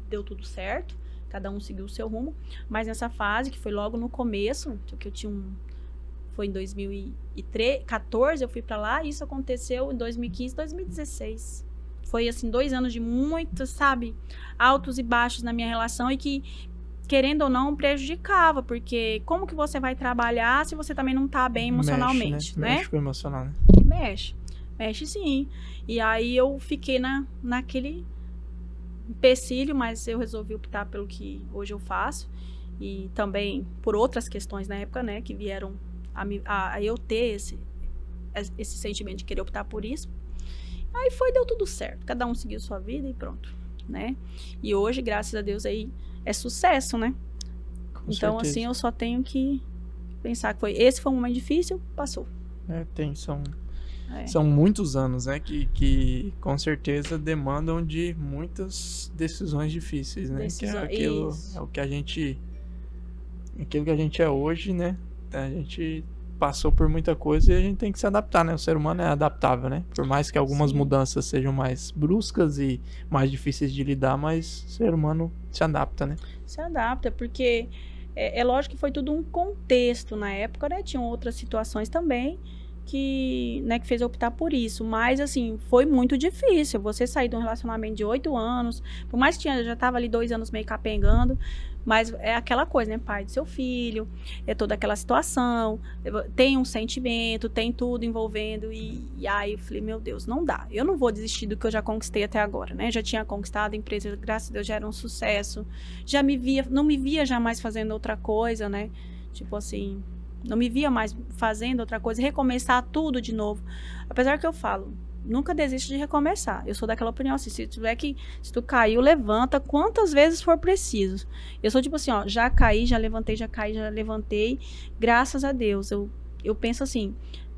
Deu tudo certo, cada um seguiu o seu rumo. Mas nessa fase, que foi logo no começo, que eu tinha foi em 2014, eu fui para lá, e isso aconteceu em 2015, 2016. Foi, assim, 2 anos de muitos, sabe, altos e baixos na minha relação, e que, querendo ou não, prejudicava, porque como que você vai trabalhar se você também não tá bem emocionalmente, né? Mexe com o emocional, né? Mexe sim. E aí eu fiquei naquele empecilho, mas eu resolvi optar pelo que hoje eu faço, e também por outras questões na época, né, que vieram a eu ter esse sentimento de querer optar por isso. Aí deu tudo certo, cada um seguiu sua vida e pronto, né? E hoje, graças a Deus, aí é sucesso, né? Com então, certeza. Assim, eu só tenho que pensar que esse foi um momento difícil, passou. São muitos anos, né? Que com certeza demandam de muitas decisões difíceis, né? Que é aquilo, é o que a gente... Aquilo que a gente é hoje, né? A gente passou por muita coisa e a gente tem que se adaptar, né? O ser humano é adaptável, né? Por mais que algumas mudanças sejam mais bruscas e mais difíceis de lidar, mas o ser humano se adapta, né? Se adapta, porque é lógico que foi tudo um contexto na época, né? Tinham outras situações também que fez eu optar por isso. Mas, assim, foi muito difícil. Você sair de um relacionamento de 8 anos, por mais que já estava ali 2 anos meio capengando, mas é aquela coisa, né? Pai do seu filho, é toda aquela situação, tem um sentimento, tem tudo envolvendo, e aí eu falei, meu Deus, não dá. Eu não vou desistir do que eu já conquistei até agora, né? Já tinha conquistado, a empresa, graças a Deus, já era um sucesso. Não me via jamais fazendo outra coisa, né? Tipo assim, não me via mais fazendo outra coisa, recomeçar tudo de novo. Apesar que eu falo, nunca desiste de recomeçar. Eu sou daquela opinião assim, se tu caiu, levanta quantas vezes for preciso. Eu sou tipo assim, já caí, já levantei, já caí, já levantei. Graças a Deus. Eu penso assim,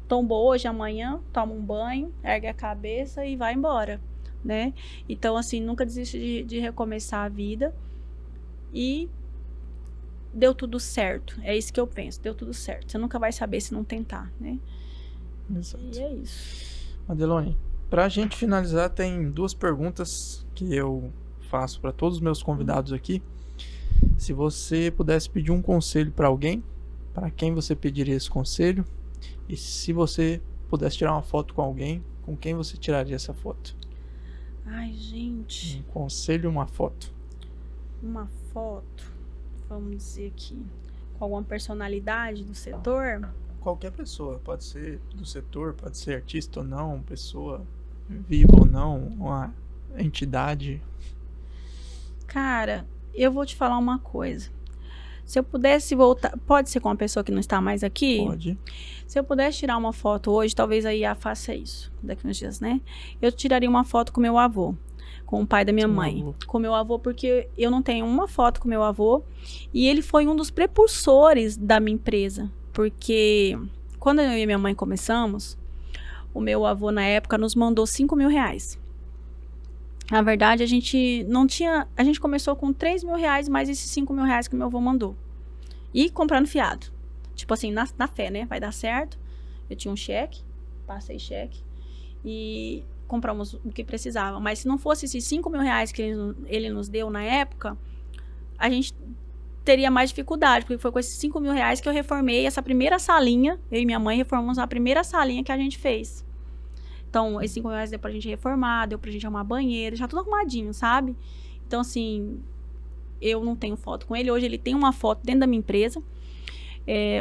tombou hoje, amanhã, toma um banho, ergue a cabeça e vai embora, né? Então, assim, nunca desiste de recomeçar a vida. E deu tudo certo. É isso que eu penso, deu tudo certo. Você nunca vai saber se não tentar, né? Exato. E é isso. Madelone, pra gente finalizar, tem 2 perguntas que eu faço para todos os meus convidados aqui. Se você pudesse pedir um conselho para alguém, para quem você pediria esse conselho? E se você pudesse tirar uma foto com alguém, com quem você tiraria essa foto? Ai, gente. Um conselho, uma foto. Uma foto, vamos dizer aqui, com alguma personalidade do setor? Qualquer pessoa, pode ser do setor, pode ser artista ou não, pessoa viva ou não, uma entidade. Cara, eu vou te falar uma coisa. Se eu pudesse voltar, pode ser com uma pessoa que não está mais aqui? Pode. Se eu pudesse tirar uma foto hoje, talvez a IA faça isso, daqui uns dias, né? Eu tiraria uma foto com meu avô, com o pai da minha mãe. Com meu avô, porque eu não tenho uma foto com meu avô, e ele foi um dos precursores da minha empresa. Porque quando eu e minha mãe começamos, o meu avô na época nos mandou R$5.000. Na verdade, a gente não tinha... A gente começou com R$3.000 mais esses R$5.000 que meu avô mandou. E comprando fiado. Tipo assim, na fé, né? Vai dar certo. Eu tinha um cheque, passei cheque e compramos o que precisava. Mas se não fosse esses R$5.000 que ele nos deu na época, a gente teria mais dificuldade, porque foi com esses R$5.000 que eu reformei essa primeira salinha. Eu e minha mãe reformamos a primeira salinha que a gente fez. Então, esses R$5.000 deu pra gente reformar, deu pra gente arrumar banheiro, já tudo arrumadinho, sabe? Então, assim, eu não tenho foto com ele. Hoje ele tem uma foto dentro da minha empresa.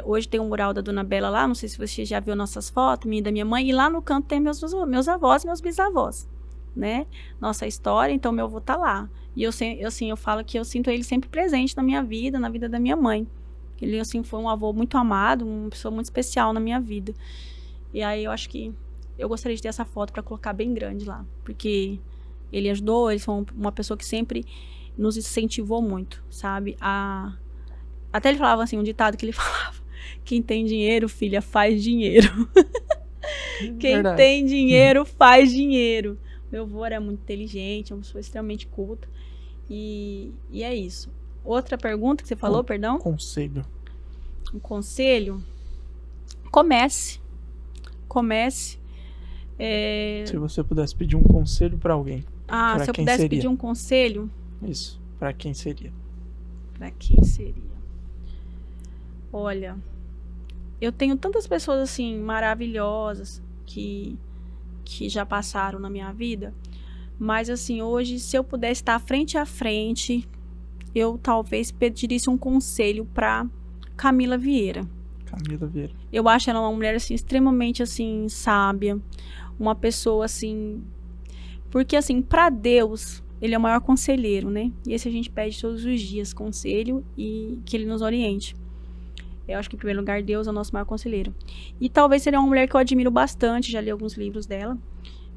Hoje tem um mural da Dona Bela lá, não sei se você já viu nossas fotos, minha e da minha mãe, e lá no canto tem meus avós e meus bisavós, né? Nossa história, então meu avô tá lá. E eu falo que eu sinto ele sempre presente na minha vida, na vida da minha mãe. Ele, assim, foi um avô muito amado, uma pessoa muito especial na minha vida. E aí eu acho que eu gostaria de ter essa foto para colocar bem grande lá, porque ele ajudou, ele foi uma pessoa que sempre nos incentivou muito, sabe? Até ele falava assim, um ditado que ele falava: quem tem dinheiro, filha, faz dinheiro. Quem Verdade. tem dinheiro, faz dinheiro. Meu avô era muito inteligente, uma pessoa extremamente culta. E é isso. Outra pergunta que você falou, perdão? Conselho. Um conselho? Comece. Se você pudesse pedir um conselho para alguém. Pra Se eu quem pudesse seria? pedir um conselho, Isso. Para quem seria? pra quem seria? Olha, eu tenho tantas pessoas assim maravilhosas que já passaram na minha vida, mas assim, hoje, se eu pudesse estar frente a frente, eu talvez pediria um conselho pra Camila Vieira. Camila Vieira. Eu acho ela uma mulher assim extremamente assim sábia, uma pessoa assim, porque assim, para Deus, ele é o maior conselheiro, né? E esse a gente pede todos os dias conselho e que ele nos oriente. Eu acho que, em primeiro lugar, Deus é o nosso maior conselheiro. E talvez seria uma mulher que eu admiro bastante, já li alguns livros dela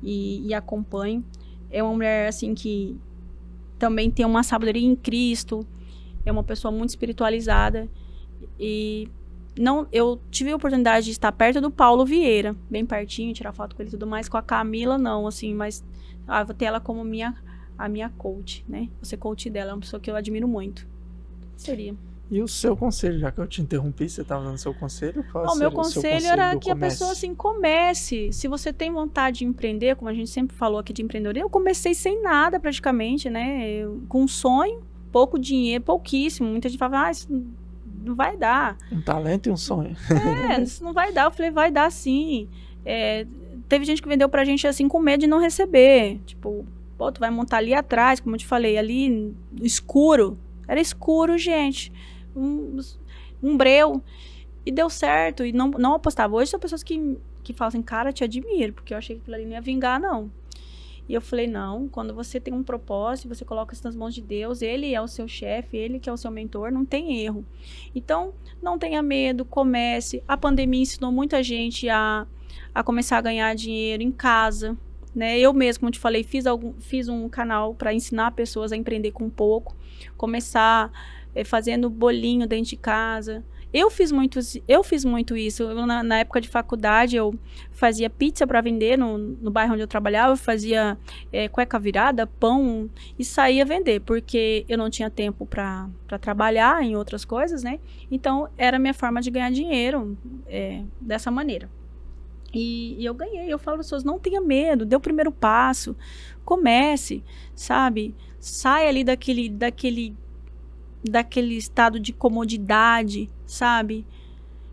e acompanho. É uma mulher, assim, que também tem uma sabedoria em Cristo, é uma pessoa muito espiritualizada. E eu tive a oportunidade de estar perto do Paulo Vieira, bem pertinho, tirar foto com ele e tudo mais. Com a Camila, não, assim, mas vou ter ela como a minha coach, né? Vou ser coach dela, é uma pessoa que eu admiro muito. Seria. E o seu conselho, já que eu te interrompi, você estava dando seu conselho? O meu conselho era que a pessoa assim comece. Se você tem vontade de empreender, como a gente sempre falou aqui de empreendedorismo, eu comecei sem nada praticamente, né? Com um sonho, pouco dinheiro, pouquíssimo. Muita gente falava, isso não vai dar. Um talento e um sonho. Isso não vai dar. Eu falei, vai dar sim. Teve gente que vendeu pra gente assim com medo de não receber. Tipo, pô, tu vai montar ali atrás, como eu te falei, ali escuro. Era escuro, gente. Um breu. E deu certo. E não apostava. Hoje são pessoas que falam assim, cara, te admiro, porque eu achei que aquilo ali não ia vingar, não. E eu falei, não, quando você tem um propósito, você coloca isso nas mãos de Deus, ele é o seu chefe, ele que é o seu mentor, não tem erro. Então, não tenha medo, comece. A pandemia ensinou muita gente a começar a ganhar dinheiro em casa, né? Eu mesmo, como te falei, fiz um canal para ensinar pessoas a empreender com pouco, começar fazendo bolinho dentro de casa. Eu fiz muito isso. Na época de faculdade, eu fazia pizza para vender no bairro onde eu trabalhava. Eu fazia cueca virada, pão e saía vender, porque eu não tinha tempo para trabalhar em outras coisas, né? Então, era a minha forma de ganhar dinheiro dessa maneira. E eu ganhei. Eu falo para as pessoas, não tenha medo, dê o primeiro passo, comece, sabe? Saia ali daquele estado de comodidade, sabe?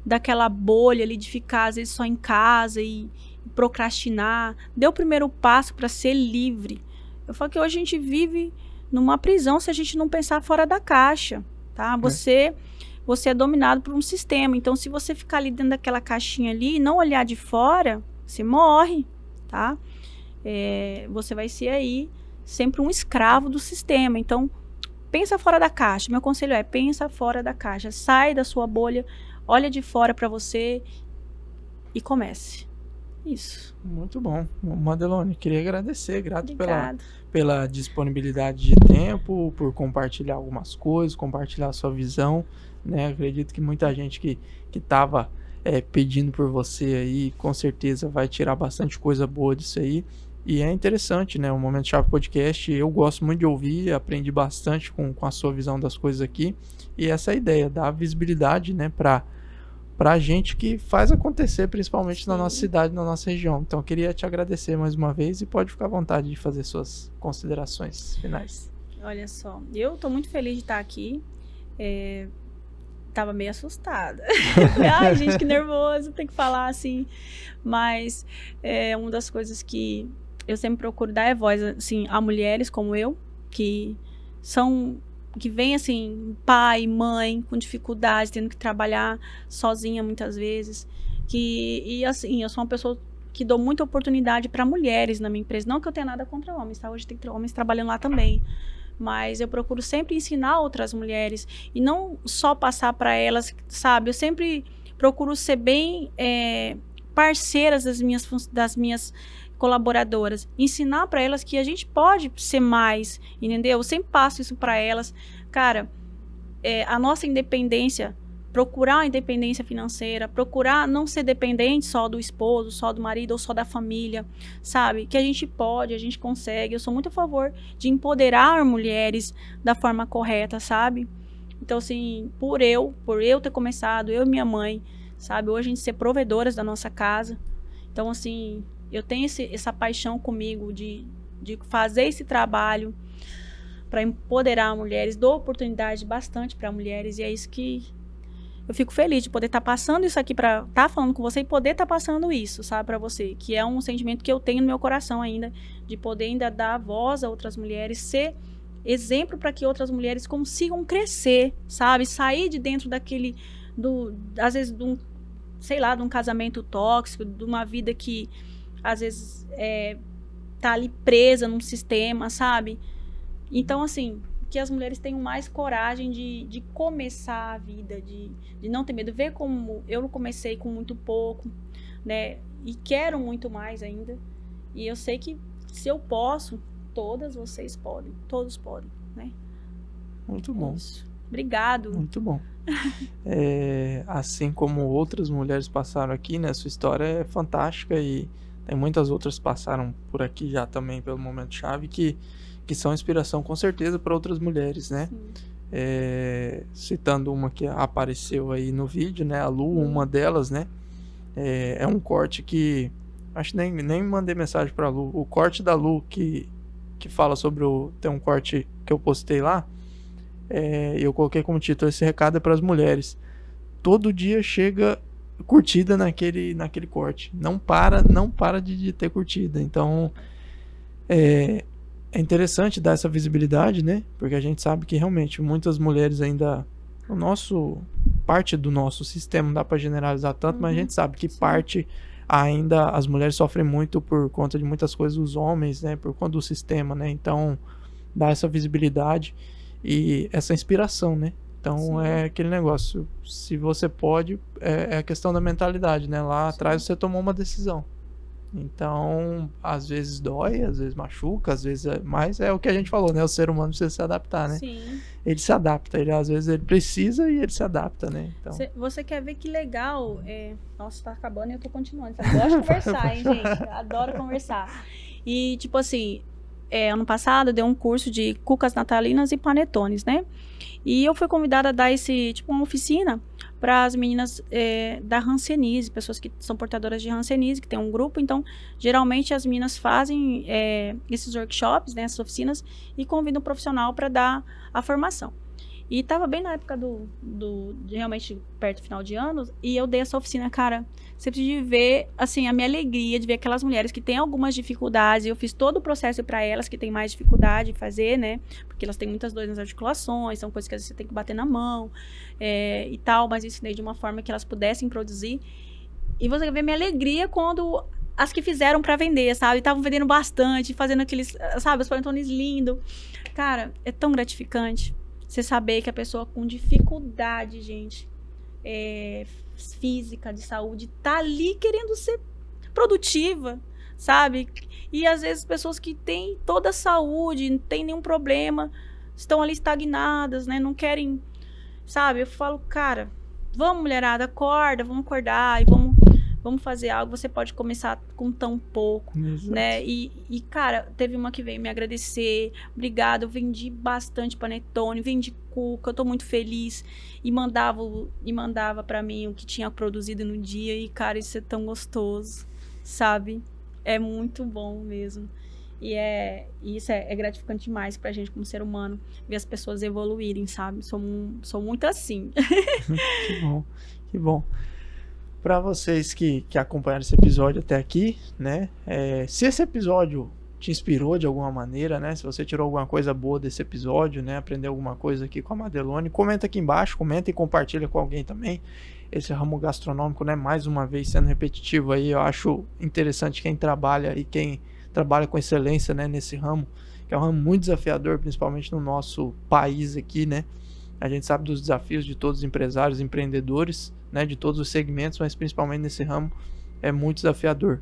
Daquela bolha ali de ficar, às vezes, só em casa e procrastinar. Dê o primeiro passo para ser livre. Eu falo que hoje a gente vive numa prisão se a gente não pensar fora da caixa, tá? Você é dominado por um sistema. Então, se você ficar ali dentro daquela caixinha ali e não olhar de fora, você morre, tá? Você vai ser aí sempre um escravo do sistema. Então, pensa fora da caixa. Meu conselho é, pensa fora da caixa. Sai da sua bolha, olha de fora para você e comece. Isso. Muito bom. Madelone, queria agradecer. Grato Obrigada. pela disponibilidade de tempo, por compartilhar algumas coisas, compartilhar a sua visão, né? Acredito que muita gente que estava pedindo por você aí, com certeza vai tirar bastante coisa boa disso aí. E é interessante, né? O Momento Chave Podcast, eu gosto muito de ouvir, aprendi bastante com a sua visão das coisas aqui. E essa é a ideia, dar visibilidade, né, pra gente que faz acontecer, principalmente na nossa cidade, na nossa região. Então, eu queria te agradecer mais uma vez e pode ficar à vontade de fazer suas considerações finais. Olha só, eu tô muito feliz de estar aqui. Tava meio assustada. Ai, gente, que nervoso, tem que falar assim. Mas uma das coisas que eu sempre procuro dar voz, assim, a mulheres como eu, que são que vem assim, pai, mãe, com dificuldade, tendo que trabalhar sozinha muitas vezes. E assim, eu sou uma pessoa que dou muita oportunidade para mulheres na minha empresa. Não que eu tenha nada contra homens, tá? Hoje tem homens trabalhando lá também. Mas eu procuro sempre ensinar outras mulheres e não só passar para elas, sabe? Eu sempre procuro ser bem parceiras das minhas colaboradoras, ensinar para elas que a gente pode ser mais, entendeu? Eu sempre passo isso para elas. Cara, a nossa independência, procurar a independência financeira, procurar não ser dependente só do esposo, só do marido ou só da família, sabe? Que a gente pode, a gente consegue. Eu sou muito a favor de empoderar mulheres da forma correta, sabe? Então, assim, por eu ter começado, eu e minha mãe, sabe? Hoje a gente ser provedoras da nossa casa. Então, assim, eu tenho essa paixão comigo de fazer esse trabalho para empoderar mulheres, dou oportunidade bastante para mulheres, e é isso que eu fico feliz de poder estar passando isso aqui, para estar falando com você e poder estar passando isso, sabe, para você, que é um sentimento que eu tenho no meu coração ainda, de poder ainda dar voz a outras mulheres, ser exemplo para que outras mulheres consigam crescer, sabe, sair de dentro daquele, às vezes, sei lá, de um casamento tóxico, de uma vida que às vezes tá ali presa num sistema, sabe? Então, assim, que as mulheres tenham mais coragem de começar a vida, de não ter medo. Ver como eu comecei com muito pouco, né? E quero muito mais ainda. E eu sei que se eu posso, todas vocês podem. Todos podem, né? Muito bom. Isso. Obrigado. Muito bom. Assim como outras mulheres passaram aqui, né? Sua história é fantástica e tem muitas outras que passaram por aqui já também pelo Momento Chave que são inspiração com certeza para outras mulheres, né? Citando uma que apareceu aí no vídeo, né? A Lu, uma delas, né? É um corte que acho que nem mandei mensagem para a Lu. O corte da Lu que fala sobre tem um corte que eu postei lá. Eu coloquei como título: esse recado é para as mulheres. Todo dia chega curtida naquele corte. Não para de ter curtida. Então é interessante dar essa visibilidade, né? Porque a gente sabe que realmente muitas mulheres ainda, parte do nosso sistema, não dá para generalizar tanto, mas a gente sabe que parte ainda as mulheres sofrem muito por conta de muitas coisas dos homens, né? Por conta do sistema, né? Então dá essa visibilidade e essa inspiração, né? Então é aquele negócio, se você pode, é a questão da mentalidade, né? Lá atrás você tomou uma decisão. Então, às vezes dói, às vezes machuca, às vezes mas é o que a gente falou, né? O ser humano precisa se adaptar, né? Sim. Ele se adapta, às vezes ele precisa e ele se adapta, né? Então... Você quer ver que legal? Nossa, tá acabando e eu tô continuando. Eu gosto de conversar, hein, gente? Eu adoro conversar. E, tipo assim, ano passado eu dei um curso de cucas natalinas e panetones, né? E eu fui convidada a dar uma oficina para as meninas da hanseníase, pessoas que são portadoras de hanseníase, que tem um grupo. Então, geralmente as meninas fazem esses workshops, né, essas oficinas, e convidam um profissional para dar a formação. E estava bem na época realmente perto do final de ano, e eu dei essa oficina, cara. Você precisa de ver, assim, a minha alegria de ver aquelas mulheres que têm algumas dificuldades. Eu fiz todo o processo para elas que têm mais dificuldade de fazer, né? Porque elas têm muitas dores nas articulações, são coisas que às vezes você tem que bater na mão e tal, mas ensinei de uma forma que elas pudessem produzir. E você vê minha alegria quando as que fizeram para vender, sabe? Estavam vendendo bastante, fazendo aqueles, sabe, os panetones lindos. Cara, é tão gratificante. Você saber que a pessoa com dificuldade, gente, física, de saúde, tá ali querendo ser produtiva, sabe? E às vezes pessoas que têm toda a saúde, não tem nenhum problema, estão ali estagnadas, né? Não querem, sabe? Eu falo, cara, vamos, mulherada, acorda, vamos acordar e vamos fazer algo. Você pode começar com tão pouco, né? E, cara, teve uma que veio me agradecer. Obrigada, eu vendi bastante panetone, vendi cuca, eu tô muito feliz. E mandava pra mim o que tinha produzido no dia. E, cara, isso é tão gostoso, sabe? É muito bom mesmo. E isso é gratificante demais pra gente como ser humano, ver as pessoas evoluírem, sabe? Sou muito assim. Que bom, que bom. Para vocês que acompanharam esse episódio até aqui, né? Se esse episódio te inspirou de alguma maneira, né? Se você tirou alguma coisa boa desse episódio, né? Aprendeu alguma coisa aqui com a Madelone, comenta aqui embaixo, comenta e compartilha com alguém também. Esse ramo gastronômico, né? Mais uma vez sendo repetitivo aí, eu acho interessante quem trabalha e quem trabalha com excelência, né? Nesse ramo, que é um ramo muito desafiador, principalmente no nosso país aqui, né? A gente sabe dos desafios de todos os empresários, empreendedores, né? De todos os segmentos, mas principalmente nesse ramo é muito desafiador.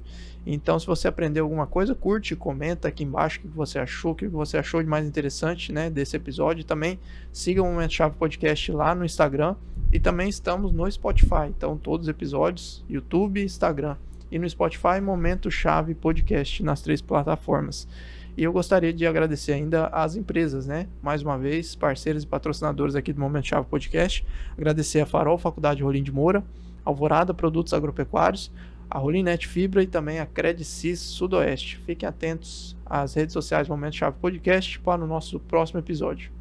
Então, se você aprendeu alguma coisa, curte, comenta aqui embaixo o que você achou, o que você achou de mais interessante, né, desse episódio. E também siga o Momento Chave Podcast lá no Instagram e também estamos no Spotify. Então, todos os episódios, YouTube, Instagram e no Spotify, Momento Chave Podcast nas 3 plataformas. E eu gostaria de agradecer ainda às empresas, né? Mais uma vez, parceiros e patrocinadores aqui do Momento Chave Podcast. Agradecer a Farol Faculdade Rolim de Moura, Alvorada Produtos Agropecuários, a Rolinete Fibra e também a Credicis Sudoeste. Fiquem atentos às redes sociais do Momento Chave Podcast para o nosso próximo episódio.